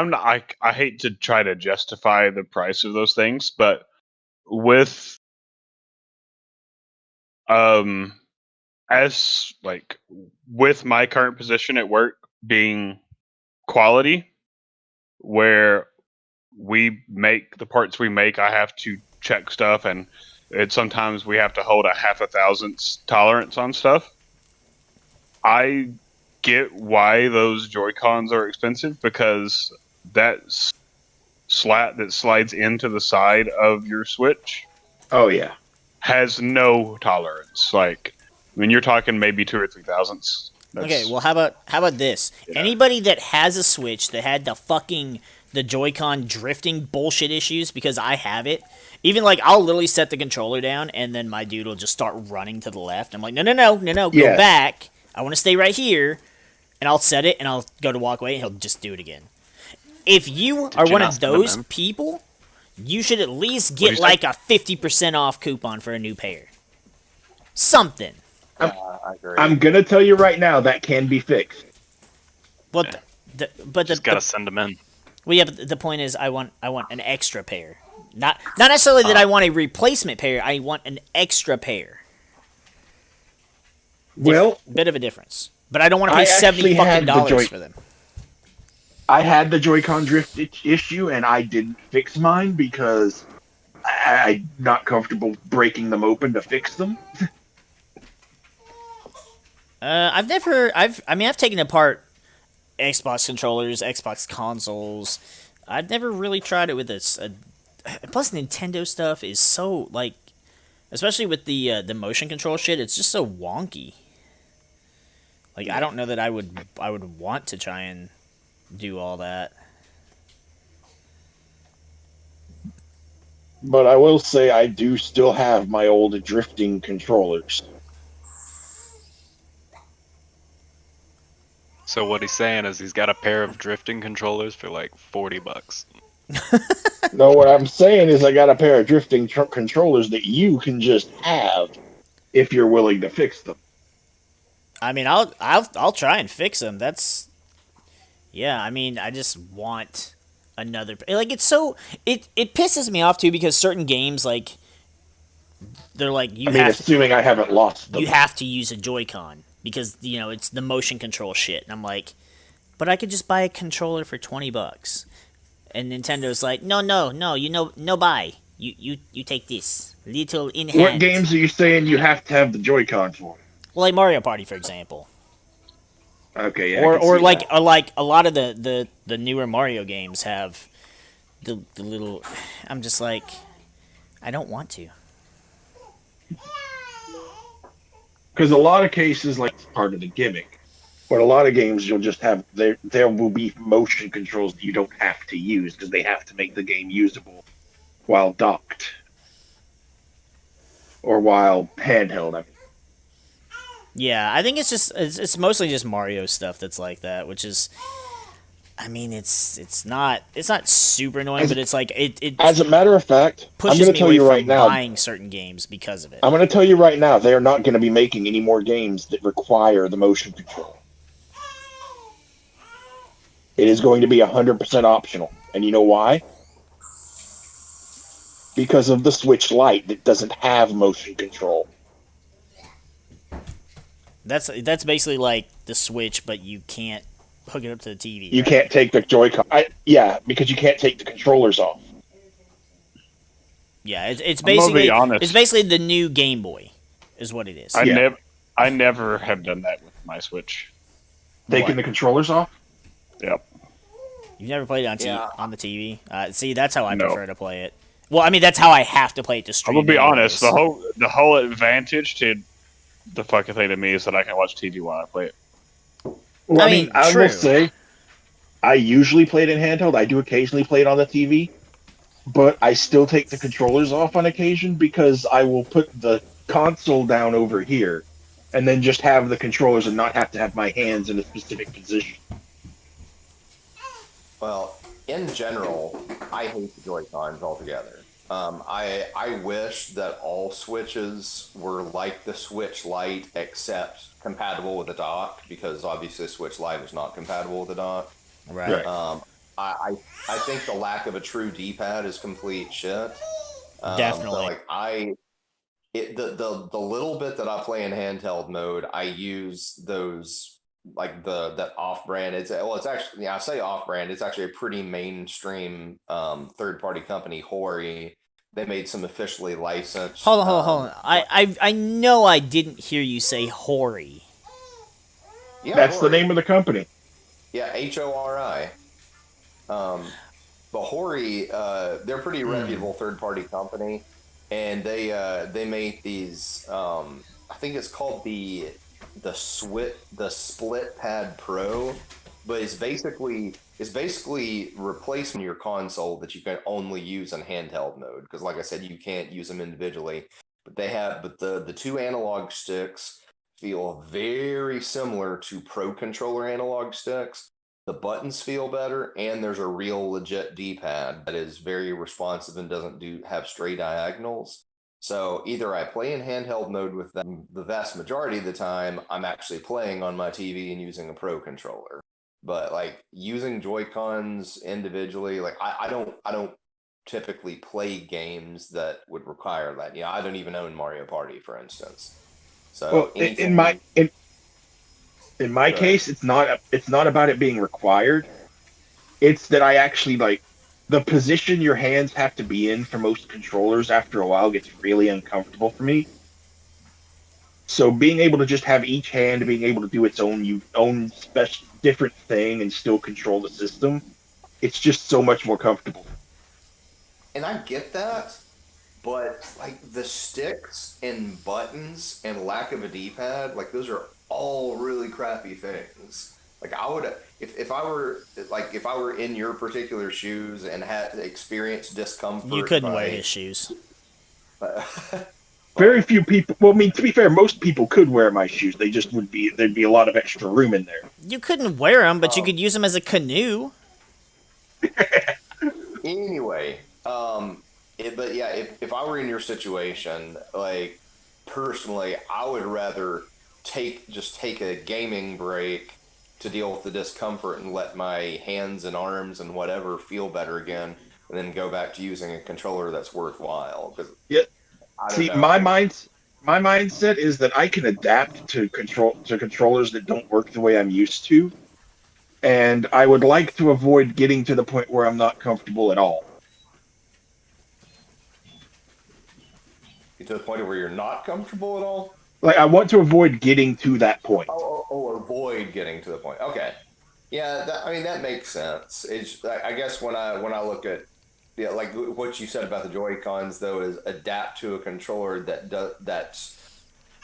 I hate to try to justify the price of those things, but with as like with my current position at work being quality, where we make the parts we make, I have to check stuff, and sometimes we have to hold a half a thousandths tolerance on stuff. I get why those Joy-Cons are expensive, because that slat that slides into the side of your Switch Oh yeah. has no tolerance. Like, I mean, you're talking maybe 2 or 3 thousandths. Okay, well, how about this? Yeah. Anybody that has a Switch that had the Joy-Con drifting bullshit issues, because I have it. Even like I'll literally set the controller down and then my dude will just start running to the left. I'm like, no, go Yes. back. I want to stay right here, and I'll set it and I'll go to walk away and he'll just do it again. If you are you one not of send those them? people, you should at least do you get say? like a 50% off coupon for a new pair. Something. I agree. I'm gonna tell you right now that can be fixed. But Just gotta send them in. well, yeah, but the point is, I want an extra pair. Not necessarily that I want a replacement pair. I want an extra pair. Well, Bit of a difference, but I don't want to I pay actually $70 had the fucking for them. I had the Joy-Con drift issue, and I didn't fix mine because I'm not comfortable breaking them open to fix them. I've taken apart Xbox controllers, Xbox consoles. I've never really tried it with this. Plus, Nintendo stuff is so like, especially with the motion control shit. It's just so wonky. Like, I don't know that I would want to try and do all that. But I will say I do still have my old drifting controllers. So what he's saying is he's got a pair of drifting controllers for like $40. No, what I'm saying is I got a pair of drifting controllers that you can just have if you're willing to fix them. I mean, I'll try and fix them. That's, yeah. I mean, I just want another. Like, it's so it pisses me off too, because certain games, like, they're like Assuming I haven't lost them. you have to use a Joy-Con because it's the motion control shit, and I'm like, but I could just buy a controller for $20, and Nintendo's like, no, no buy. You take this little in hand. What games are you saying you have to have the Joy-Con for? Well, like Mario Party, for example. Okay, yeah. Or like a lot of the newer Mario games have the little. I'm just like, I don't want to. Because a lot of cases, like, it's part of the gimmick. But a lot of games, you'll just have there will be motion controls that you don't have to use because they have to make the game usable while docked or while handheld. Yeah, I think it's mostly just Mario stuff that's like that, which is, I mean, it's not super annoying, but it's like it As a matter of fact, I'm pushes going to me tell away you right from now. buying certain games because of it. I'm going to tell you right now, they are not going to be making any more games that require the motion control. It is going to be 100% optional, and you know why? Because of the Switch Lite that doesn't have motion control. That's basically like the Switch, but you can't hook it up to the TV. You right? can't take the Joy-Con. Yeah, because you can't take the controllers off. Yeah, it's I'm gonna be basically honest. it's basically the new Game Boy, is what it is. I never have done that with my Switch. Taking What? the controllers off? Yep. You've never played it on Yeah. on the TV? See, that's how I No. prefer to play it. Well, I mean, that's how I have to play it to I'm stream. gonna be anyways. honest. The whole advantage to the fucking thing to me is that I can watch TV while I play it. Well, I mean, I true. will say, I usually play it in handheld. I do occasionally play it on the TV, but I still take the controllers off on occasion because I will put the console down over here and then just have the controllers and not have to have my hands in a specific position. Well, in general, I hate the Joy-Cons altogether. I wish that all Switches were like the Switch Lite, except compatible with a dock, because obviously the Switch Lite is not compatible with a dock. Right. I think the lack of a true D-pad is complete shit. Definitely. But the little bit that I play in handheld mode, I use those like that off brand. It's actually, yeah, I say off brand. It's actually a pretty mainstream third party company, Hori. They made some officially licensed. Hold on. I know I didn't hear you say Hori. Yeah, That's the Hori. name of the company. Yeah, Hori. But Hori, they're a pretty reputable third party company, and they make these. I think it's called the Split Pad Pro, but it's basically replacing your console that you can only use in handheld mode, because like I said, you can't use them individually. But the two analog sticks feel very similar to Pro Controller analog sticks. The buttons feel better, and there's a real legit D-pad that is very responsive and doesn't have stray diagonals. So either I play in handheld mode with them the vast majority of the time, I'm actually playing on my TV and using a Pro Controller. But like using Joy-Cons individually, like I don't typically play games that would require that. You know, I don't even own Mario Party, for instance. So Well, anything. in my Go ahead. case, it's not about it being required. It's that I actually like the position your hands have to be in for most controllers after a while gets really uncomfortable for me. So being able to just have each hand being able to do its own special different thing and still control the system, it's just so much more comfortable. And I get that, but like the sticks and buttons and lack of a D-pad, like those are all really crappy things. Like I would, if I were if I were in your particular shoes and had experienced discomfort You couldn't wear his shoes. by Very few people. Well, I mean, to be fair, most people could wear my shoes. They just would be there'd be a lot of extra room in there. You couldn't wear them, but you could use them as a canoe. Anyway, but yeah, if I were in your situation, like personally, I would rather take a gaming break to deal with the discomfort and let my hands and arms and whatever feel better again, and then go back to using a controller that's worthwhile. Because Yeah. I don't See, know, my mindset is that I can adapt to controllers that don't work the way I'm used to, and I would like to avoid getting to the point where I'm not comfortable at all. to the point where you're not comfortable at all. Like I want to avoid getting to that point. Avoid getting to the point. Okay, yeah, I mean that makes sense. It's I guess when I look at, yeah, like what you said about the Joy Cons though is adapt to a controller that's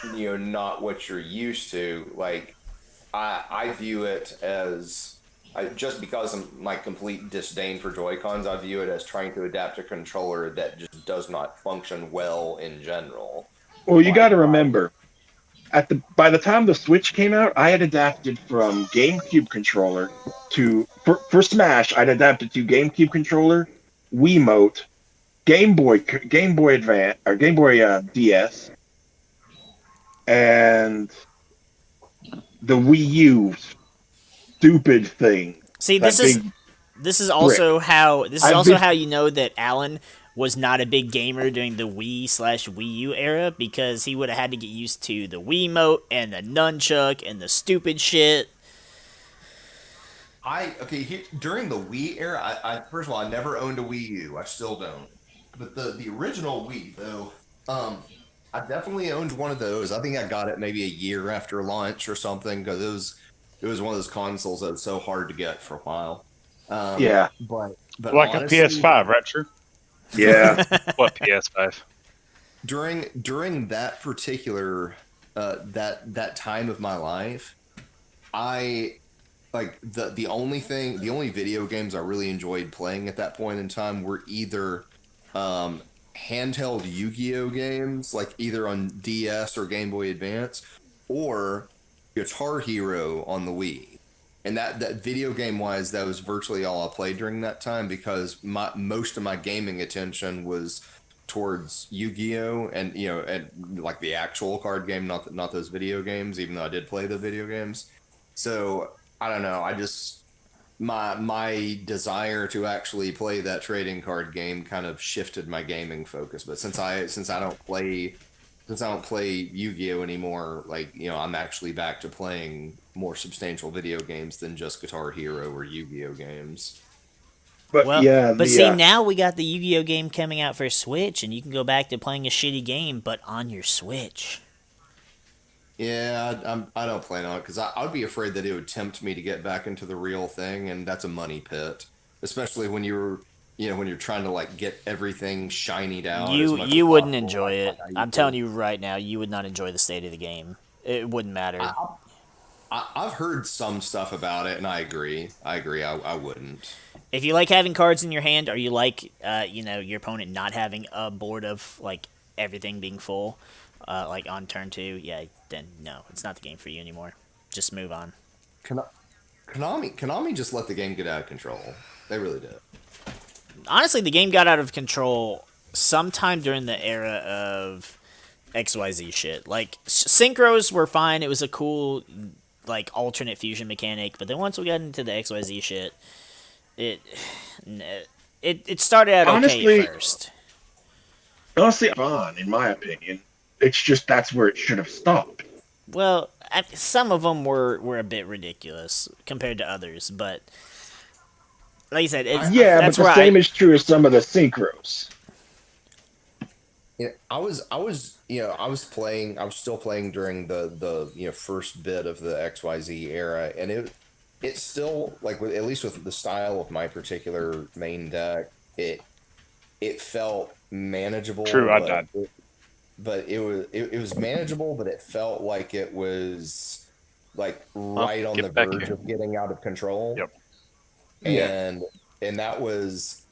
not what you're used to. Like I view it as just because of my complete disdain for Joy Cons, I view it as trying to adapt a controller that just does not function well in general. Well, you got Like to remember, by the time the Switch came out, I had adapted from GameCube controller to for Smash. I'd adapted to GameCube controller, Wiimote, Game Boy Advance or Game Boy DS, and the Wii U stupid thing. See, That big this is brick. I've also been how you know that Alan was not a big gamer during the Wii/Wii U era, because he would have had to get used to the Wiimote and the nunchuck and the stupid shit. During the Wii era, I first of all I never owned a Wii U. I still don't. But the original Wii though, I definitely owned one of those. I think I got it maybe a year after launch or something, because it was one of those consoles that was so hard to get for a while. Yeah. But Like honestly, a PS5, right? Sure. Yeah. What PS5? during that particular that time of my life, I like the only video games I really enjoyed playing at that point in time were either handheld Yu-Gi-Oh games, like either on DS or Game Boy Advance, or Guitar Hero on the Wii. And that video game wise, that was virtually all I played during that time, because most of my gaming attention was towards Yu-Gi-Oh and like the actual card game, not those video games, even though I did play the video games. So I don't know. I just my desire to actually play that trading card game kind of shifted my gaming focus. But since I don't play since I don't play Yu-Gi-Oh anymore, like, I'm actually back to playing more substantial video games than just Guitar Hero or Yu-Gi-Oh games. But Well, yeah, but see, now we got the Yu-Gi-Oh game coming out for Switch, and you can go back to playing a shitty game, but on your Switch. Yeah, I don't plan on it because I'd be afraid that it would tempt me to get back into the real thing, and that's a money pit, especially when when you're trying to like get everything shinied out as much as You wouldn't possible, enjoy it. I I'm used telling to. you right now, you would not enjoy the state of the game. It wouldn't matter. I, I've heard some stuff about it, and I agree. I wouldn't. If you like having cards in your hand, or you like, your opponent not having a board of like everything being full, like on turn 2, yeah, then no, it's not the game for you anymore. Just move on. Kon- Konami just let the game get out of control. They really did. Honestly, the game got out of control sometime during the era of XYZ shit. Like synchros were fine. It was a cool like alternate fusion mechanic, but then once we got into the XYZ shit, it it started out okay at first. Honestly, fun in my opinion. It's just that's where it should have stopped. Well, some of them were a bit ridiculous compared to others, but like you said, But the same is true as some of the synchros. Yeah, I was still playing during the first bit of the XYZ era, and it still like at least with the style of my particular main deck, it felt manageable. True, I died. But it was manageable, but it felt like it was like right on the verge of getting out of control. Yep. And that was,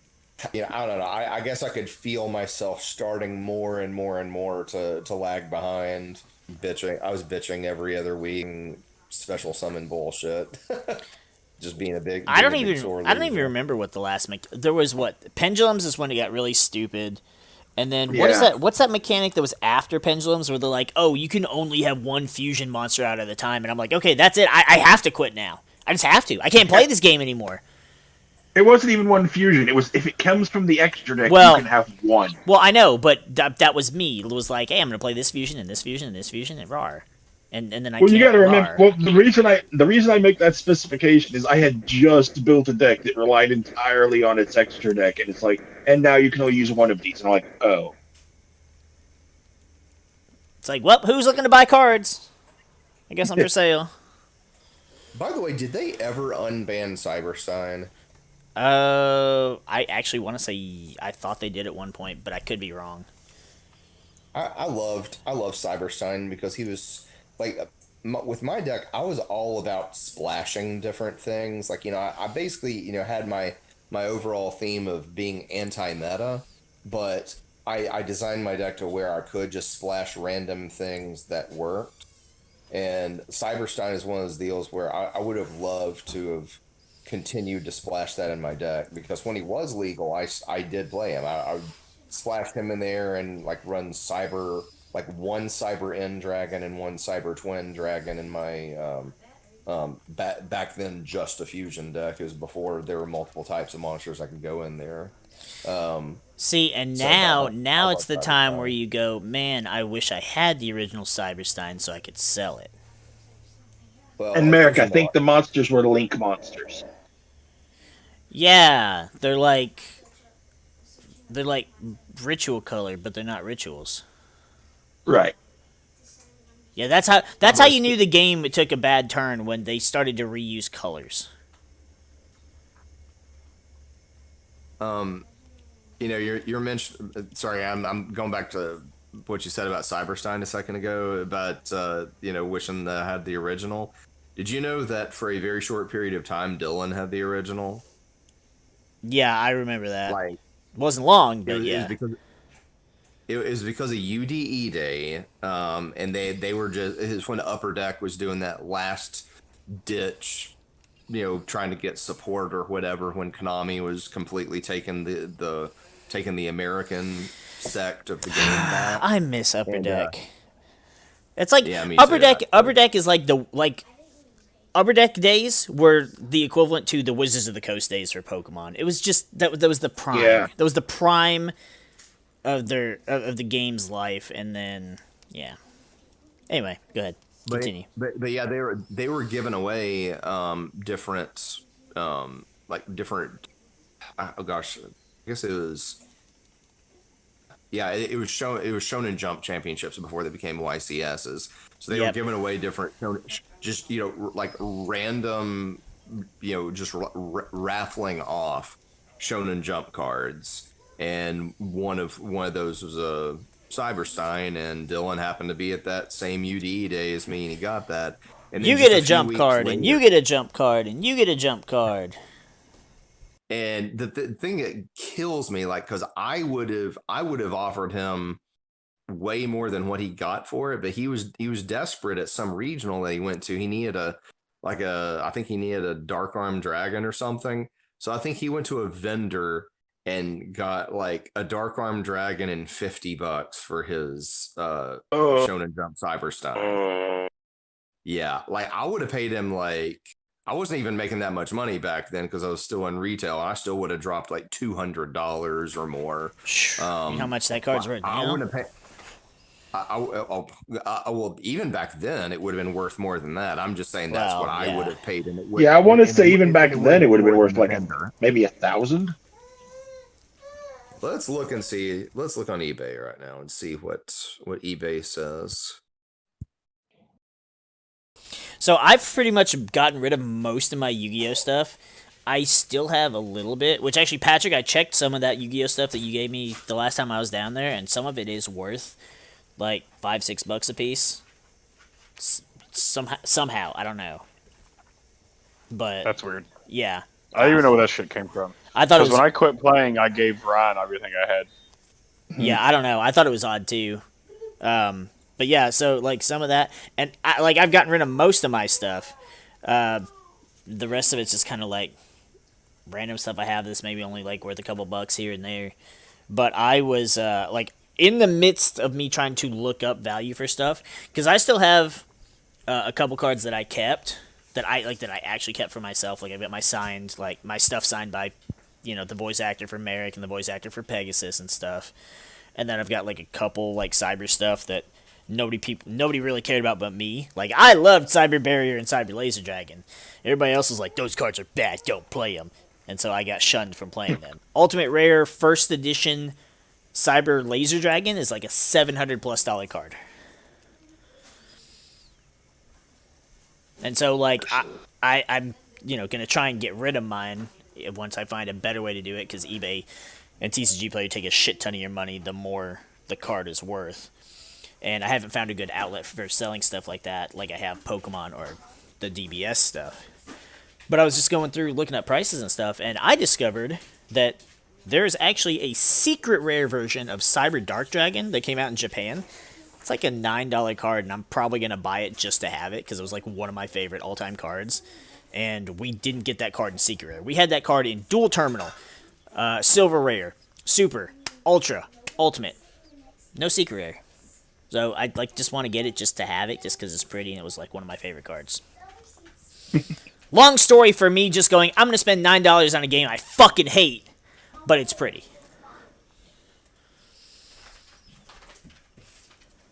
I don't know. I guess I could feel myself starting more and more and more to lag behind. Bitching. I was bitching every other week. Special summon bullshit. Just being a big. I don't even remember what the last there was. What pendulums is when it got really stupid. And then what is that? What's that mechanic that was after pendulums where they're like, oh, you can only have one fusion monster out at a time, and I'm like, okay, that's it. I have to quit now. I just have to. I can't play this game anymore. It wasn't even one fusion. It was if it comes from the extra deck, you can have one. Well, I know, but that was me. It was like, hey, I'm gonna play this fusion and this fusion and this fusion and rar. And then I. Well, you got to remember. Well, the reason I make that specification is I had just built a deck that relied entirely on its extra deck, and it's like, and now you can only use one of these, and I'm like, oh. It's like, well, who's looking to buy cards? I guess I'm for sale. By the way, did they ever unban Cyberstein? I actually want to say I thought they did at one point, but I could be wrong. I love Cyberstein because he was like with my deck. I was all about splashing different things. Like I basically had my overall theme of being anti-meta, but I designed my deck to where I could just splash random things that worked. And Cyberstein is one of those deals where I would have loved to have continued to splash that in my deck because when he was legal, I did play him. I splashed him in there and like run one cyber end dragon and one cyber twin dragon in my back then just a fusion deck. It was before there were multiple types of monsters I could go in there. See, and now it's the time where you go, man, I wish I had the original Cyberstein so I could sell it. Well, and Merrick, I think the monsters were Link monsters. Yeah, they're like ritual color, but they're not rituals. Right. Yeah, that's how you knew the game took a bad turn when they started to reuse colors. You're mentioning. Sorry, I'm going back to what you said about Cyberstein a second ago about wishing they had the original. Did you know that for a very short period of time, Dylan had the original? Yeah, I remember that. Like, it wasn't long, but it was because of UDE Day, and they were just when Upper Deck was doing that last ditch, trying to get support or whatever when Konami was completely taking the American sect of the game back. I miss Upper Deck. It's like Upper Deck is like Upper Deck days were the equivalent to the Wizards of the Coast days for Pokemon. It was just that was the prime. Yeah. That was the prime of the game's life, and then Yeah. Anyway, go ahead. Continue. But yeah, they were giving away different different. Oh gosh, I guess it was. Yeah, it was shown in Jump Championships before they became YCSs. So they were giving away different, just like random, just raffling off Shonen Jump cards, and one of those was a Cyberstein, and Dylan happened to be at that same UDE day as me, and he got that. And You get a jump card, and you get a jump card, and you get a jump card. And the thing that kills me, like, because I would have offered him way more than what he got for it, but he was desperate at some regional that he went to. He needed I think he needed a Dark Arm Dragon or something. So I think he went to a vendor and got like a Dark Arm Dragon and $50 for his Shonen Jump Cyberstein. Yeah, like I would have paid him like. I wasn't even making that much money back then because I was still in retail. I still would have dropped like $200 or more. How much that card's worth? I wouldn't have paid. Well, even back then, it would have been worth more than that. I'm just saying that's what I would have paid. And I want to say even back then, it would have been worth like maybe 1,000. Let's look and see. Let's look on eBay right now and see what eBay says. So I've pretty much gotten rid of most of my Yu-Gi-Oh stuff. I still have a little bit, which actually, Patrick, I checked some of that Yu-Gi-Oh stuff that you gave me the last time I was down there, and some of it is worth like $5-6 a piece. Somehow, I don't know. But that's weird. Yeah. I don't even know where that shit came from. I thought when I quit playing, I gave Ryan everything I had. Yeah, I don't know. I thought it was odd too. But yeah, so like some of that, and I've gotten rid of most of my stuff. The rest of it's just kind of like random stuff I have that's maybe only like worth a couple bucks here and there. But I was like in the midst of me trying to look up value for stuff, because I still have a couple cards that I kept that I actually kept for myself. Like I've got my stuff signed by, the voice actor for Merrick and the voice actor for Pegasus and stuff. And then I've got like a couple like cyber stuff that nobody really cared about but me. Like I loved Cyber Barrier and Cyber Laser Dragon. Everybody else was like, those cards are bad, don't play them. And so I got shunned from playing them. Ultimate Rare First Edition Cyber Laser Dragon is like a $700+ card. And so like I'm gonna try and get rid of mine once I find a better way to do it, because eBay and TCG Player take a shit ton of your money the more the card is worth. And I haven't found a good outlet for selling stuff like that, like I have Pokemon or the DBS stuff. But I was just going through looking at prices and stuff, and I discovered that there's actually a secret rare version of Cyber Dark Dragon that came out in Japan. It's like a $9 card, and I'm probably going to buy it just to have it, because it was like one of my favorite all-time cards. And we didn't get that card in secret rare. We had that card in dual terminal, silver rare, super, ultra, ultimate. No secret rare. So I just want to get it just to have it, just because it's pretty, and it was like one of my favorite cards. Long story for me just going, I'm going to spend $9 on a game I fucking hate, but it's pretty.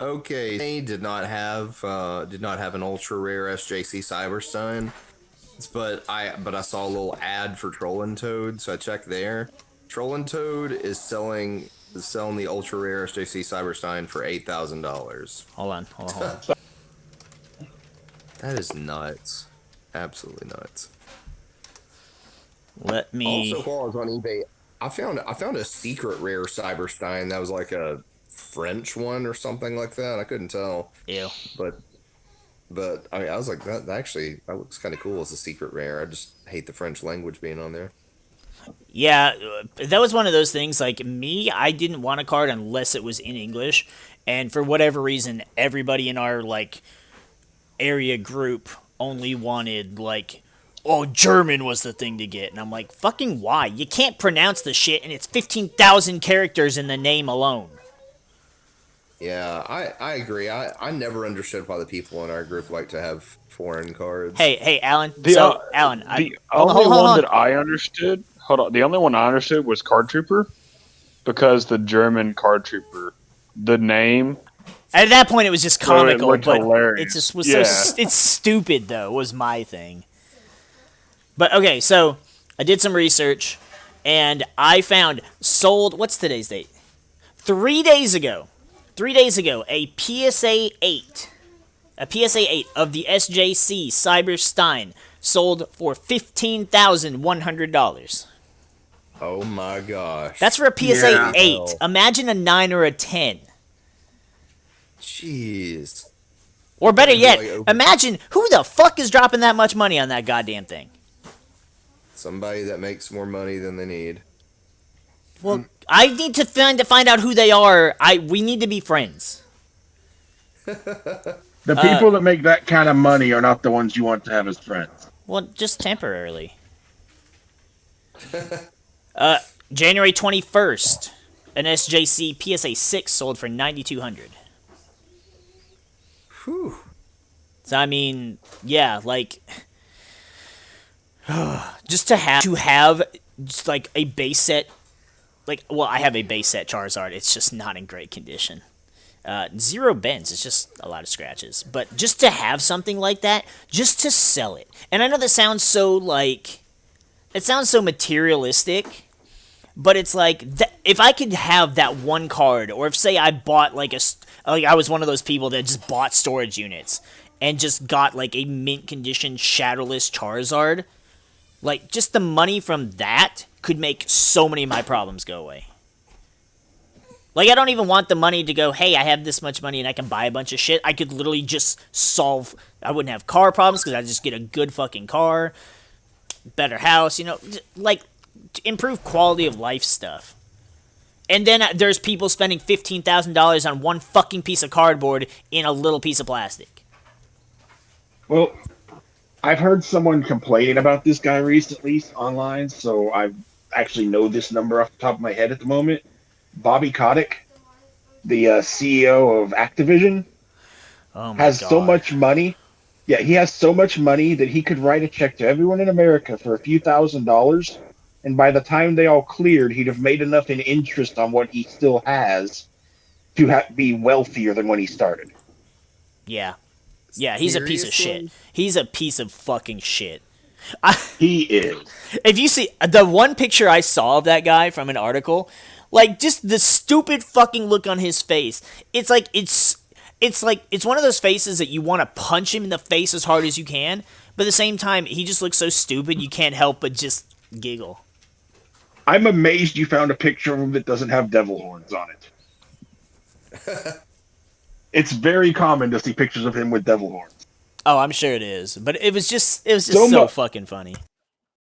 Okay, they did not have an ultra rare SJC Cyberstein, but I saw a little ad for Trollin' Toad, so I checked there. Trollin' Toad is selling the ultra rare SJC Cyberstein for $8,000. Hold on. That is nuts. Absolutely nuts. Let me. Also, while I was on eBay, I found a secret rare Cyberstein that was like a French one or something like that. I couldn't tell. Ew. But I mean, I was like, that looks kind of cool as a secret rare. I just hate the French language being on there. Yeah, that was one of those things, like, me, I didn't want a card unless it was in English, and for whatever reason, everybody in our, like, area group only wanted, like, German was the thing to get, and I'm like, fucking why? You can't pronounce the shit, and it's 15,000 characters in the name alone. Yeah, I agree. I never understood why the people in our group like to have foreign cards. Hey, Alan. Alan, the only one that I understood. Hold on. The only one I understood was Card Trooper, because the German Card Trooper, the name At that point, it was just So it comical, looked but hilarious. it just was Yeah. it's stupid though. Was my thing. But okay, so I did some research, and I found sold. What's today's date? 3 days ago. 3 days ago, a PSA 8 of the SJC Cyberstein sold for $15,100. Oh my gosh. That's for a PSA Yeah. 8. Imagine a 9 or a 10. Jeez. Or better That'd be yet, like over- imagine who the fuck is dropping that much money on that goddamn thing. Somebody that makes more money than they need. Well, I need to find out who they are. We need to be friends. The people that make that kind of money are not the ones you want to have as friends. Well, just temporarily. January 21st, an SJC PSA 6 sold for $9,200. Whew. So I mean, yeah, like just to have just like a base set, like, well, I have a base set Charizard. It's just not in great condition. 0 bends. It's just a lot of scratches. But just to have something like that, just to sell it. And I know that sounds so like, it sounds so materialistic. But it's like, if I could have that one card, or if, say, I bought, like, I was one of those people that just bought storage units, and just got, like, a mint condition Shadowless Charizard, like, just the money from that could make so many of my problems go away. Like, I don't even want the money to go, hey, I have this much money and I can buy a bunch of shit. I could literally just solve, I wouldn't have car problems, because I'd just get a good fucking car, better house, you know, like, improve quality of life stuff. And then there's people spending $15,000 on one fucking piece of cardboard in a little piece of plastic. Well, I've heard someone complaining about this guy recently online, so I actually know this number off the top of my head at the moment. Bobby Kotick, the CEO of Activision, has so much money. Yeah, he has so much money that he could write a check to everyone in America for a few $1,000s, and by the time they all cleared, he'd have made enough in interest on what he still has to be wealthier than when he started. Yeah. Yeah, he's a piece of shit. Seriously? He's a piece of fucking shit. He is. If you see the one picture I saw of that guy from an article, like, just the stupid fucking look on his face. It's like it's one of those faces that you want to punch him in the face as hard as you can, but at the same time, he just looks so stupid you can't help but just giggle. I'm amazed you found a picture of him that doesn't have devil horns on it. It's very common to see pictures of him with devil horns. Oh, I'm sure it is, but it was just so fucking funny.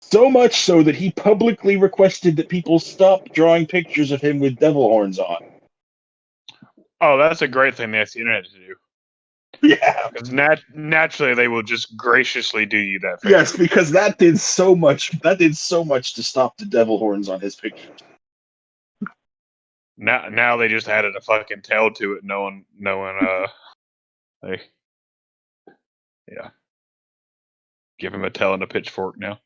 So much so that he publicly requested that people stop drawing pictures of him with devil horns on. Oh, that's a great thing they asked the internet to do. Yeah. Because naturally, they will just graciously do you that favor. Yes, because that did so much to stop the devil horns on his pictures. Now they just added a fucking tail to it. No one, yeah. Give him a tail and a pitchfork now.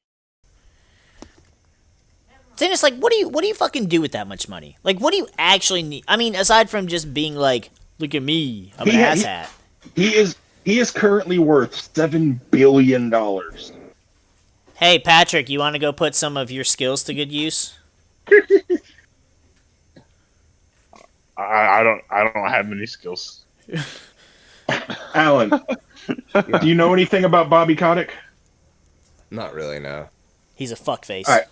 Then it's like, what do you fucking do with that much money? Like, what do you actually need? I mean, aside from just being like, look at me, I'm an asshat. He is currently worth $7 billion. Hey, Patrick, you want to go put some of your skills to good use? I don't have many skills. Alan, do you know anything about Bobby Kotick? Not really, no. He's a fuckface. All right.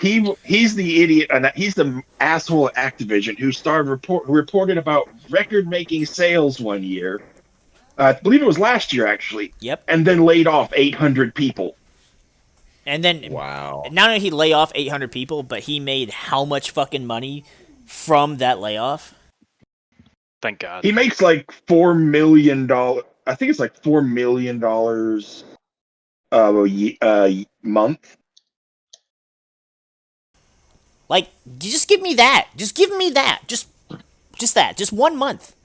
He's the idiot, and he's the asshole at Activision who reported about record-making sales one year. I believe it was last year, actually. Yep. And then laid off 800 people. And then, Wow. not only did he lay off 800 people, but he made how much fucking money from that layoff? Thank God. He makes like $4 million. I think it's like $4 million a month. Like, just give me that. Just give me that. Just that. Just 1 month.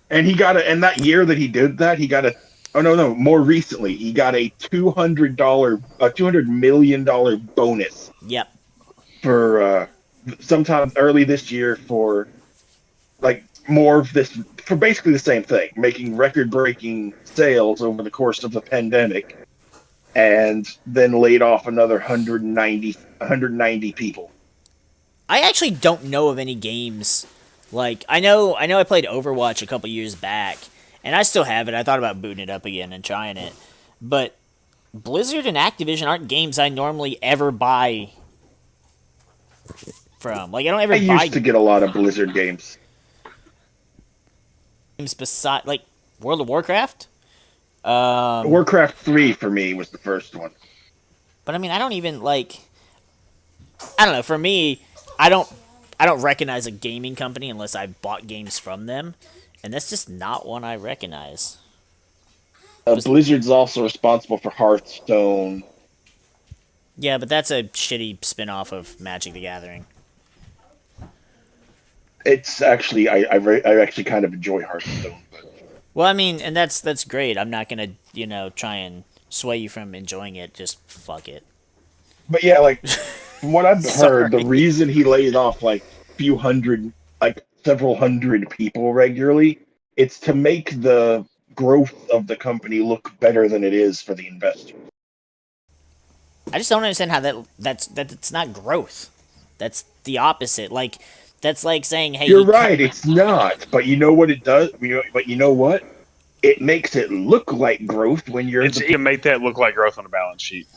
And and that year that he did that, he got more recently, he got a $200 million bonus. Yep. For sometime early this year for like more of this for basically the same thing, making record-breaking sales over the course of the pandemic, and then laid off another 190 people. I actually don't know of any games. Like I know I played Overwatch a couple years back, and I still have it. I thought about booting it up again and trying it, but Blizzard and Activision aren't games I normally ever buy from. Like I don't I ever buy used to get a lot of Blizzard games. games beside like World of Warcraft. Warcraft 3 for me was the first one. But I mean, I don't even like. I don't know. For me, I don't. I don't recognize a gaming company unless I bought games from them, and that's just not one I recognize. Blizzard's also responsible for Hearthstone. Yeah, but that's a shitty spin-off of Magic the Gathering. It's actually I actually kind of enjoy Hearthstone. But Well, I mean, and that's great. I'm not gonna try and sway you from enjoying it. Just fuck it. yeah, like from what I've heard, the Sorry. reason he laid off like several hundred people regularly, it's to make the growth of the company look better than it is for the investor. I just don't understand how that's not growth. That's the opposite. Like that's like saying, hey, You're right, it's not. But you know what it does? But you know what? It makes it look like growth when you're It's, you can make that look like growth on a balance sheet.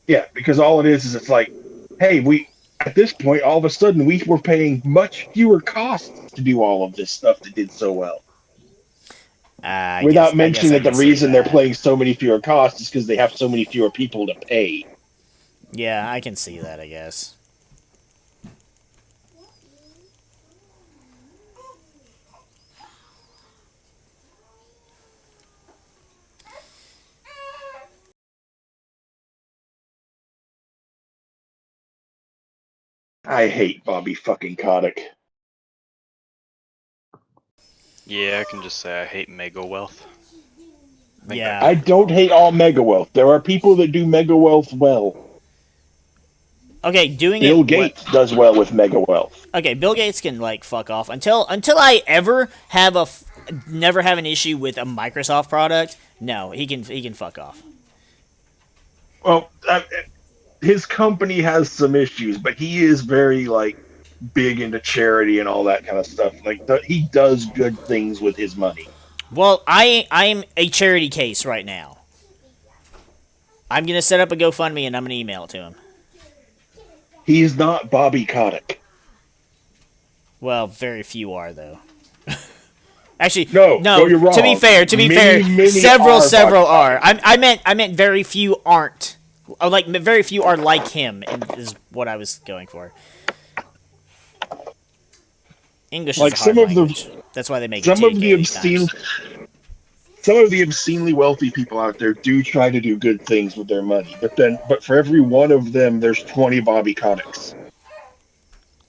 yeah, because all it is it's like, hey, we at this point all of a sudden we were paying much fewer costs to do all of this stuff that did so well. Without mentioning that the reason they're paying so many fewer costs is because they have so many fewer people to pay. Yeah, I can see that. I guess. I hate Bobby fucking Kotick. Yeah, I can just say I hate Mega Wealth. Yeah. I don't hate all Mega Wealth. There are people that do Mega Wealth well. Okay, doing Bill it. Gates does well with Mega Wealth. Okay, Bill Gates can like fuck off until I ever have never have an issue with a Microsoft product. No, he can fuck off. Well, his company has some issues, but he is very like big into charity and all that kind of stuff. Like he does good things with his money. Well, I'm a charity case right now. I'm gonna set up a GoFundMe and I'm gonna email it to him. He's not Bobby Kotick. Well, very few are though. Actually, no, you're wrong. To be fair, Many several are. I meant very few aren't. Like very few are like him, is what I was going for. English like is a hard some of language. That's why they make some JK of the obscene. times. Some of the obscenely wealthy people out there do try to do good things with their money, but for every one of them, there's 20 Bobby Koticks.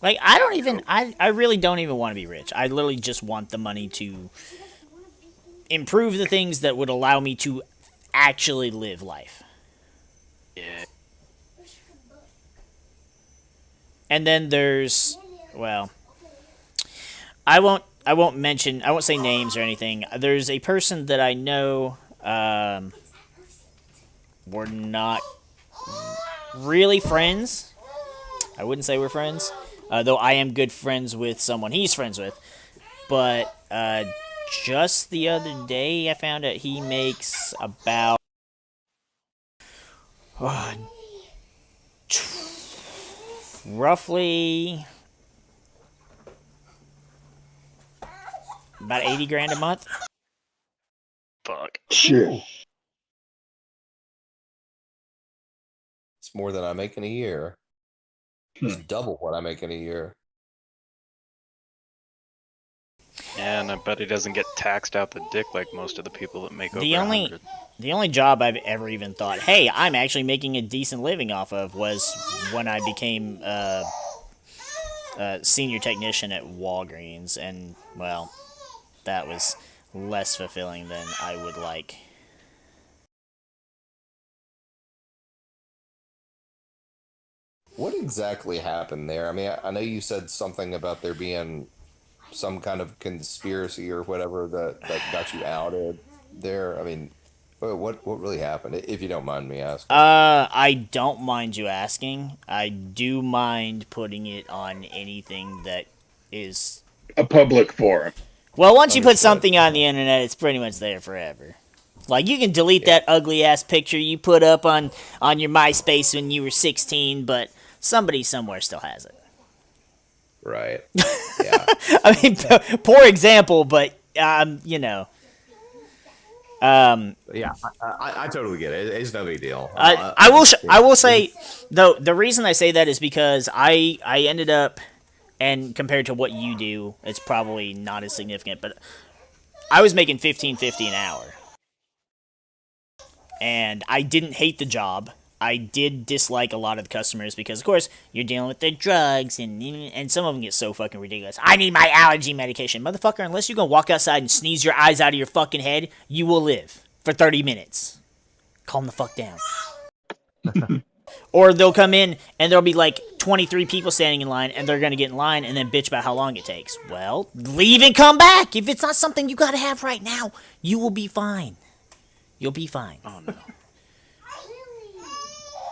Like I really don't even want to be rich. I literally just want the money to improve the things that would allow me to actually live life. Yeah. And then there's, well, I won't say names or anything. There's a person that I know, we're not really friends. I wouldn't say we're friends, though I am good friends with someone he's friends with. But just the other day, I found out he makes about roughly about 80 grand a month. Fuck. Sure. It's more than I make in a year. It's double what I make in a year. Yeah, and I bet he doesn't get taxed out the dick like most of the people that make over The only 100. the only job I've ever even thought, hey, I'm actually making a decent living off of, was when I became a senior technician at Walgreens, and well, that was less fulfilling than I would like. What exactly happened there? I mean, I know you said something about there being some kind of conspiracy or whatever that got you outed there? I mean, what really happened? If you don't mind me asking. I don't mind you asking. I do mind putting it on anything that is. A public forum. Well, once you put Understood. something on the internet, it's pretty much there forever. Like, you can delete that ugly ass picture you put up on your MySpace when you were 16, but somebody somewhere still has it. Right. Yeah. I mean, poor example, but you know. Yeah, I totally get it. It's no big deal. I will say though, the reason I say that is because I ended up, and compared to what you do, it's probably not as significant, but I was making $15.50 an hour, and I didn't hate the job. I did dislike a lot of the customers because, of course, you're dealing with their drugs, and some of them get so fucking ridiculous. I need my allergy medication, motherfucker. Unless you're gonna walk outside and sneeze your eyes out of your fucking head, you will live for 30 minutes. Calm the fuck down. Or they'll come in and there'll be like 23 people standing in line, and they're gonna get in line and then bitch about how long it takes. Well, leave and come back. If it's not something you gotta have right now, you will be fine. You'll be fine. Oh no.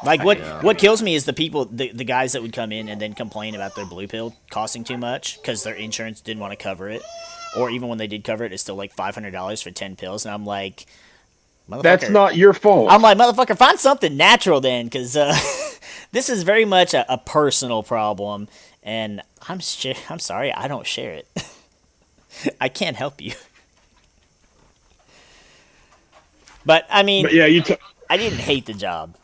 Like, what kills me is the people, the guys that would come in and then complain about their blue pill costing too much because their insurance didn't want to cover it, or even when they did cover it, it's still like $500 for 10 pills, and I'm like, motherfucker, That's not your fault. I'm like, motherfucker, find something natural then, because this is very much a personal problem, and I'm sorry, I don't share it. I can't help you. But I mean, But yeah, I didn't hate the job.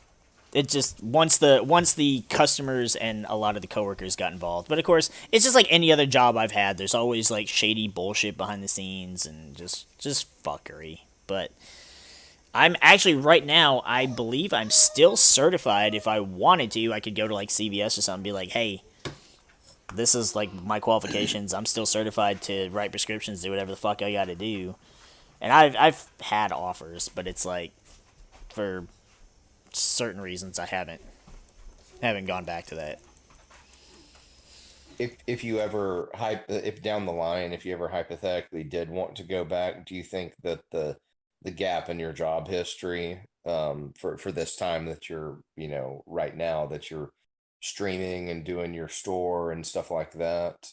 It just once the customers and a lot of the coworkers got involved. But of course, it's just like any other job I've had. There's always like shady bullshit behind the scenes and just fuckery. But I'm actually right now, I believe I'm still certified. If I wanted to, I could go to like CVS or something and be like, hey, this is like my qualifications. I'm still certified to write prescriptions, do whatever the fuck I got to do. And I've had offers, but it's like for certain reasons I haven't gone back to that. If you ever if down the line, if you ever hypothetically did want to go back, do you think that the gap in your job history, for this time that you're, right now that you're streaming and doing your store and stuff like that,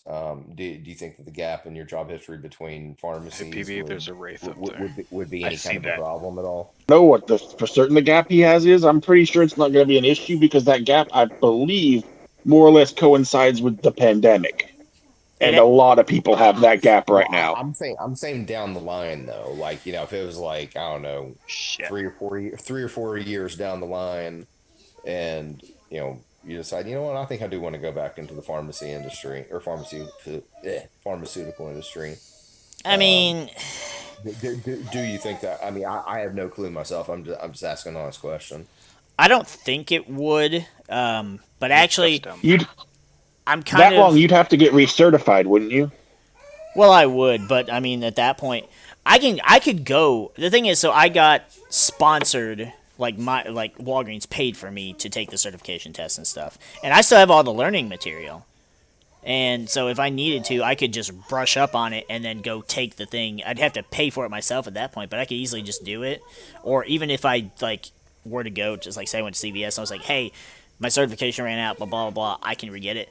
do you think that the gap in your job history between Hey, pharmacies PB, there's a wraith up there. would be I any see kind of a that. problem at all? know what for certain the gap he has is. I'm pretty sure it's not going to be an issue because that gap, I believe, more or less coincides with the pandemic, and a lot of people have that gap right Well, now. I'm saying down the line though, like, if it was like, I don't know, Shit. 3 or 4 years down the line, and you decide, what, I think I do want to go back into the pharmacy industry or pharmaceutical industry. I mean, Do you think that? I mean, I have no clue myself. I'm just asking an honest question. I don't think it would. But actually, You'd I'm kind that of long, you'd have to get recertified, wouldn't you? well, I would, but I mean, at that point, I could go. The thing is, so I got sponsored. Like Walgreens paid for me to take the certification test and stuff, and I still have all the learning material. And so if I needed to, I could just brush up on it and then go take the thing. I'd have to pay for it myself at that point, but I could easily just do it. Or even if I were to go, just like say I went to CVS and I was like, hey, my certification ran out, blah blah blah, I can re-get it.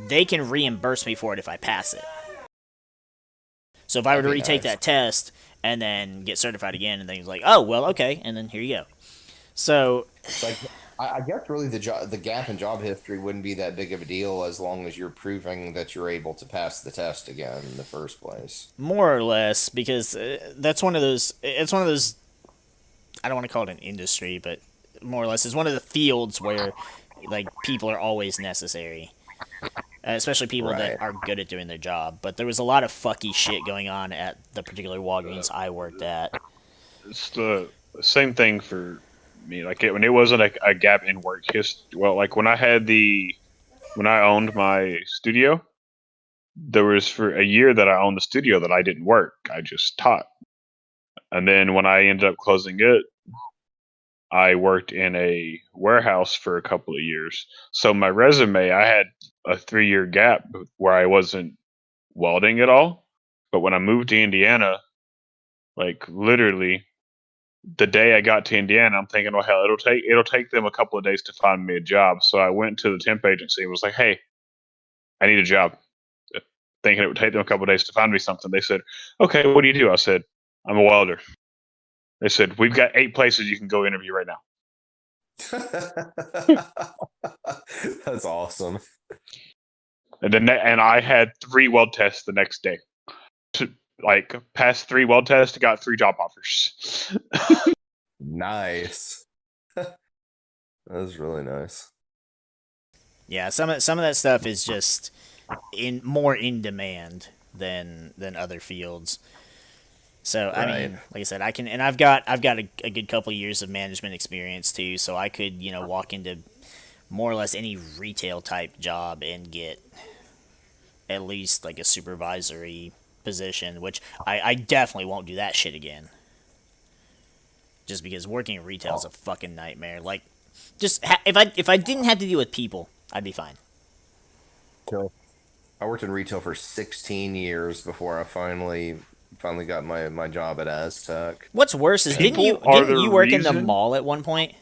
They can reimburse me for it if I pass it. So if I were to That'd be retake nice. that test and then get certified again, and then he's like, oh well, okay, and then here you go. So It's like, I guess really the gap in job history wouldn't be that big of a deal as long as you're proving that you're able to pass the test again in the first place. more or less, because that's one of those. It's one of those. I don't want to call it an industry, but more or less, it's one of the fields where like people are always necessary, especially people Right. that are good at doing their job. But there was a lot of fucky shit going on at the particular Walgreens I worked at. It's the same thing for me. Like when it wasn't a gap in work history. Well, like when I owned my studio, there was for a year that I owned the studio that I didn't work. I just taught. And then when I ended up closing it, I worked in a warehouse for a couple of years. So my resume, I had a 3-year gap where I wasn't welding at all. But when I moved to Indiana, like literally the day I got to Indiana, I'm thinking, well, hell, it'll take them a couple of days to find me a job. So I went to the temp agency and was like, hey, I need a job. Thinking it would take them a couple of days to find me something. They said, okay, what do you do? I said, I'm a welder. They said, we've got 8 places you can go interview right now. That's awesome. And I had 3 weld tests the next day. Passed 3 weld tests, got 3 job offers. Nice. That was really nice. Yeah, some of that stuff is just more in demand than other fields. So I Right. mean, like I said, I've got a good couple years of management experience too, so I could walk into more or less any retail type job and get at least like a supervisory position, which I definitely won't do that shit again. Just because working in retail is a fucking nightmare. Like, just if I didn't have to deal with people, I'd be fine. I worked in retail for 16 years before I finally got my job at Aztec. What's worse is didn't you People are the work in the reason- mall at one point?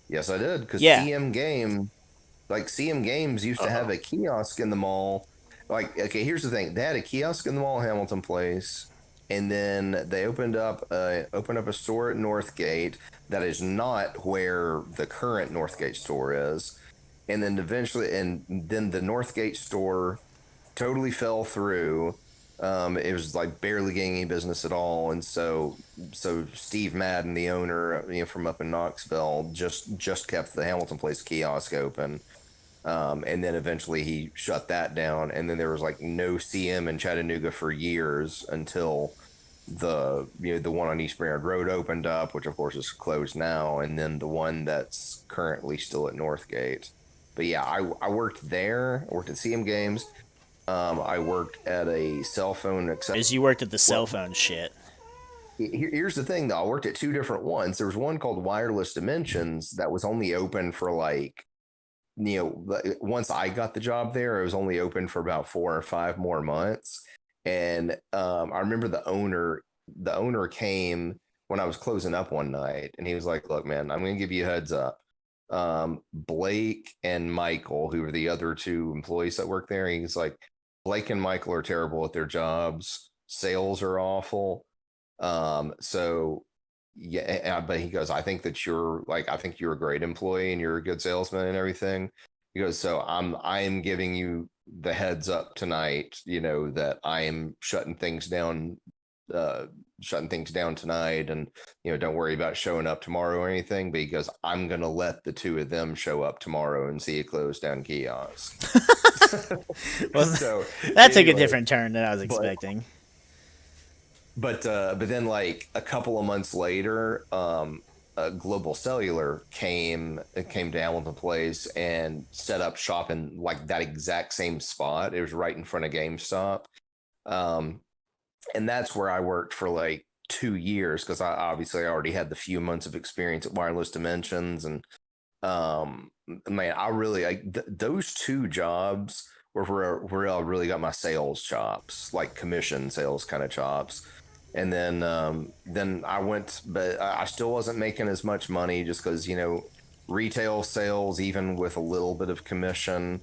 Yes, I did, because Yeah. CM Games used to have a kiosk in the mall. Like, okay, here's the thing: they had a kiosk in the mall, Hamilton Place, and then they opened up a store at Northgate that is not where the current Northgate store is. And then then the Northgate store totally fell through. It was like barely getting any business at all, and so Steve Madden, the owner, from up in Knoxville, just kept the Hamilton Place kiosk open, and then eventually he shut that down, and then there was like no CM in Chattanooga for years until the one on East Brainerd Road opened up, which of course is closed now, and then the one that's currently still at Northgate. But yeah, I worked there. I worked at CM Games. I worked at a cell phone. As you worked at the cell phone shit. Here's the thing, though. I worked at 2 different ones. There was one called Wireless Dimensions that was only open for like, once I got the job there, it was only open for about 4 or 5 more months. And I remember the owner came when I was closing up one night, and he was like, "Look, man, I'm going to give you a heads up. Blake and Michael, who were the other 2 employees that work there, he's like, Blake and Michael are terrible at their jobs. Sales are awful. So yeah, but he goes, I think you're a great employee and you're a good salesman and everything. He goes, so I am giving you the heads up tonight, that I am shutting things down tonight, and don't worry about showing up tomorrow or anything. But he goes, I'm gonna let the 2 of them show up tomorrow and see a closed down kiosk. Well, So that took a anyway, different turn than I was expecting. But then like a couple of months later, Global Cellular came to Hamilton Place and set up shop in like that exact same spot. It was right in front of GameStop. And that's where I worked for like 2 years, because I already had the few months of experience at Wireless Dimensions. And man, I really those 2 jobs were where I really got my sales chops, like commission sales kind of chops. And then I went, but I still wasn't making as much money, just because retail sales, even with a little bit of commission,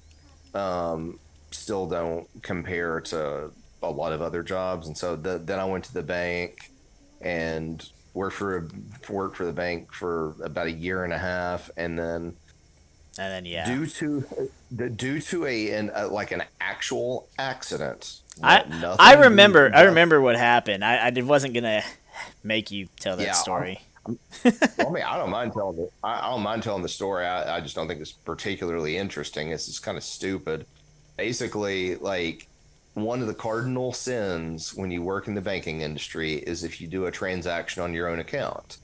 still don't compare to a lot of other jobs. And so then I went to the bank and worked for the bank for about a year and a half, and then yeah, due to an actual accident. I remember what happened. I wasn't gonna make you tell that story. Well, I mean, I don't mind telling it. I don't mind telling the story. I just don't think it's particularly interesting. It's just kind of stupid. Basically, like, one of the cardinal sins when you work in the banking industry is if you do a transaction on your own account.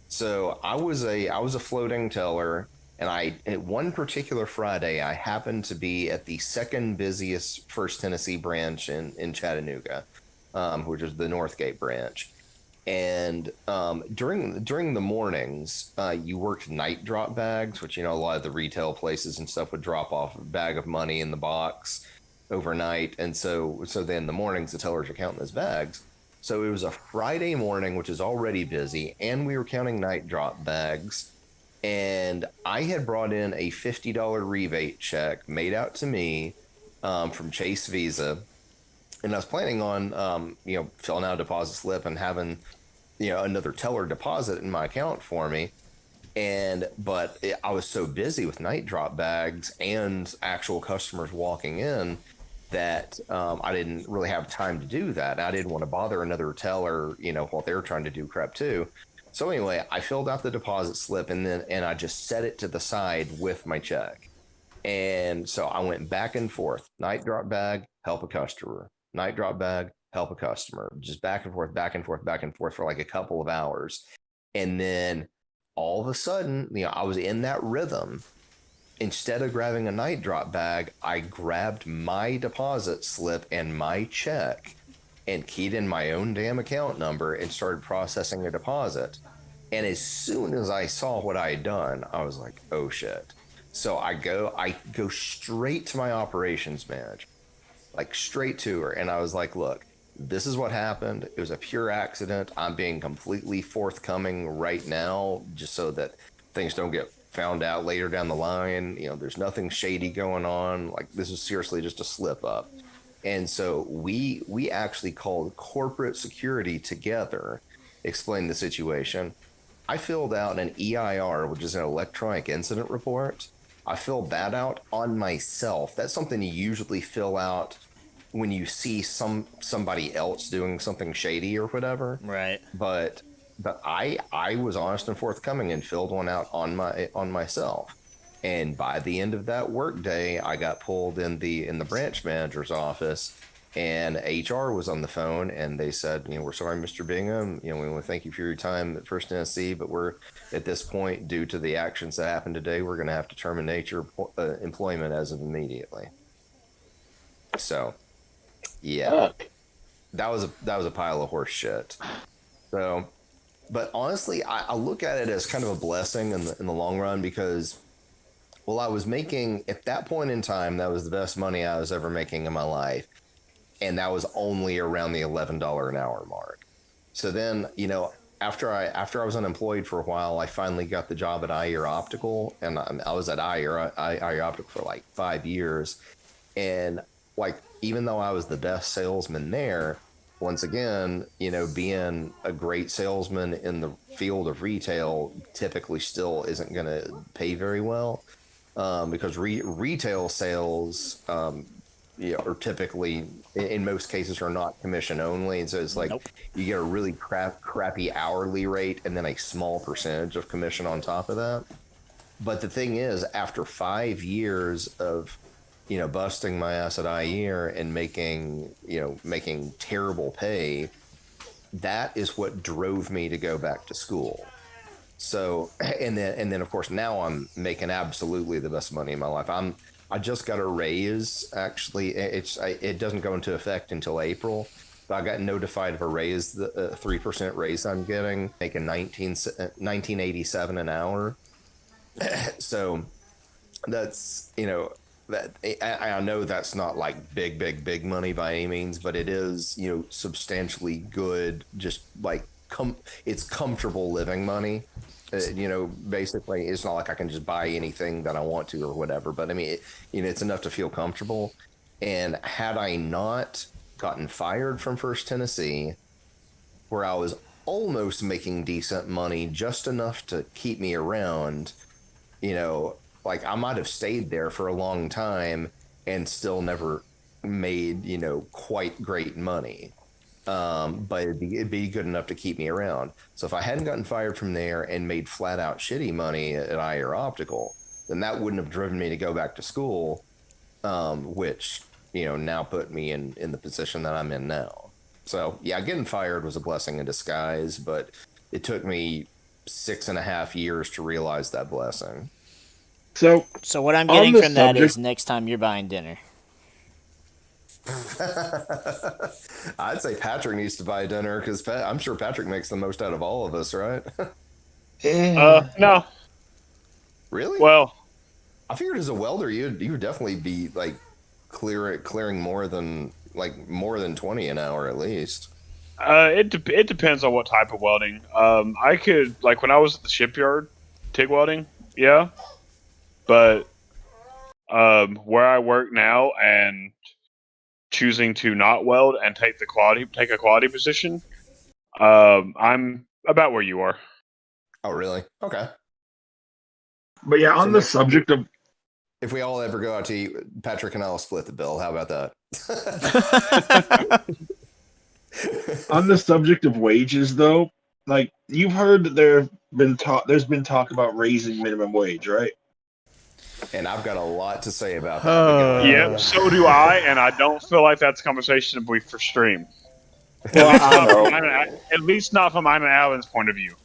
So I was a floating teller, and one particular Friday, I happened to be at the second busiest First Tennessee branch in Chattanooga, which is the Northgate branch. And during the mornings, you worked night drop bags, which a lot of the retail places and stuff would drop off a bag of money in the box. overnight, and so then in the mornings the tellers are counting his bags. So it was a Friday morning, which is already busy, and we were counting night drop bags. And I had brought in a $50 rebate check made out to me from Chase Visa, and I was planning on filling out a deposit slip and having another teller deposit in my account for me. I was so busy with night drop bags and actual customers walking in that I didn't really have time to do that. I didn't want to bother another teller, while they're trying to do crap too. So anyway, I filled out the deposit slip and I just set it to the side with my check. And so I went back and forth, night drop bag, help a customer, night drop bag, help a customer, just back and forth, back and forth, back and forth for like a couple of hours. And then all of a sudden, I was in that rhythm. Instead of grabbing a night drop bag, I grabbed my deposit slip and my check and keyed in my own damn account number and started processing a deposit. And as soon as I saw what I had done, I was like, oh shit. So I go straight to my operations manager, like straight to her. And I was like, look, this is what happened. It was a pure accident. I'm being completely forthcoming right now, just so that things don't get found out later down the line. There's nothing shady going on. Like, this is seriously just a slip up. And so we actually called corporate security together, explained the situation. I filled out an EIR, which is an electronic incident report. I filled that out on myself. That's something you usually fill out when you see somebody else doing something shady or whatever. Right. But I was honest and forthcoming and filled one out on myself. And by the end of that workday, I got pulled in the branch manager's office, and HR was on the phone, and they said, we're sorry, Mr. Bingham. We want to thank you for your time at First Tennessee, but we're at this point, due to the actions that happened today, we're going to have to terminate your employment as of immediately. So, yeah, that was a pile of horse shit. So, but honestly, I look at it as kind of a blessing in the long run, because, well, I was making, at that point in time, that was the best money I was ever making in my life. And that was only around the $11 an hour mark. So then, after I was unemployed for a while, I finally got the job at IER Optical, and I was at IER Optical for like 5 years. And like, even though I was the best salesman there, once again, being a great salesman in the field of retail typically still isn't going to pay very well, because retail sales, are typically, in most cases, are not commission only. And so it's like, nope. You get a really crappy hourly rate and then a small percentage of commission on top of that. But the thing is, after 5 years of, busting my ass at IER and making terrible pay, that is what drove me to go back to school. So, and then of course, now I'm making absolutely the best money in my life. I just got a raise. Actually, it doesn't go into effect until April, but I got notified of a raise, the 3% raise I'm getting, making $19.87 an hour. So that's, that I know that's not like big money by any means, but it is, substantially good. Just like it's comfortable living money. Basically, it's not like I can just buy anything that I want to or whatever. But I mean, it's enough to feel comfortable. And had I not gotten fired from First Tennessee, where I was almost making decent money, just enough to keep me around, like I might have stayed there for a long time and still never made, quite great money. But it'd be good enough to keep me around. So if I hadn't gotten fired from there and made flat out shitty money at IER Optical, then that wouldn't have driven me to go back to school, which, now put me in the position that I'm in now. So yeah, getting fired was a blessing in disguise, but it took me 6.5 years to realize that blessing. So what I'm getting from that is next time you're buying dinner. I'd say Patrick needs to buy dinner, because I'm sure Patrick makes the most out of all of us, right? No. Really? Well, I figured as a welder, you would definitely be like clearing more than 20 an hour at least. It depends on what type of welding. I could when I was at the shipyard, TIG welding, yeah. But where I work now and choosing to not weld and take a quality position, I'm about where you are. Oh, really? Okay. But yeah, on So the next- subject of If we all ever go out to eat, Patrick and I will split the bill. How about that? on the subject of wages, though, like you've heard that there's been talk about raising minimum wage, right? And I've got a lot to say about that. But go ahead. Yep, so do I, and I don't feel like that's a conversation to be for stream. Well, I know. At least not from mine and Alan's point of view.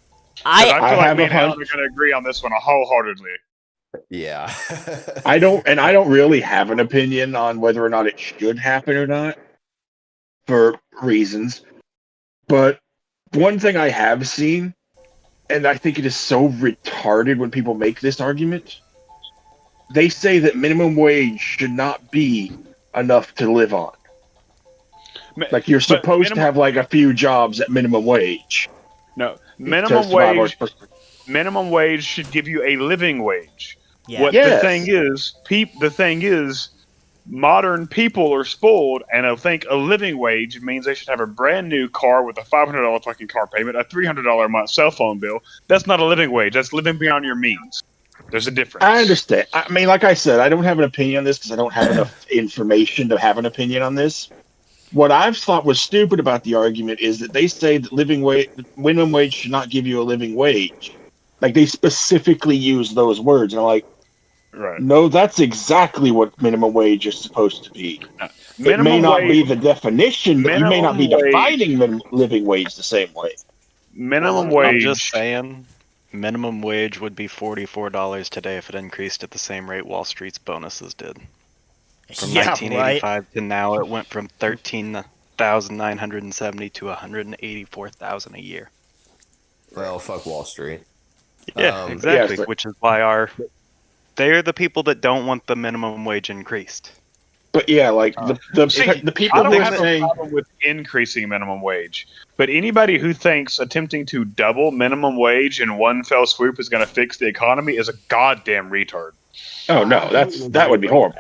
I I feel I like have me a and Alan hunch. are going to agree on this one wholeheartedly. Yeah. I don't really have an opinion on whether or not it should happen or not for reasons. But one thing I have seen, and I think it is so retarded when people make this argument, they say that minimum wage should not be enough to live on. Like you're supposed to have like a few jobs at minimum wage. No, to survive our- minimum wage should give you a living wage. Yeah. What Yes. the thing is, modern people are spoiled, and I think a living wage means they should have a brand new car with a $500 fucking car payment, a $300 a month cell phone bill. That's not a living wage. That's living beyond your means. There's a difference. I understand. I mean, like I said, I don't have an opinion on this because I don't have enough information to have an opinion on this. What I've thought was stupid about the argument is that they say that minimum wage should not give you a living wage. Like they specifically use those words, and I'm like, Right. no, that's exactly what minimum wage is supposed to be. It may Minimum not be wage- the definition, but you may not be minimum wage- defining living wage the same way. Minimum I'm wage. just saying, minimum wage would be $44 today if it increased at the same rate Wall Street's bonuses did. From Yeah, 1985 to now, it went from 13,970 to 184,000 a year. Well, fuck Wall Street. Yeah, exactly. yeah, Which is why they're the people that don't want the minimum wage increased. But yeah, like the people I don't who are have saying, a problem with increasing minimum wage, but anybody who thinks attempting to double minimum wage in one fell swoop is going to fix the economy is a goddamn retard. oh no, that would be horrible.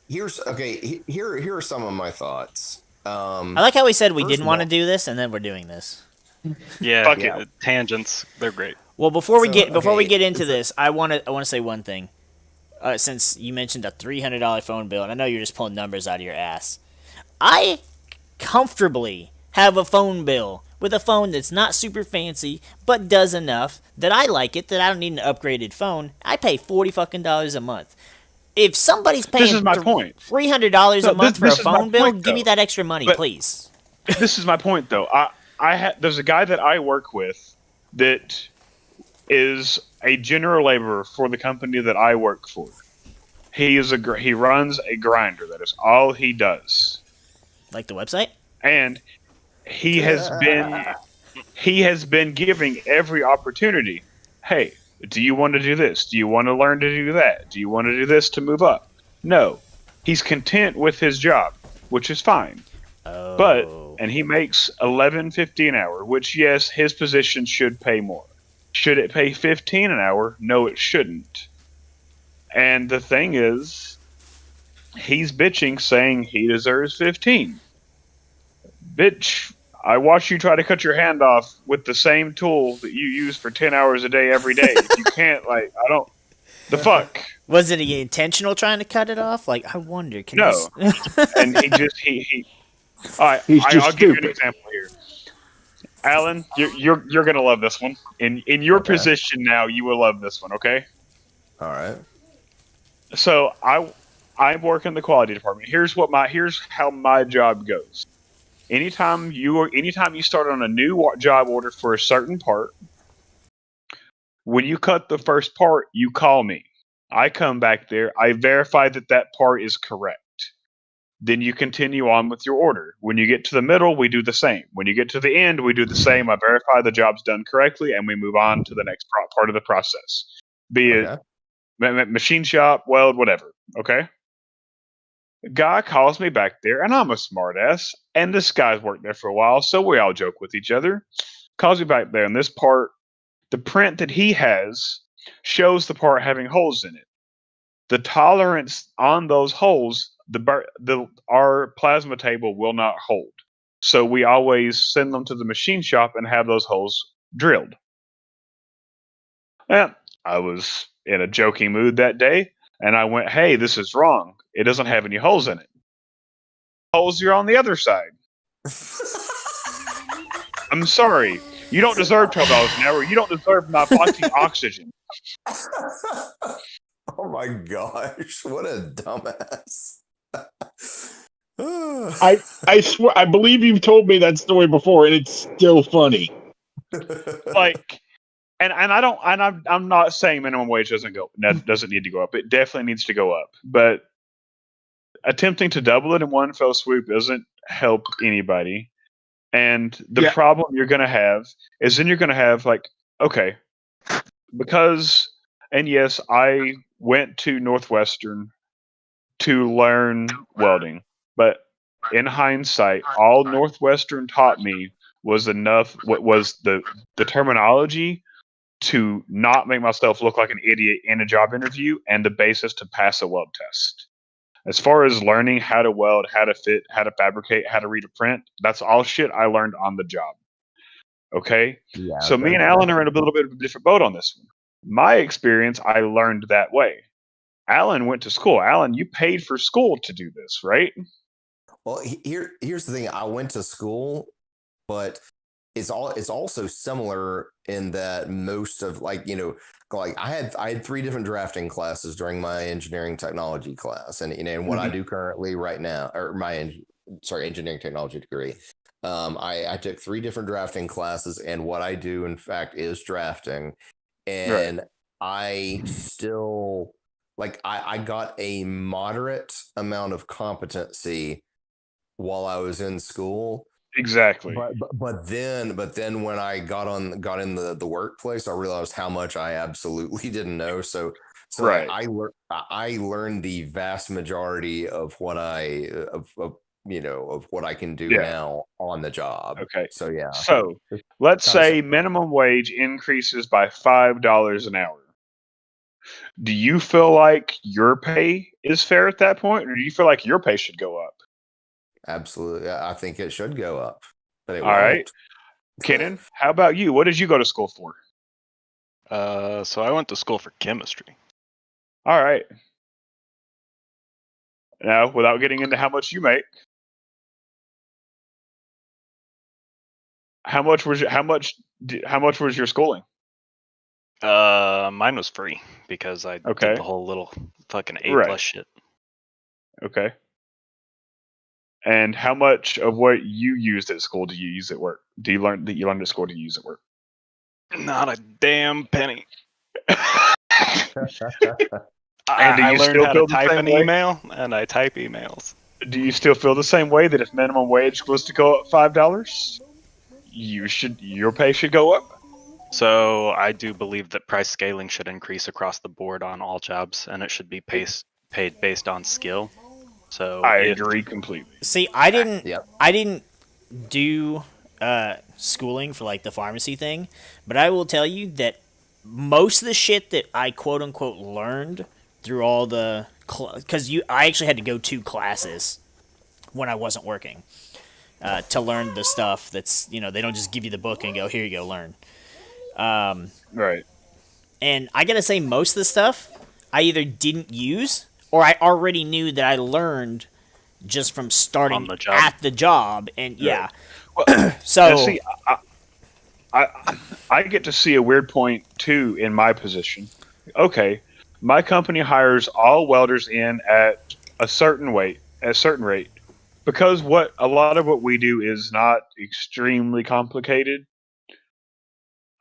Here are some of my thoughts. I like how we said we First didn't of want to all- do this, and then we're doing this. Yeah, Fuck yeah. Tangents, they're great. Well, before we So, get okay, into this, I want to say one thing. Since you mentioned a $300 phone bill, and I know you're just pulling numbers out of your ass, I comfortably have a phone bill with a phone that's not super fancy, but does enough that I like it, that I don't need an upgraded phone. I pay $40 a month. If somebody's paying This is my point. $300 a month for a this is my phone bill, point, give me though. that extra money, But- please. This is my point, though. There's a guy that I work with that is a general laborer for the company that I work for. He runs a grinder. That is all he does. Like the website? And he has been giving every opportunity. Hey, do you want to do this? Do you want to learn to do that? Do you want to do this to move up? No. He's content with his job, which is fine. Oh. And he makes $11.50 an hour, which yes, his position should pay more. Should it pay $15 an hour? No, it shouldn't. And the thing is, he's bitching, saying he deserves 15. Bitch, I watch you try to cut your hand off with the same tool that you use for 10 hours a day every day. If you can't, the fuck? Was it intentional trying to cut it off? Like, I wonder. Can No. this... And he all right, He's just I'll give you an stupid. example here. Alan, you're gonna love this one. In your position now, you will love this one. Okay. All right. So I work in the quality department. Here's how my job goes. Anytime you start on a new job order for a certain part, when you cut the first part, you call me. I come back there. I verify that part is correct. Then you continue on with your order. When you get to the middle, we do the same. When you get to the end, we do the same. I verify the job's done correctly, and we move on to the next part of the process. Be it machine shop, weld, whatever. Okay? Guy calls me back there, and I'm a smartass, and this guy's worked there for a while, so we all joke with each other. Calls me back there, and this part, the print that he has shows the part having holes in it. The tolerance on those holes, our plasma table will not hold. So we always send them to the machine shop and have those holes drilled. And I was in a joking mood that day, and I went, "Hey, this is wrong. It doesn't have any holes in it. Holes are on the other side. I'm sorry. You don't deserve $12 an hour. You don't deserve my fucking oxygen." Oh my gosh, what a dumbass. I swear, I believe you've told me that story before, and it's still funny. Like, and I'm not saying minimum wage doesn't need to go up. It definitely needs to go up. But attempting to double it in one fell swoop doesn't help anybody. And the problem you're going to have is then you're going to have okay, because, and yes, I went to Northwestern to learn welding, but in hindsight, all Northwestern taught me was what was the terminology to not make myself look like an idiot in a job interview and the basis to pass a weld test. As far as learning how to weld, how to fit, how to fabricate, how to read a print, that's all shit I learned on the job. Okay? Yeah, so me and Alan are in a little bit of a different boat on this one. My experience, I learned that way. Alan went to school. Alan, you paid for school to do this, right? Well, here's the thing. I went to school, but it's also similar in that most of I had 3 different drafting classes during my engineering technology class, and and what I do currently right now, or my engineering technology degree. I took 3 different drafting classes, and what I do, in fact, is drafting. And Right. I still I got a moderate amount of competency while I was in school. Exactly. But then when I got in the workplace, I realized how much I absolutely didn't know. So right. I learned the vast majority of what of what I can do now on the job. Okay. So yeah. So let's say minimum wage increases by $5 an hour. Do you feel like your pay is fair at that point, or do you feel like your pay should go up? Absolutely. I think it should go up, but it All won't. right. Kenan, how about you? What did you go to school for? So I went to school for chemistry. All right. Now, without getting into how much you make, how much was your schooling? Mine was free because I Okay. did the whole little fucking A+ Right. shit. Okay. And how much of what you used at school do you use at work? Do you learn that you learned at school to use at work? Not a damn penny. And do I you learned still how feel to the type same an way? email, and I type emails. Do you still feel the same way that if minimum wage was to go up $5, your pay should go up? So I do believe that price scaling should increase across the board on all jobs, and it should be paid based on skill. So I agree completely. See, I didn't Yep. do schooling for like the pharmacy thing, but I will tell you that most of the shit that I quote unquote learned through all the because I actually had to go to classes when I wasn't working to learn the stuff that's they don't just give you the book and go, here you go, learn. Right. And I gotta say, most of the stuff I either didn't use or I already knew that I learned just from starting On the job. at the job. And yeah, Well, so and see, I get to see a weird point too in my position. Okay, my company hires all welders in at a certain rate, because a lot of what we do is not extremely complicated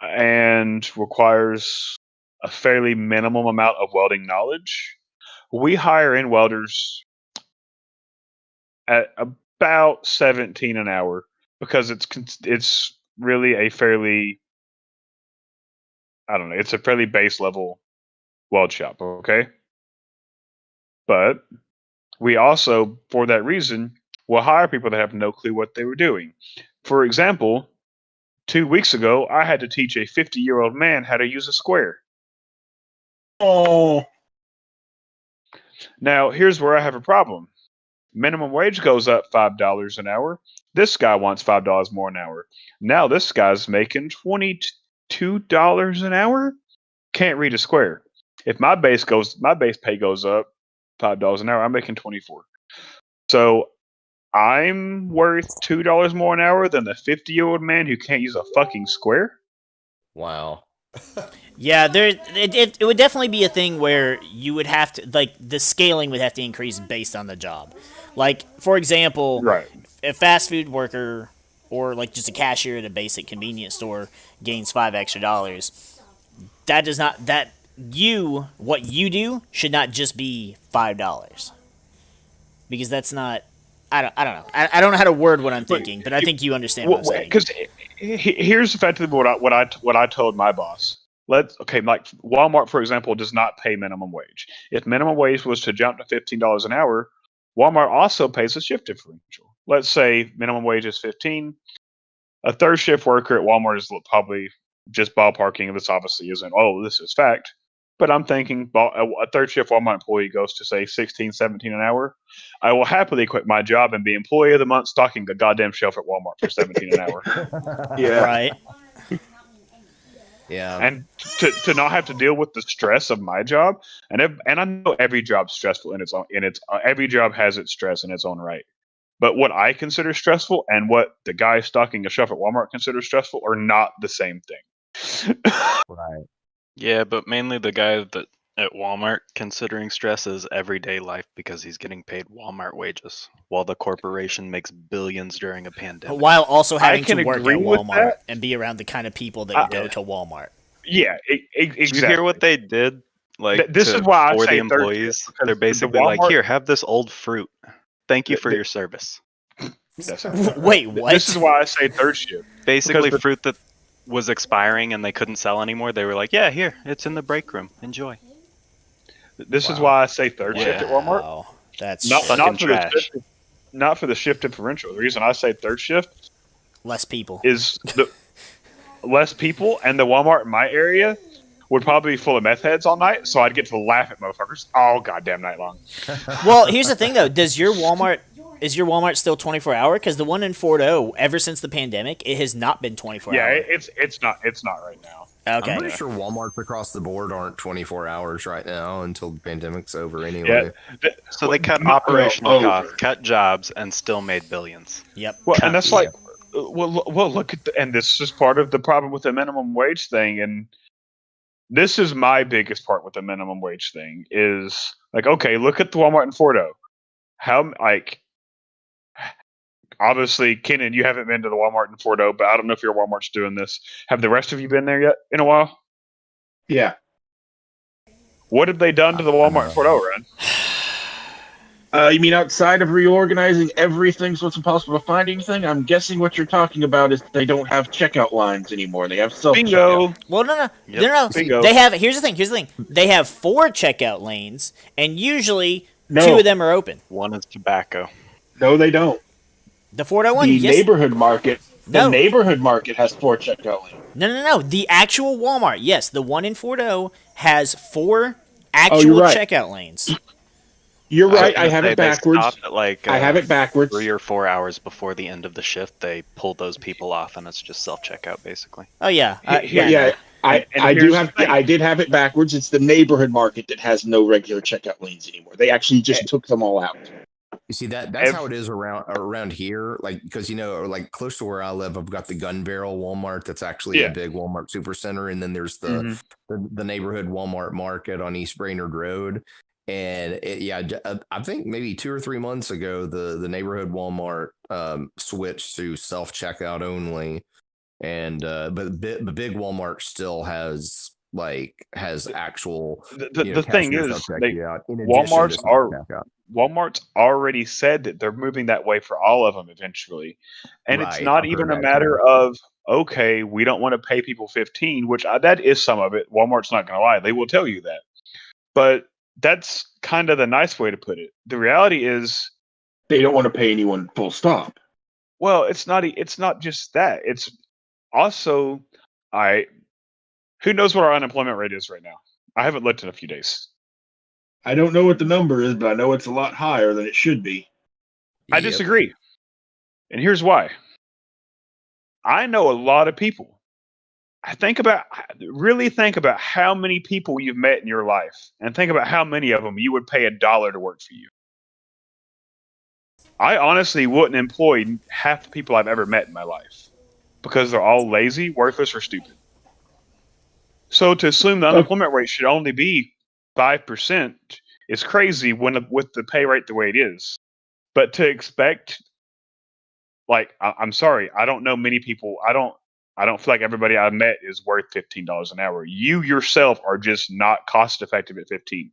and requires a fairly minimum amount of welding knowledge. We hire in welders at about 17 an hour because it's really a fairly, I don't know, it's a fairly base level weld shop, okay? But we also, for that reason, will hire people that have no clue what they were doing. For example, 2 weeks ago, I had to teach a 50-year-old man how to use a square. Oh, Now, here's where I have a problem. Minimum wage goes up $5 an hour. This guy wants $5 more an hour. Now this guy's making $22 an hour. Can't read a square. If my base pay goes up $5 an hour, I'm making 24. So I'm worth $2 more an hour than the 50-year-old man who can't use a fucking square. Wow. Yeah, it would definitely be a thing where you would have to, like, the scaling would have to increase based on the job. Like, for example, Right. a fast food worker or like just a cashier at a basic convenience store gains $5 extra. That does not what you do should not just be $5 because that's not. I don't know. I don't know how to word what I'm thinking, but I think you understand what I'm saying. Because here's effectively what I told my boss. Like Walmart, for example, does not pay minimum wage. If minimum wage was to jump to $15 an hour, Walmart also pays a shift differential. Let's say minimum wage is 15. A third shift worker at Walmart is probably just ballparking. This obviously isn't. Oh, this is fact. But I'm thinking a third shift Walmart employee goes to say 16, 17 an hour. I will happily quit my job and be employee of the month stocking the goddamn shelf at Walmart for 17 an hour. yeah. Right. Yeah. And to not have to deal with the stress of my job, and I know every job's stressful in its own. Every job has its stress in its own right. But what I consider stressful and what the guy stocking a shelf at Walmart considers stressful are not the same thing. Right. Yeah, but mainly the guy that at Walmart considering stress is everyday life because he's getting paid Walmart wages while the corporation makes billions during a pandemic. While also having can to work at agree with Walmart that. and be around the kind of people that go to Walmart. Yeah, exactly. Did you hear what they did? Like This is why I for say the third employees, shift, because they're the basically like, Walmart- "Here, have this old fruit. Thank you for The- your service." Wait, what? This is why I say third shift. Basically, Because fruit that was expiring and they couldn't sell anymore. They were like, "Yeah, here, it's in the break room. Enjoy." This is why I say third Yeah. shift at Walmart. Wow, that's Not Fucking for trash. not for the shift differential. The reason I say third shift less people. is the less people, and the Walmart in my area would probably be full of meth heads all night, so I'd get to laugh at motherfuckers all goddamn night long. Well, here's the thing though. Is your Walmart still 24-hour? Because the one in Fort O, ever since the pandemic, it has not been 24 Yeah, hour. it's not right now. Okay. I'm pretty sure Walmarts across the board aren't 24 hours right now until the pandemic's over anyway. Yeah. So they cut operational costs, cut jobs, and still made billions. Yep. Well, and that's like, well, look at and this is part of the problem with the minimum wage thing, and this is my biggest part with the minimum wage thing is like, okay, look at the Walmart in Fort O. How obviously, Kenan, you haven't been to the Walmart in Fort O, but I don't know if your Walmart's doing this. Have the rest of you been there yet in a while? Yeah. What have they done to the Walmart in Fort O, Ryan? You mean outside of reorganizing everything so it's impossible to find anything? I'm guessing what you're talking about is they don't have checkout lines anymore. They have self-checkout. Bingo. Well, no. Bingo. They have. Here's the thing. They have 4 checkout lanes, and usually No. 2 of them are open. One is tobacco. No, they don't. The Fort O one. The Yes. neighborhood market. The No. neighborhood market has 4 checkout lanes. No. The actual Walmart. Yes, the one in Fort O has 4 actual you're right. checkout lanes. You're right. I was have gonna it say they backwards. stopped at like I have it backwards. 3 or 4 hours before the end of the shift. They pulled those people off, and it's just self-checkout basically. Oh yeah. Yeah, I did have it backwards. It's the neighborhood market that has no regular checkout lanes anymore. They actually just took them all out. You see that's how it is around here, like because like close to where I live, I've got the Gun Barrel Walmart that's actually a big Walmart supercenter, and then there's the neighborhood Walmart market on East Brainerd Road. And I think maybe 2 or 3 months ago, the neighborhood Walmart switched to self checkout only, and but the big Walmart still has actual. The thing is, Walmart's already said that they're moving that way for all of them eventually, and it's not even a matter of okay, we don't want to pay people $15, which that is some of it. Walmart's not going to lie; they will tell you that, but that's kind of the nice way to put it. The reality is, They don't want to pay anyone full stop. well, it's not just that. It's also, who knows what our unemployment rate is right now? I haven't looked in a few days. I don't know what the number is, but I know it's a lot higher than it should be. I disagree. And here's why. I know a lot of people. Really think about how many people you've met in your life, and think about how many of them you would pay $1 to work for you. I honestly wouldn't employ half the people I've ever met in my life because they're all lazy, worthless, or stupid. So to assume the unemployment rate should only be 5% is crazy with the pay rate the way it is. But to expect, like, I'm sorry, I don't know many people. I don't feel like everybody I've met is worth $15 an hour. You yourself are just not cost effective at 15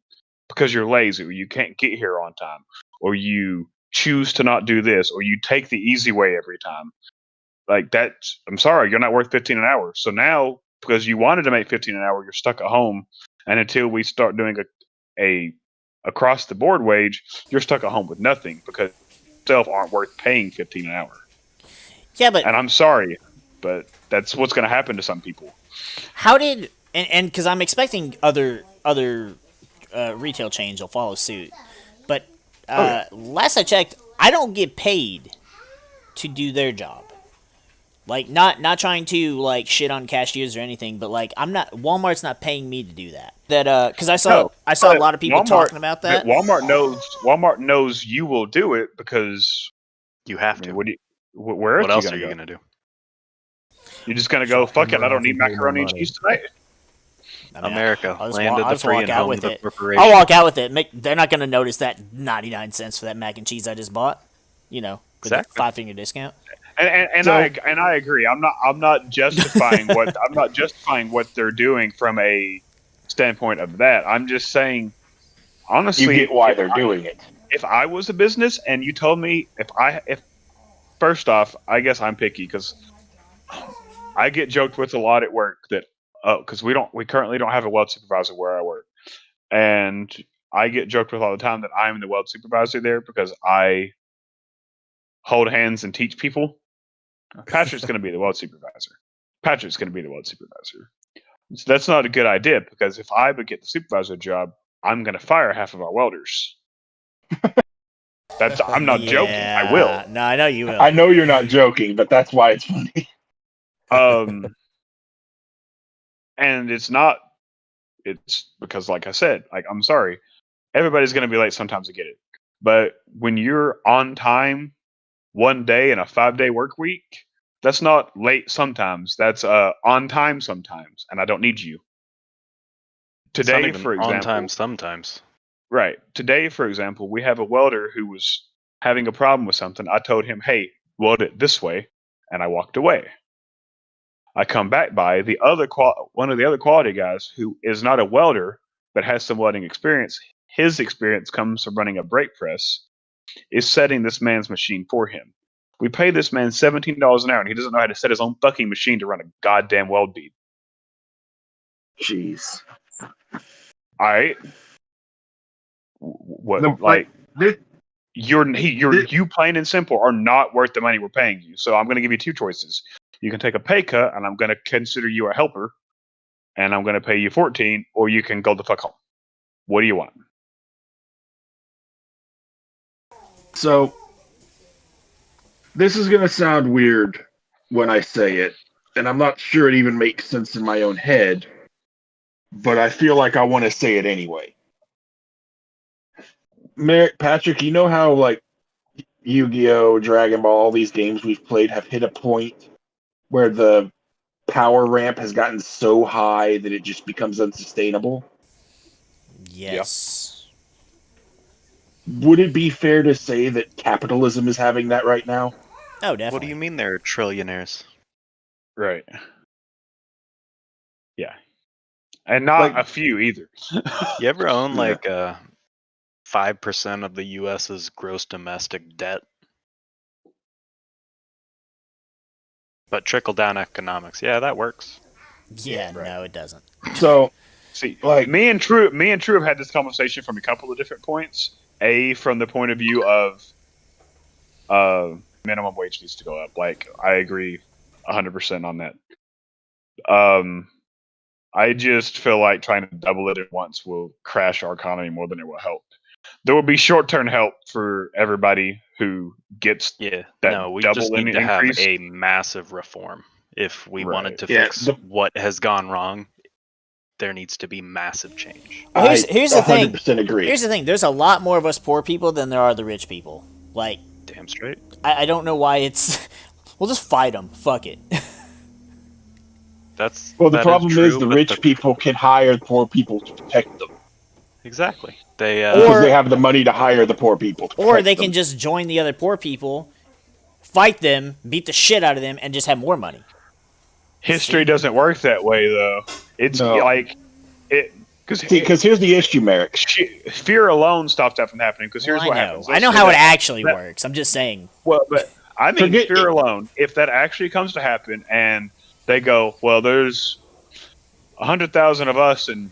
because you're lazy, or you can't get here on time, or you choose to not do this, or you take the easy way every time. Like that, I'm sorry, you're not worth 15 an hour. So now, because you wanted to make 15 an hour, you're stuck at home, and until we start doing a across the board wage, you're stuck at home with nothing because yourself aren't worth paying 15 an hour. Yeah, but And I'm sorry, but that's what's going to happen to some people. how did and because I'm expecting other retail chains will follow suit, but last I checked, I don't get paid to do their job. Like not trying to like shit on cashiers or anything, but like Walmart's not paying me to do that. That because I saw a lot of people talking about that. Walmart knows you will do it because You have to. Where What else else are are you you gonna do? You're just gonna go, fuck it, I don't need macaroni and cheese tonight. I mean, America, I'll just land of I'll the just free walk and out home with of the it. corporation. I'll walk out with it. They're not going to notice that 99 cents for that mac and cheese I just bought. You know, with Exactly. the 5-finger discount. I agree. I'm not justifying what they're doing from a standpoint of that. I'm just saying, honestly, You get why they're doing it. If I was a business and you told me if first off, I guess I'm picky because I get joked with a lot at work that because we currently don't have a weld supervisor where I work, and I get joked with all the time that I'm the weld supervisor there because I hold hands and teach people. Patrick's going to be the weld supervisor. So that's not a good idea because if I would get the supervisor job, I'm going to fire half of our welders. I'm not joking. I will. No, I know you will. I know you're not joking, but that's why it's funny. And it's because, like I said, like, I'm sorry, everybody's going to be late sometimes to get it. But when you're on time one day in a 5-day work week, that's not late sometimes. That's on time sometimes, and I don't need you. It's not Today, even for example, on time sometimes. right. Today, for example, we have a welder who was having a problem with something. I told him, "Hey, weld it this way," and I walked away. I come back by one of the other quality guys who is not a welder but has some welding experience. His experience comes from running a brake press. Is setting this man's machine for him. We pay this man $17 an hour, and he doesn't know how to set his own fucking machine to run a goddamn weld bead. Jeez. All right. What? No, like this, you plain and simple are not worth the money we're paying you. So I'm going to give you two choices. You can take a pay cut, and I'm going to consider you a helper, and I'm going to pay you 14, or you can go the fuck home. What do you want? So, this is going to sound weird when I say it, and I'm not sure it even makes sense in my own head, but I feel like I want to say it anyway. Patrick, you know how, like, Yu-Gi-Oh!, Dragon Ball, all these games we've played have hit a point where the power ramp has gotten so high that it just becomes unsustainable? Yes. Would it be fair to say that capitalism is having that right now? Oh, definitely. What do you mean they're trillionaires? Right. Yeah. And not a few either. You ever own Yeah. like 5% of the U.S.'s gross domestic debt? But trickle down economics, yeah, that works. Yeah, Right. no, it doesn't. So See, Like, me and True have had this conversation from a couple of different points. From the point of view of minimum wage needs to go up. Like, I agree 100% on that. I just feel like trying to double it at once will crash our economy more than it will help. There will be short-term help for everybody who gets Yeah. that No, we double just need to have increase. a massive reform. If we wanted to Yeah, fix what has gone wrong, there needs to be massive change. Well, I here's the thing. 100% agree. Here's the thing. There's a lot more of us poor people than there are the rich people. Like, Damn straight. I don't know why it's. We'll just fight them. Fuck it. The the problem is the rich people can hire poor people to protect them. Exactly. They Because they have the money to hire the poor people. Or they can just join the other poor people, fight them, beat the shit out of them, and just have more money. History doesn't work that way, though. It's like it because here's the issue, Merrick. Fear alone stops that from happening. Because here's what happens. I know how it actually works. I'm just saying. Well, but I mean, fear alone. If that actually comes to happen, and they go, well, there's 100,000 of us and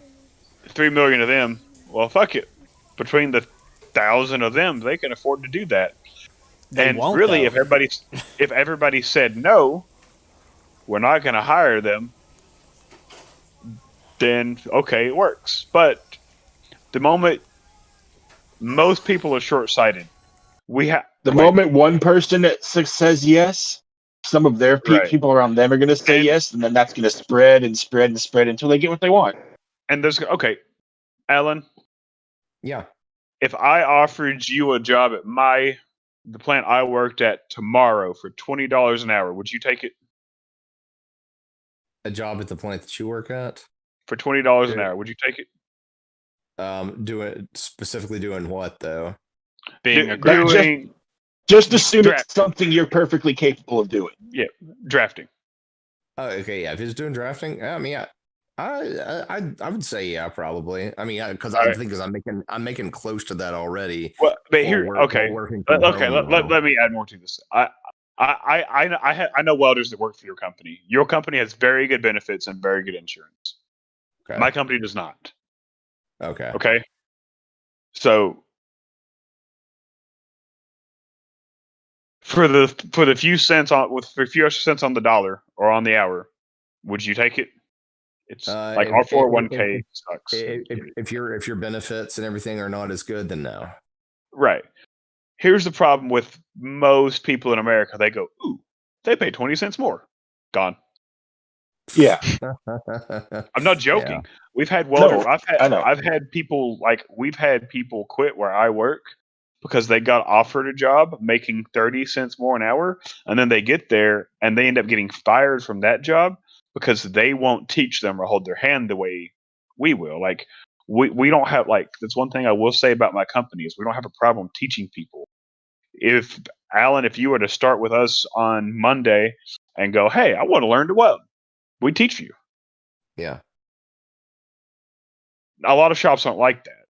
3 million of them. Well, fuck it. Between the 1,000 of them, they can afford to do that. And really, if everybody said no, we're not going to hire them, then okay, it works. But the moment most people are short-sighted, moment one person says yes, some of their people around them are going to say yes, and then that's going to spread and spread and spread until they get what they want. And there's Alan. Yeah. If I offered you a job at the plant I worked at tomorrow for $20 an hour, would you take it? A job at the plant that you work at? For $20 an hour, would you take it? Specifically doing what, though? Being a just assume it's something you're perfectly capable of doing. Yeah, drafting. Oh, okay, yeah. If he's doing drafting, I mean, I would say yeah, probably. I mean, because I'm making close to that already. Well, but here, let me add more to this. I know welders that work for your company. Your company has very good benefits and very good insurance. Okay. My company does not. Okay. Okay. So for the few cents for a few extra cents on the dollar or on the hour, would you take it? It's like our 401k sucks. If your benefits and everything are not as good, then no. Right. Here's the problem with most people in America. They go, ooh, they pay 20 cents more. Gone. Yeah. I'm not joking. Yeah. We've had welders. No, I've had people we've had people quit where I work because they got offered a job making 30 cents more an hour, and then they get there and they end up getting fired from that job because they won't teach them or hold their hand the way we will. Like we don't have that's one thing I will say about my company is we don't have a problem teaching people. If Alan, if you were to start with us on Monday and go, hey, I want to learn to weld, we teach you. Yeah. A lot of shops don't like that.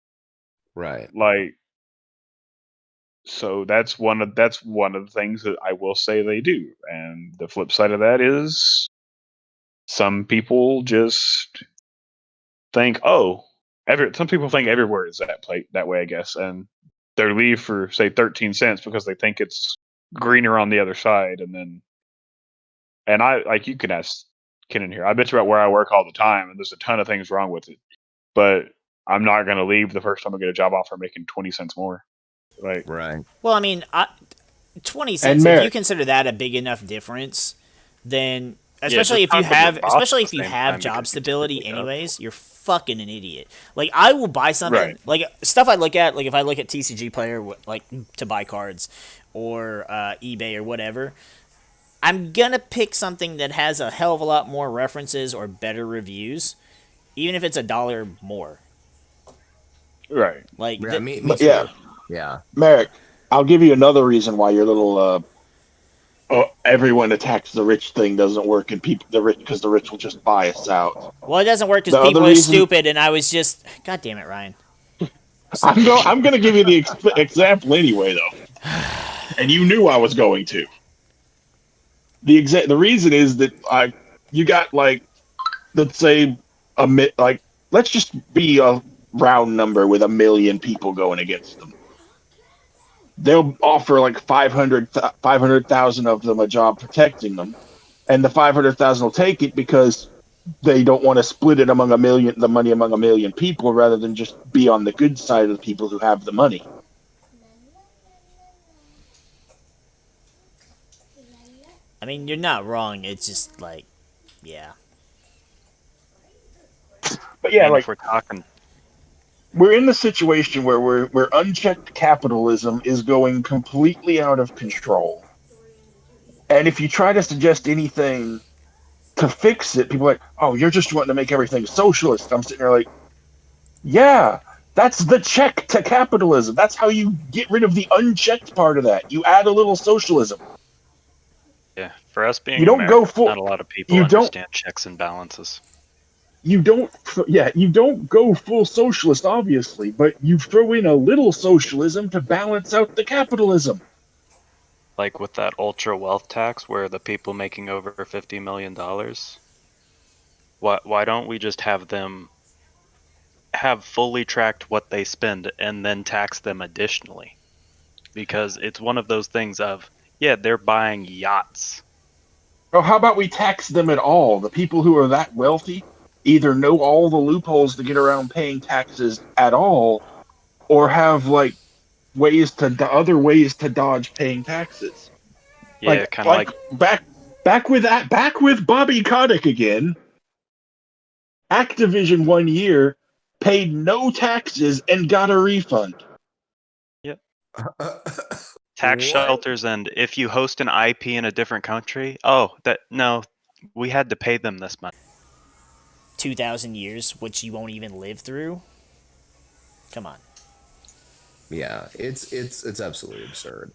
Right. So that's one of the things that I will say they do. And the flip side of that is some people just think, some people think everywhere is that way, I guess, and they leave for say 13 cents because they think it's greener on the other side, and I you can ask Ken in here. I bet you about where I work all the time, and there's a ton of things wrong with it, but I'm not going to leave the first time I get a job offer making 20 cents more. Right. Well, I mean, 20 cents. If you consider that a big enough difference, then especially if you have job stability, anyways, you're fucking an idiot. Like, I will buy something like stuff I look at. Like, if I look at TCG Player, like to buy cards, or eBay or whatever, I'm gonna pick something that has a hell of a lot more references or better reviews, even if it's $1 more. Right. Like, yeah, me too. Yeah. Merrick, I'll give you another reason why your little everyone attacks the rich thing doesn't work, and because the rich will just buy us out. Well, it doesn't work because people are stupid, and I was just... God damn it, Ryan. I'm going to give you the example anyway, though. And you knew I was going to. The reason is that you got, let's say, let's just be a round number with 1 million people going against them. They'll offer like 500,000 of them a job protecting them, and the 500,000 will take it because they don't want to split it among the money among 1 million people, rather than just be on the good side of the people who have the money. I mean, you're not wrong. It's just like, yeah. But yeah, And like if we're talking, we're in the situation where unchecked capitalism is going completely out of control. And if you try to suggest anything to fix it, people are like, oh, you're just wanting to make everything socialist. I'm sitting there like, yeah, that's the check to capitalism. That's how you get rid of the unchecked part of that. You add a little socialism. yeah, for us being You don't go American, full. not a lot of people You don't. understand checks and balances. You don't. Yeah, you don't go full socialist, obviously, but you throw in a little socialism to balance out the capitalism. Like with that ultra wealth tax, where the people making over $50 million, why don't we just have them have fully tracked what they spend and then tax them additionally? Because it's one of those things of, yeah, they're buying yachts. Oh, how about we tax them at all? The people who are that wealthy either know all the loopholes to get around paying taxes at all, or have like other ways to dodge paying taxes. Yeah, kind of like Back with Bobby Kotick again. Activision 1 year paid no taxes and got a refund. tax What? shelters, and if you host an IP in a different country, we had to pay them this money. 2,000 years, which you won't even live through. Come on. Yeah, it's absolutely absurd.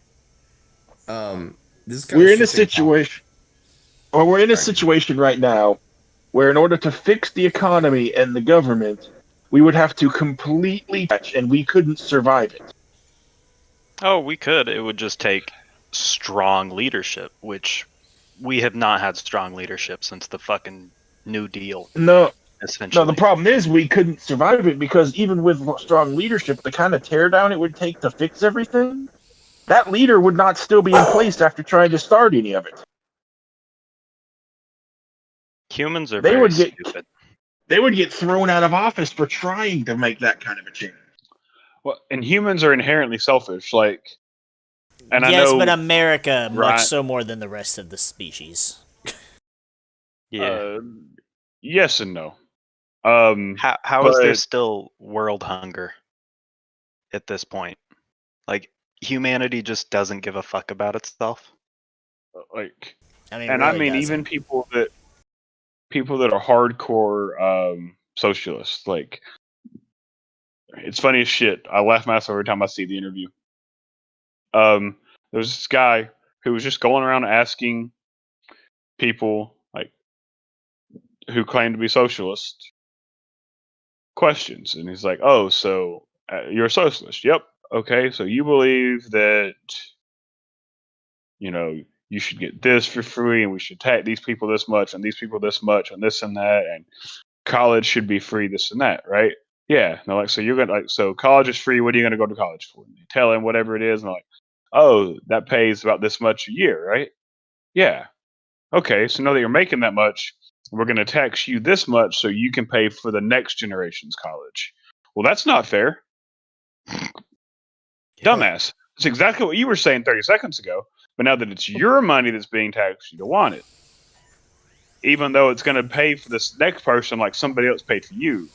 This is We're in a situation. Well, we're in a situation right now where, in order to fix the economy and the government, we would have to completely patch, and we couldn't survive it. Oh, we could. It would just take strong leadership, which we have not had strong leadership since the fucking New Deal. No, Essentially. the problem is we couldn't survive it because even with strong leadership, the kind of teardown it would take to fix everything, that leader would not still be in place after trying to start any of it. Humans are They very would get stupid. they would get thrown out of office for trying to make that kind of a change. Well, and humans are inherently selfish. Like, and yes, I know, but America right, much so more than the rest of the species. Yeah. Yes and no. How is there still world hunger at this point? Like, humanity just doesn't give a fuck about itself. Like, I mean, and really I mean, doesn't. even people that are hardcore socialists, like, it's funny as shit. I laugh myself every time I see the interview. There's this guy who was just going around asking people like who claim to be socialist questions, and he's like, "Oh, so you're a socialist? Yep. Okay, so you believe that you should get this for free, and we should tax these people this much, and these people this much, and this and that, and college should be free, this and that, right?" Yeah. No, like, so you're gonna so college is free. What are you gonna go to college for? And they tell him whatever it is, and they're like, "Oh, that pays about this much a year, right?" Yeah. Okay, so now that you're making that much, we're going to tax you this much so you can pay for the next generation's college. Well, that's not fair. Dumbass. That's exactly what you were saying 30 seconds ago. But now that it's your money that's being taxed, you don't want it. Even though it's going to pay for this next person like somebody else paid for you.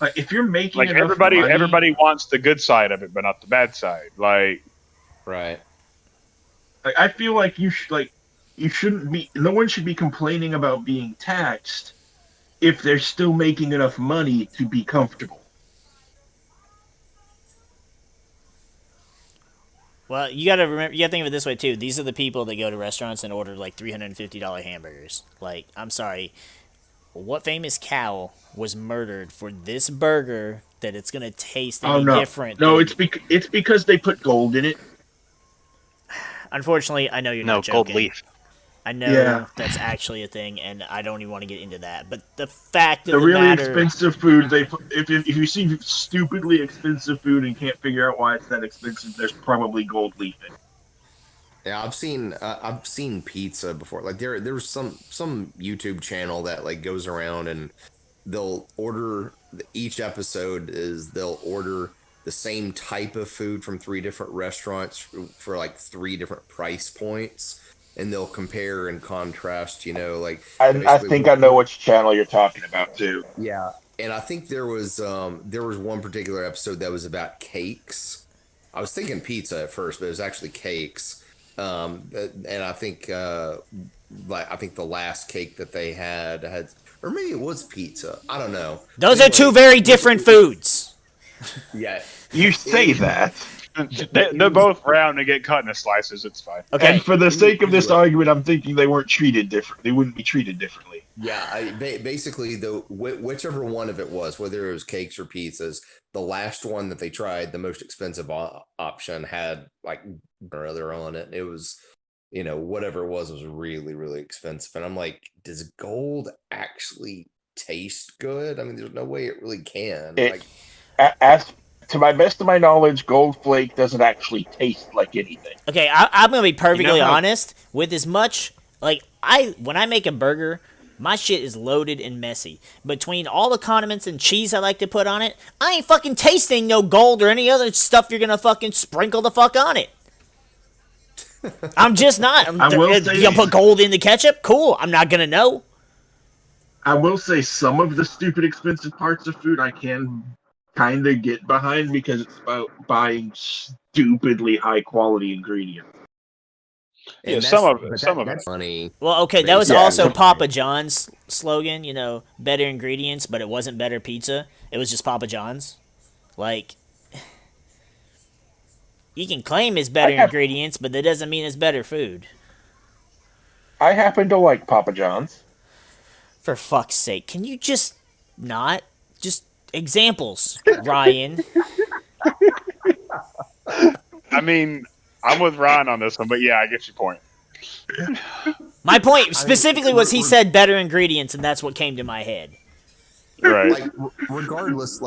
Like, if you're making Like, enough everybody money, wants the good side of it, but not the bad side. Like, Right. like, I feel like you shouldn't be. No one should be complaining about being taxed if they're still making enough money to be comfortable. Well, you gotta remember. You gotta think of it this way too. These are the people that go to restaurants and order like $350 hamburgers. Like, I'm sorry, what famous cow was murdered for this burger that it's gonna taste any different? No, than... it's because they put gold in it. Unfortunately, I know you're No, not joking. gold leaf. I know Yeah. that's actually a thing, and I don't even want to get into that. But the fact of The the really matter, expensive food, if you see stupidly expensive food and can't figure out why it's that expensive, there's probably gold leaf in it. Yeah, I've seen pizza before. Like there's some YouTube channel that like goes around and they'll order each episode is they'll order the same type of food from three different restaurants for like three different price points, and they'll compare and contrast. Like I basically think I know which channel you're talking about too. yeah. And I think there was one particular episode that was about cakes. I was thinking pizza at first, but it was actually cakes. And I think I think the last cake that they had, or maybe it was pizza. I don't know. those But are two anyway, very different foods. yeah. You say that. They're both round and get cut into slices. It's fine. Okay, And for the sake of this argument, I'm thinking they weren't treated different. They wouldn't be treated differently. Yeah, basically, whichever one of it was, whether it was cakes or pizzas, the last one that they tried, the most expensive option had like brother on it. It was, whatever it was really, really expensive. And I'm like, does gold actually taste good? I mean, there's no way it really can. As to my best of my knowledge, Gold Flake doesn't actually taste like anything. okay, I'm gonna be perfectly how- honest. With as much like when I make a burger, my shit is loaded and messy. Between all the condiments and cheese I like to put on it, I ain't fucking tasting no gold or any other stuff you're gonna fucking sprinkle the fuck on it. I'm just not. I will say- You put gold in the ketchup? Cool. I'm not gonna know. I will say some of the stupid expensive parts of food I can kind of get behind because it's about buying stupidly high quality ingredients. Yeah, some of it. That's funny. Well, okay, that was Yeah, also but- Papa John's slogan, better ingredients, but it wasn't better pizza. It was just Papa John's. Like, you can claim it's better ingredients, but that doesn't mean it's better food. I happen to like Papa John's. For fuck's sake, can you just not? Just examples, Ryan. I mean, I'm with Ryan on this one, but yeah, I get your point. My point specifically was he said better ingredients, and that's what came to my head. Right. Like regardless,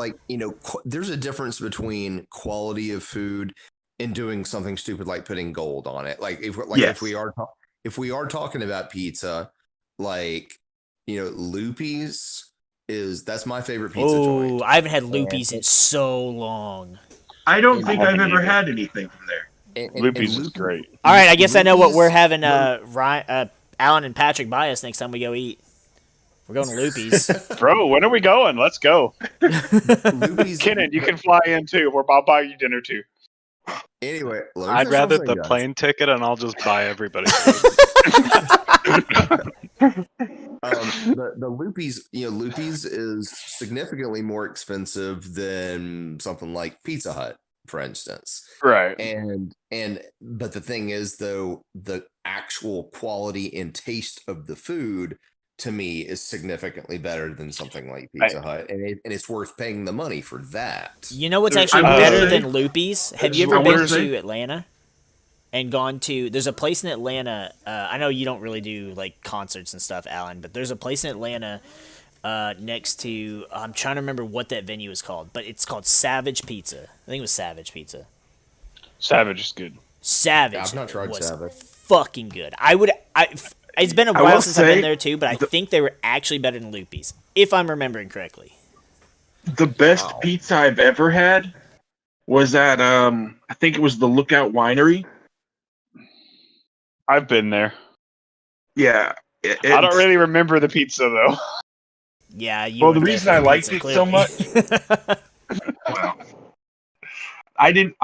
there's a difference between quality of food and doing something stupid like putting gold on it. Like Yes. if we are talking about pizza, Loopy's that's my favorite pizza Oh, joint. I haven't had Loopy's in so long. I don't think I've haven't ever either. had anything from there. Loopy's is great. All right, I guess I know what we're having. Loopy's- Ryan, Alan and Patrick buy us next time we go eat. We're going to Loopy's. Bro, when are we going? Let's go. Loopy's. Kenan, you can fly in too. I'll buy you dinner too. Anyway, I'd that's rather what I'm the saying, guys. plane ticket, and I'll just buy everybody. The Loopy's, Loopy's is significantly more expensive than something like Pizza Hut, for instance. Right. But the thing is, though, the actual quality and taste of the food to me is significantly better than something like Pizza Hut, and it's worth paying the money for that. You know what's actually I will better say- than Loopy's? Have you I ever will been say- to Atlanta and gone to? There's a place in Atlanta. I know you don't really do like concerts and stuff, Alan, but there's a place in Atlanta next to. I'm trying to remember what that venue is called, but it's called Savage Pizza. I think it was Savage Pizza. Savage is good. Savage. I've not tried was Savage. fucking good. It's been a I while will since I've been say there too, but I think they were actually better than Loopy's, if I'm remembering correctly. The best pizza I've ever had was at I think it was the Lookout Winery. I've been there. Yeah. I don't really remember the pizza though. Yeah. Well, the went there reason for I the liked pizza, it so clearly. Well, I didn't.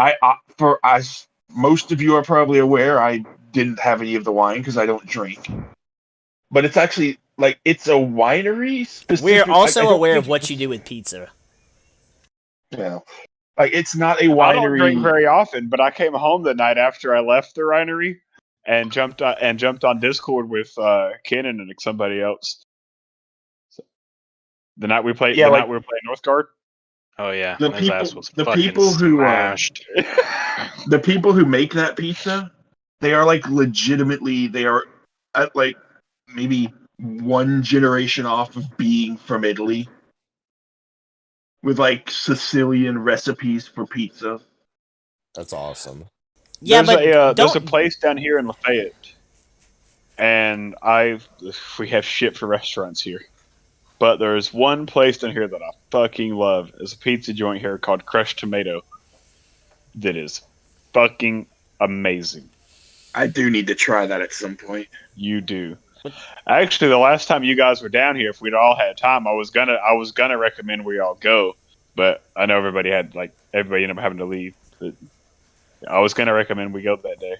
For as most of you are probably aware, I didn't have any of the wine because I don't drink. But it's actually it's a winery. We're I also don't aware think of what you do with pizza. Yeah. It's not a I don't winery. drink very often, but I came home the night after I left the winery and jumped on Discord with Kenan and somebody else. So, the night we played, night we were playing Northgard. Oh yeah, The his ass was the fucking people who smashed. the people who make that pizza, they are legitimately, they are like maybe one generation off of being from Italy, with like Sicilian recipes for pizza. That's awesome. Yeah, There's but there's a don't. place down here in Lafayette, and we have shit for restaurants here. But there's one place down here that I fucking love. It's a pizza joint here called Crushed Tomato that is fucking amazing. I do need to try that at some point. You do. Actually, the last time you guys were down here, if we'd all had time, I was gonna recommend we all go, but I know everybody ended up having to leave. But I was gonna recommend we go that day.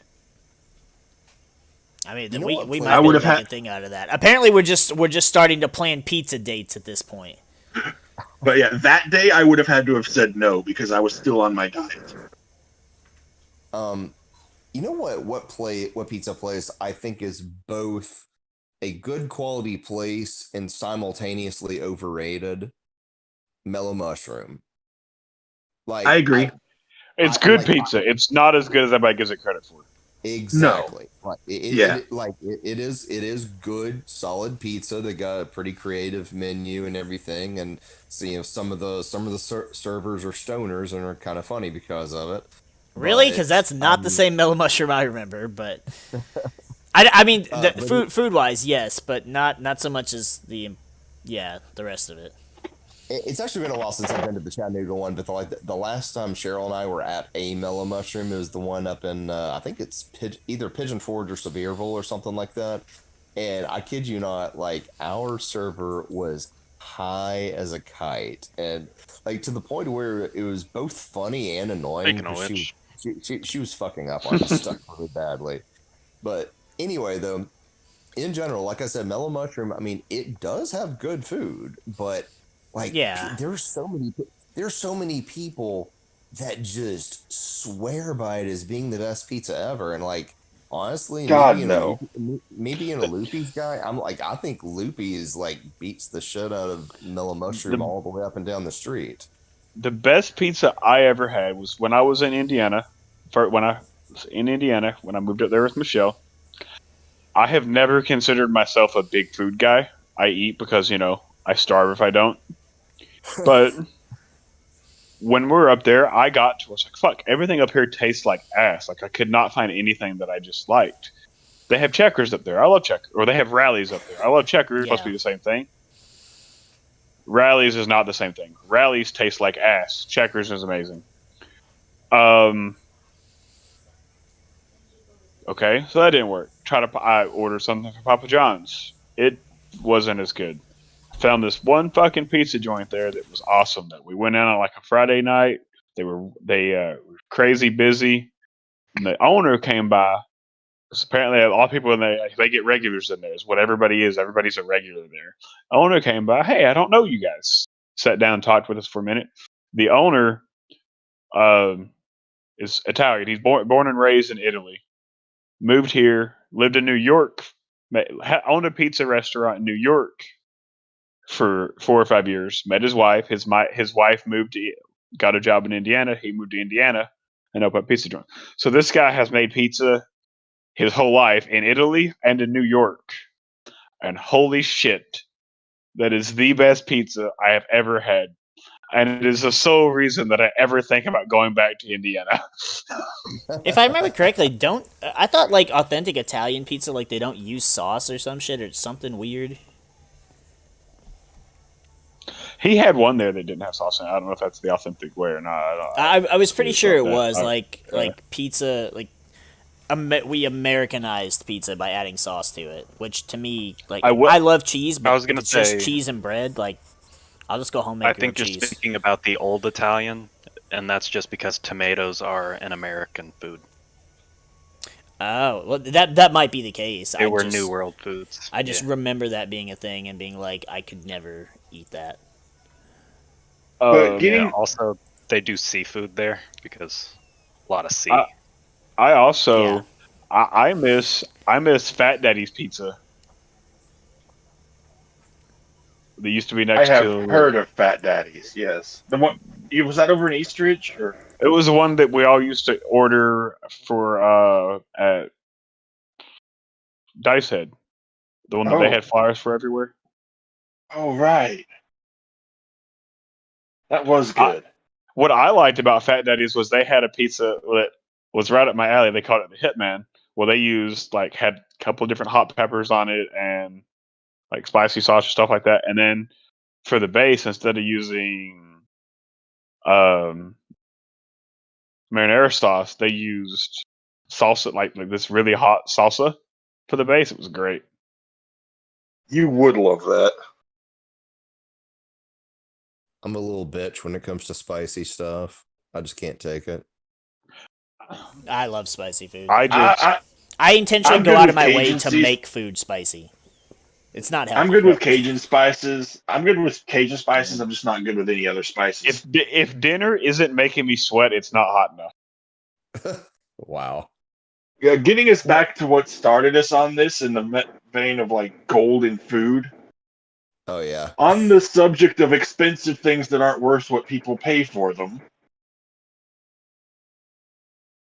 I mean, You know we what we place might I be would able to have make had- a thing out of that. Apparently, we're just starting to plan pizza dates at this point. But yeah, that day I would have had to have said no because I was still on my diet. You know what pizza place I think is both a good quality place and simultaneously overrated? Mellow Mushroom. Like I agree. It's I good like pizza. It's not as good as everybody gives it credit for. exactly. Like Yeah. it is good solid pizza. They got a pretty creative menu and everything, and so, some of the servers are stoners and are kind of funny because of it. Really? Because But that's not the same mellow mushroom I remember. But I mean, but food wise, yes, but not so much as the rest of it. it's actually been a while since I've been to the Chattanooga one, but the last time Cheryl and I were at a Mellow Mushroom, it was the one up in I think it's either Pigeon Forge or Sevierville or something like that. And I kid you not, like our server was high as a kite, and like to the point where it was both funny and annoying Speaking of because which, she was fucking up on stuff really badly. But anyway, though, in general, like I said, Mellow Mushroom, I mean, it does have good food, but like Yeah. there's so many people that just swear by it as being the best pizza ever, and like honestly, God, no. me being a Loopy's guy, I'm like I think Loopy's like beats the shit out of Mellow Mushroom The all the way up and down the street. the best pizza I ever had was when I was in Indiana. When I was in Indiana, when I moved up there with Michelle, I have never considered myself a big food guy. I eat because I starve if I don't. But when we were up there, I was like, fuck, everything up here tastes like ass. Like I could not find anything that I just liked. They have Checkers up there. I love Checkers. Or they have Rallies up there. I love Checkers. It's supposed to be the same thing. Rallies is not the same thing. Rallies taste like ass. Checkers is amazing. Okay, so that didn't work. I ordered something for Papa John's. It wasn't as good. Found this one fucking pizza joint there that was awesome. That we went in on like a Friday night. They were crazy busy. And the owner came by. Apparently, a lot of people in there they get regulars in there. Is what everybody is. Everybody's a regular there. Owner came by. Hey, I don't know you guys. Sat down, and talked with us for a minute. The owner is Italian. He's born and raised in Italy. Moved here, lived in New York, owned a pizza restaurant in New York for 4 or 5 years. Met his wife. His wife got a job in Indiana. He moved to Indiana and opened a pizza joint. So this guy has made pizza his whole life in Italy and in New York. And holy shit, that is the best pizza I have ever had. And it is the sole reason that I ever think about going back to Indiana. If I remember correctly, I thought like authentic Italian pizza, like they don't use sauce or some shit or something weird. He had one there that didn't have sauce in it. I don't know if that's the authentic way or not. I was pretty sure it that. was like pizza like we Americanized pizza by adding sauce to it, which to me like I love cheese, but I was gonna if it's just say- cheese and bread, like I'll just go home and I make think grilled you're cheese. speaking about the old Italian, and that's just because tomatoes are an American food. Oh, well, that might be the case. They were New World foods. I just Yeah. remember that being a thing and being like, I could never eat that. But Yeah, also, they do seafood there because a lot of sea. I also Yeah. I miss Fat Daddy's Pizza. That used to be I next have to. heard of Fat Daddy's. Yes, the one was that over in Eastridge or? It was the one that we all used to order for at Dice Head. The one that they had flyers for everywhere. Oh, right. That was good. What I liked about Fat Daddy's was they had a pizza that was right up my alley. They called it the Hitman. Well, they used had a couple of different hot peppers on it and like spicy sauce or stuff like that. And then for the base, instead of using marinara sauce, they used salsa, like this really hot salsa for the base. It was great. You would love that. I'm a little bitch when it comes to spicy stuff. I just can't take it. I love spicy food. I intentionally I'm go good out of with my way Cajun to make food spicy. It's not healthy. I'm good with Cajun spices. I'm just not good with any other spices. if dinner isn't making me sweat, it's not hot enough. Wow. Yeah, getting us back to what started us on this in the vein of gold in food. Oh yeah. On the subject of expensive things that aren't worth what people pay for them.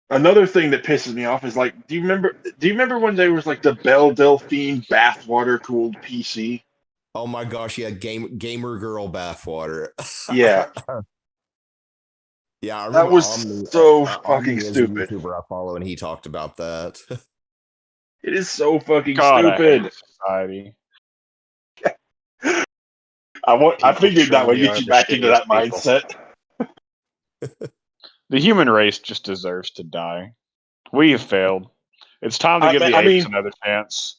Another thing that pisses me off is do you remember when there was the Belle Delphine bathwater cooled PC? Oh my gosh, yeah, gamer girl bathwater. Yeah. Yeah, I remember That was so fucking stupid. A YouTuber I follow, and he talked about that. It is so fucking God, stupid. I hate society. I figured that would truly get are you the back into that shittiest mindset. The human race just deserves to die. We have failed. It's time to give the apes another chance.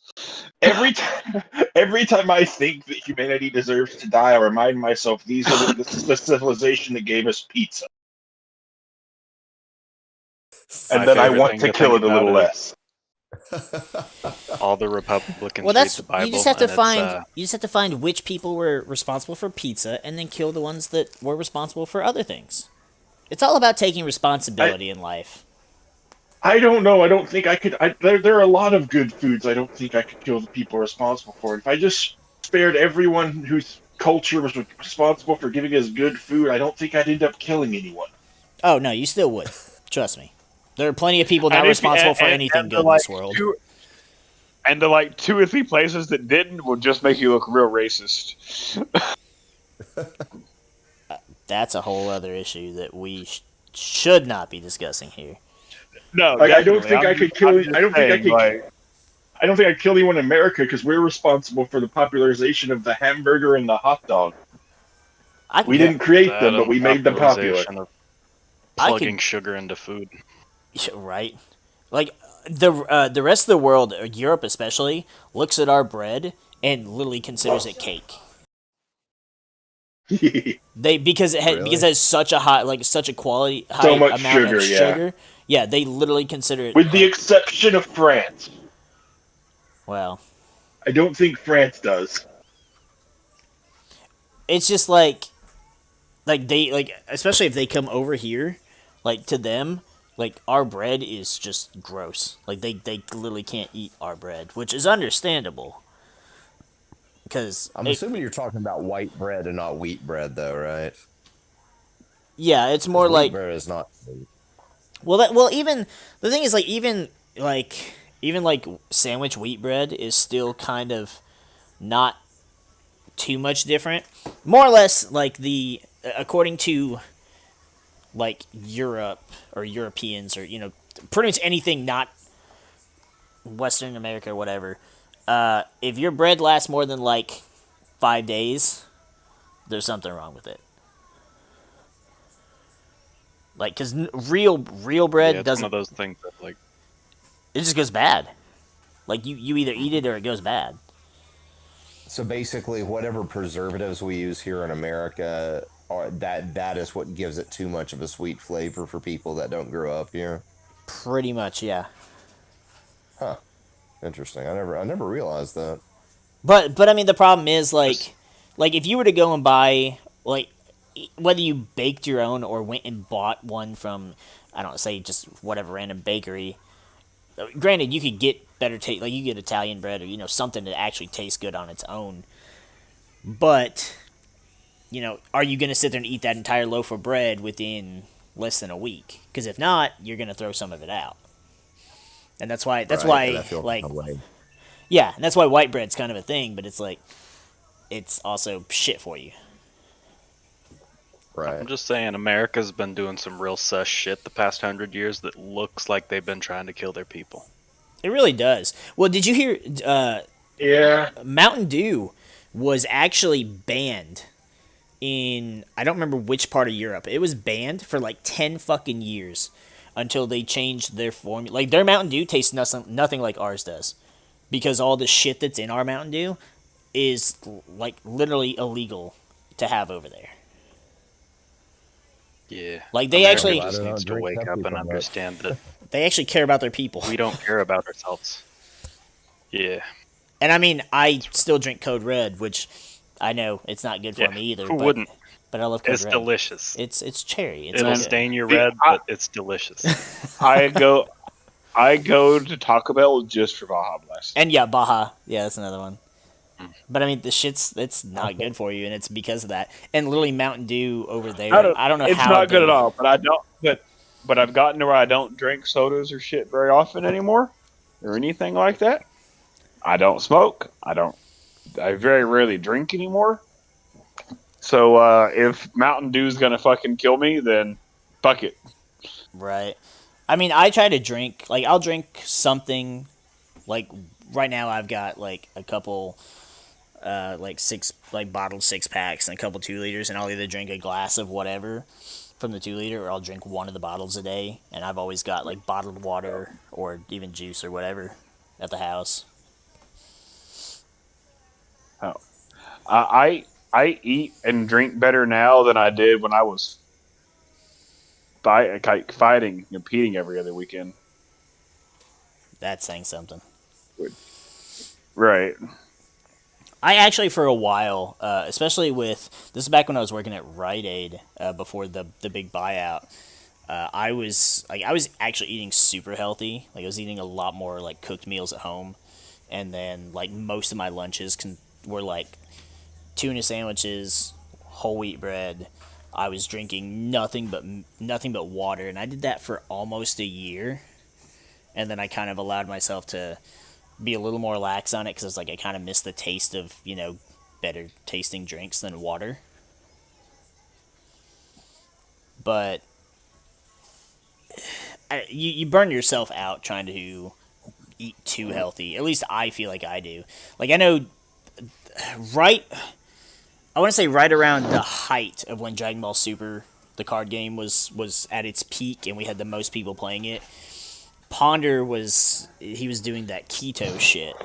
Every time I think that humanity deserves to die, I remind myself this is the civilization that gave us pizza. And then I want to kill it a little less. All the Republicans Well, read the Bible. you just have to find which people were responsible for pizza, and then kill the ones that were responsible for other things. It's all about taking responsibility in life. I don't know. I don't think I could. There are a lot of good foods. I don't think I could kill the people responsible for it. If I just spared everyone whose culture was responsible for giving us good food, I don't think I'd end up killing anyone. Oh no, you still would. Trust me. There are plenty of people not responsible for anything good in this world. And the 2 or 3 places that didn't will just make you look real racist. That's a whole other issue that we should not be discussing here. No, I don't think I could kill. I don't think I'd kill anyone in America because we're responsible for the popularization of the hamburger and the hot dog. We didn't create them, but we made them popular. Plugging sugar into food. Right. The rest of the world, Europe especially, looks at our bread and literally considers it cake. Because it has such a high, such a quality high amount of sugar. Yeah, they literally consider it. With the exception of France. Well, I don't think France does. It's just they especially if they come over here, to them, our bread is just gross. They literally can't eat our bread, which is understandable. Because I'm assuming you're talking about white bread and not wheat bread, though, right? Yeah, it's more wheat bread is not. Even the thing is, even sandwich wheat bread is still kind of not too much different. More or less, according to Europe or Europeans or pretty much anything not Western America or whatever. If your bread lasts more than 5 days, there's something wrong with it. Because real bread it's doesn't. one of those things that it just goes bad. You either eat it or it goes bad. So basically, whatever preservatives we use here in America, that is what gives it too much of a sweet flavor for people that don't grow up here. Pretty much, yeah. Huh. Interesting. I never realized that. But I mean, the problem is if you were to go and buy whether you baked your own or went and bought one from, I don't know, say just whatever random bakery. Granted, you could get better taste, you get Italian bread or something that actually tastes good on its own. But are you going to sit there and eat that entire loaf of bread within less than a week? Because if not, you're going to throw some of it out. And that's why Yeah, and that's why white bread's kind of a thing, but it's like it's also shit for you. Right. I'm just saying, America's been doing some real sus shit the past 100 years that looks like they've been trying to kill their people. It really does. Well, did you hear Yeah. Mountain Dew was actually banned in I don't remember which part of Europe. It was banned for like 10 fucking years until they changed their formula. Like their Mountain Dew tastes nothing like ours does because all the shit that's in our Mountain Dew is like literally illegal to have over there. Yeah. Like they America actually just I needs don't to drink wake Pepsi up so and much. understand that they actually care about their people. we don't care about ourselves. Yeah. And I mean, I still drink Code Red, which I know it's not good for Yeah, me either. who but, wouldn't? But I love Code It's Red. delicious. It's cherry. It's It'll all good. stain your See, red, but it's delicious. I go to Taco Bell just for Baja Blast. And yeah, Baja. Yeah, that's another one. Mm. But I mean, the shit's it's not good for you, and it's because of that. And literally, Mountain Dew over there. I don't know it's how not good they- at all. But I don't. But I've gotten to where I don't drink sodas or shit very often anymore, or anything like that. I don't smoke. I very rarely drink anymore. So if Mountain Dew's gonna fucking kill me, then fuck it. Right. I mean, I try to drink. Like, I'll drink something. Like right now, I've got like a couple, like bottled 6-packs and a couple 2 liters, and I'll either drink a glass of whatever from the 2 liter, or I'll drink one of the bottles a day. And I've always got like bottled water or even juice or whatever at the house. Oh. I eat and drink better now than I did when I was fighting, competing every other weekend. That's saying something. Right. I actually, for a while, especially with this is back when I was working at Rite Aid before the big buyout. I was actually eating super healthy. Like I was eating a lot more like cooked meals at home, and then like most of my lunches were like tuna sandwiches, whole wheat bread. I was drinking nothing but water, and I did that for almost a year, and then I kind of allowed myself to be a little more lax on it because it's like I kind of miss the taste of better tasting drinks than water. But you burn yourself out trying to eat too healthy. At least I feel like I do. Like I know, I want to say right around the height of when Dragon Ball Super, the card game, was at its peak and we had the most people playing it. Ponder was doing that keto shit,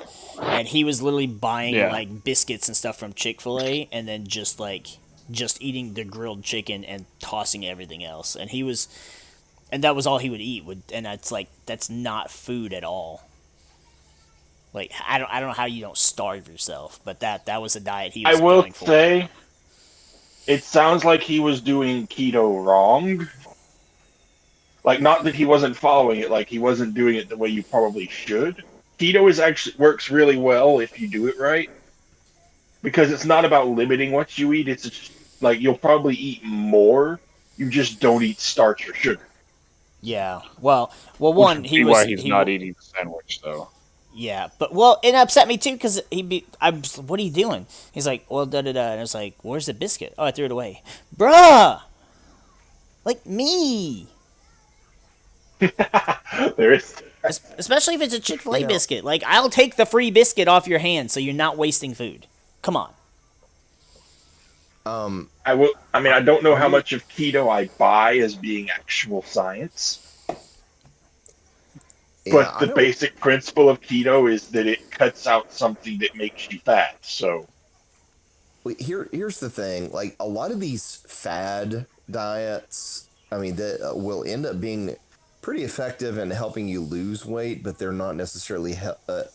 and he was literally buying like biscuits and stuff from Chick-fil-A and then just eating the grilled chicken and tossing everything else. And that was all he would eat. And that's not food at all. Like I don't know how you don't starve yourself, but that was a diet he was I will going for. say, it sounds like he was doing keto wrong. Like, not that he wasn't following it, like he wasn't doing it the way you probably should. Keto works really well if you do it right, because it's not about limiting what you eat. It's just, like you'll probably eat more. You just don't eat starch or sugar. Yeah. Well, Which one would he be was why he's not eating the sandwich though. Yeah, but it upset me too because what are you doing? He's like, well, da da da, and I was like, where's the biscuit? Oh, I threw it away, bruh. Like me, There is. especially if it's a Chick-fil-A biscuit. Like I'll take the free biscuit off your hand, so you're not wasting food. Come on. I will. I mean, I don't know how much of keto I buy as being actual science. But the basic principle of keto is that it cuts out something that makes you fat. So here's the thing: like a lot of these fad diets, I mean, that will end up being pretty effective in helping you lose weight, but they're not necessarily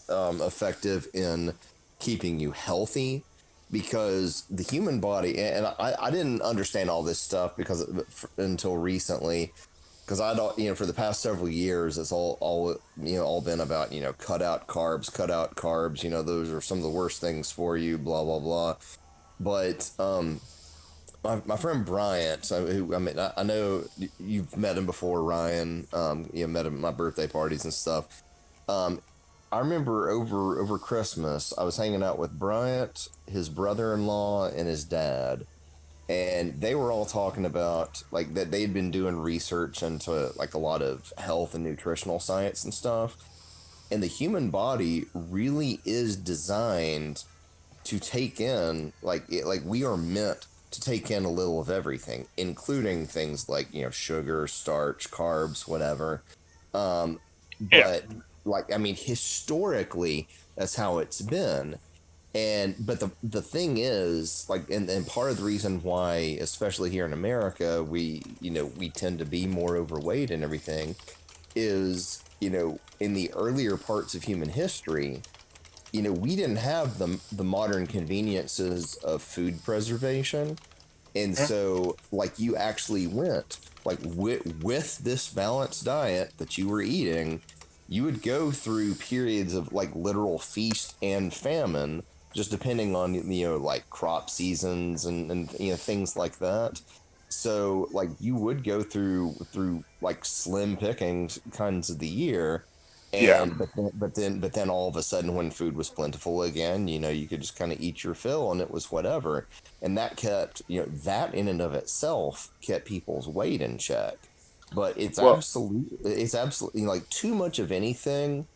effective in keeping you healthy. Because the human body, and I didn't understand all this stuff until recently. Because I don't, for the past several years, it's all been about, cut out carbs. Those are some of the worst things for you, blah, blah, blah. But my friend Bryant, I know you've met him before, Ryan. Met him at my birthday parties and stuff. I remember over Christmas, I was hanging out with Bryant, his brother-in-law, and his dad, and they were all talking about like that they had been doing research into like a lot of health and nutritional science and stuff. And the human body really is designed to take in like we are meant to take in a little of everything, including things like sugar, starch, carbs, whatever. Um, Yeah. but like I mean, historically, that's how it's been. And but the thing is, like, and part of the reason why, especially here in America, we tend to be more overweight and everything is, in the earlier parts of human history, we didn't have the modern conveniences of food preservation. And so, like, you actually went, like, with this balanced diet that you were eating, you would go through periods of, like, literal feast and famine, just depending on, like, crop seasons and things like that. So, like, you would go through like, slim pickings kinds of the year. Yeah. And but then all of a sudden, when food was plentiful again, you could just kind of eat your fill and it was whatever. And that kept, that in and of itself kept people's weight in check. But Well, it's absolutely like too much of anything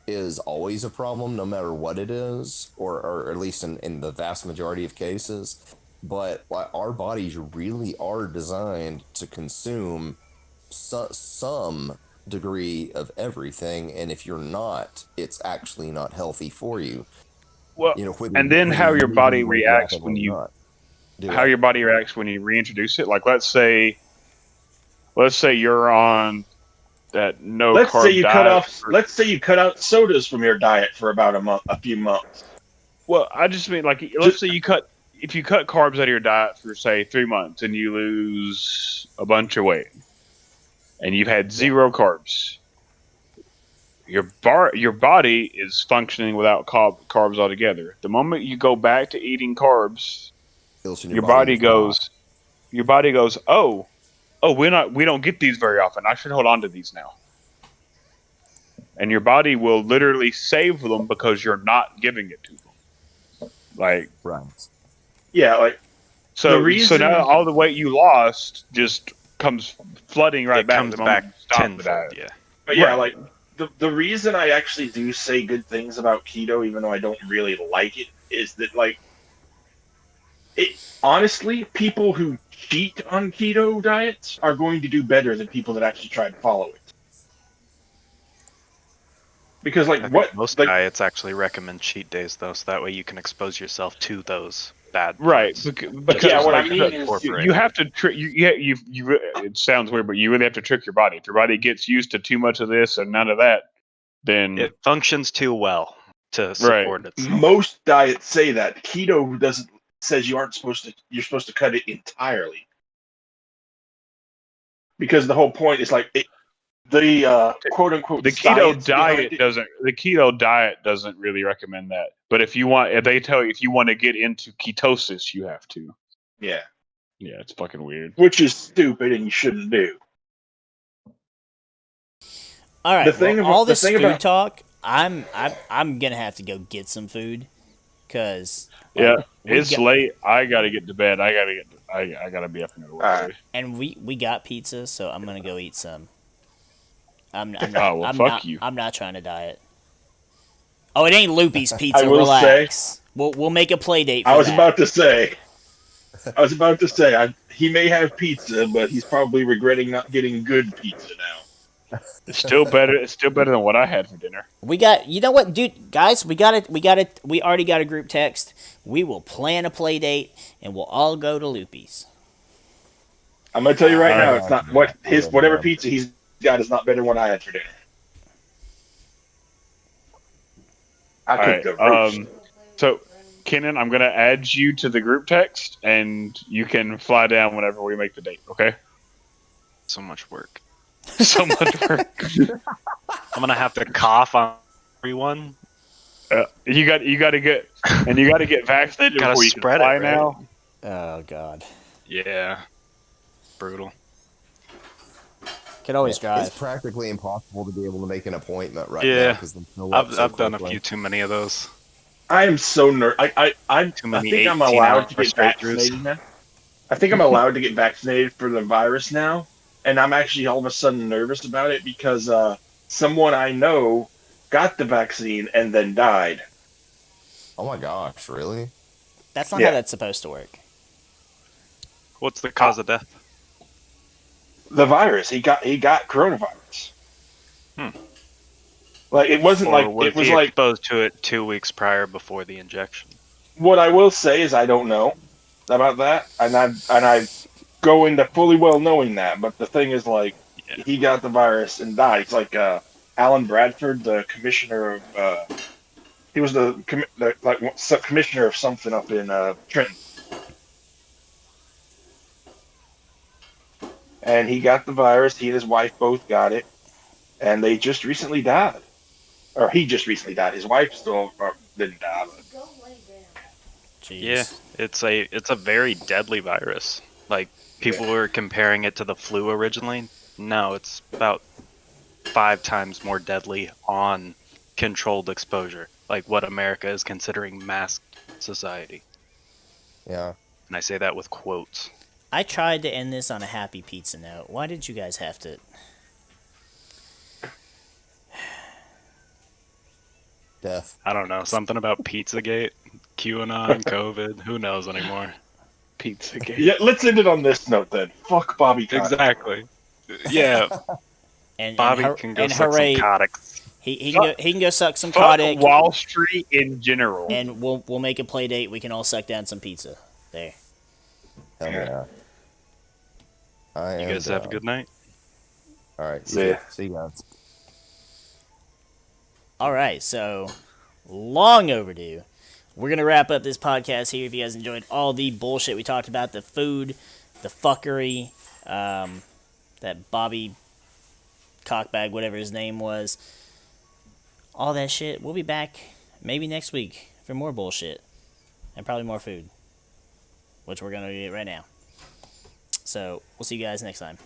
is always a problem, no matter what it is, or at least in the vast majority of cases. But like, our bodies really are designed to consume some degree of everything, and if you're not, it's actually not healthy for you. well, and then Whether how you're your losing body weight reacts rapidly when or you not. Do how it. your body reacts when you reintroduce it. Like, let's say you're on that no Let's say carb you cut diet. off. Let's say you cut out sodas from your diet for about a few months. Well, I just mean, like, let's Just, say if you cut carbs out of your diet for, say, 3 months and you lose a bunch of weight and you've had zero carbs, your body is functioning without carbs altogether. The moment you go back to eating carbs, Feels in your your body body was not. goes, oh, we don't get these very often. I should hold on to these now. And your body will literally save them because you're not giving it to them. Like, Right. yeah, like the so now reason. all the weight you lost just comes flooding right It back comes the moment back you stop the tenfold. diet. Yeah. But yeah, Right. like the reason I actually do say good things about keto, even though I don't really like it, is that like it honestly, people who cheat on keto diets are going to do better than people that actually try to follow it. Because I think most diets actually recommend cheat days, though, so that way you can expose yourself to those bad Right, parts. because yeah, what I like mean is you have to trick you. It sounds weird, but you really have to trick your body. If your body gets used to too much of this and none of that, then It functions too well to right, support itself. most diets say that keto doesn't says you're supposed to cut it entirely because the whole point is like the quote unquote the science behind it. the keto diet doesn't really recommend that. But if they tell you if you want to get into ketosis, you have to. Yeah, Yeah, it's fucking weird. which is stupid and you shouldn't do. All right. The thing Well, about all the this thing food about talk, I'm gonna have to go get some food, cause Yeah, we it's got- late. I gotta get to bed. I gotta be up and go to work. Alright. Today. and we got pizza, so I'm gonna go eat some. I'm Oh, not. well, I'm fuck not. you. I'm not trying to diet. Oh, it ain't Loopy's pizza. I will Relax. We'll make a play date. For I was that. about to say he may have pizza, but he's probably regretting not getting good pizza now. It's still better. It's still better than what I had for dinner. We got. You know what, dude? Guys, we got it. We got it. We already got a group text. We will plan a play date, and we'll all go to Loopy's. I'm gonna tell you right now, Alright. it's not whatever pizza he's got is not better than what I had for dinner. I All cooked right. the roast. So, Kenan, I'm gonna add you to the group text, and you can fly down whenever we make the date. Okay? So much work. So much work. I'm gonna have to cough on everyone. You got to get vaccinated Gotta before you can spread it, fly right? now. Oh God. Yeah. Brutal. Could always It's drive. practically impossible to be able to make an appointment right Yeah. now because they fill up so I've done a quickly. few too many of those. I am so I Too many think I'm 18 allowed to hour get straight-throughs. vaccinated now. I think I'm allowed to get vaccinated for the virus now, and I'm actually all of a sudden nervous about it because someone I know got the vaccine and then died. Oh my gosh, really? That's not how Yeah. that's supposed to work. What's the cause of death? The virus. He got coronavirus. Hmm. Like it wasn't Or like was it was he like exposed to it 2 weeks prior before the injection? what I will say is I don't know about that, and I go into fully well knowing that. But the thing is, like, Yeah. he got the virus and died. It's like Alan Bradford, the commissioner of he was the commissioner of something up in Trenton, and he got the virus. He and his wife both got it, and they just recently died. Or he just recently died. His wife still didn't die. Yeah, Jeez. it's a very deadly virus. Like people were comparing it to the flu originally. No, it's about 5 times more deadly on controlled exposure, like what America is considering masked society. Yeah. And I say that with quotes. I tried to end this on a happy pizza note. Why did you guys have to? Death. I don't know, something about Pizzagate, QAnon, COVID, who knows anymore. Pizzagate. Yeah, let's end it on this note then. Fuck Bobby Kotick. Exactly. Yeah, And Bobby and, can go and suck hooray, some Kotiks. he can go suck some Fuck Kotick, Wall Street in general. and we'll make a play date. We can all suck down some pizza. There. Hell yeah. You guys have a good night. All right. See ya. See you guys. All right, so long overdue. We're gonna wrap up this podcast here. If you guys enjoyed all the bullshit we talked about, the food, the fuckery, that Bobby cockbag, whatever his name was, all that shit, we'll be back maybe next week for more bullshit and probably more food, which we're gonna get right now. So we'll see you guys next time.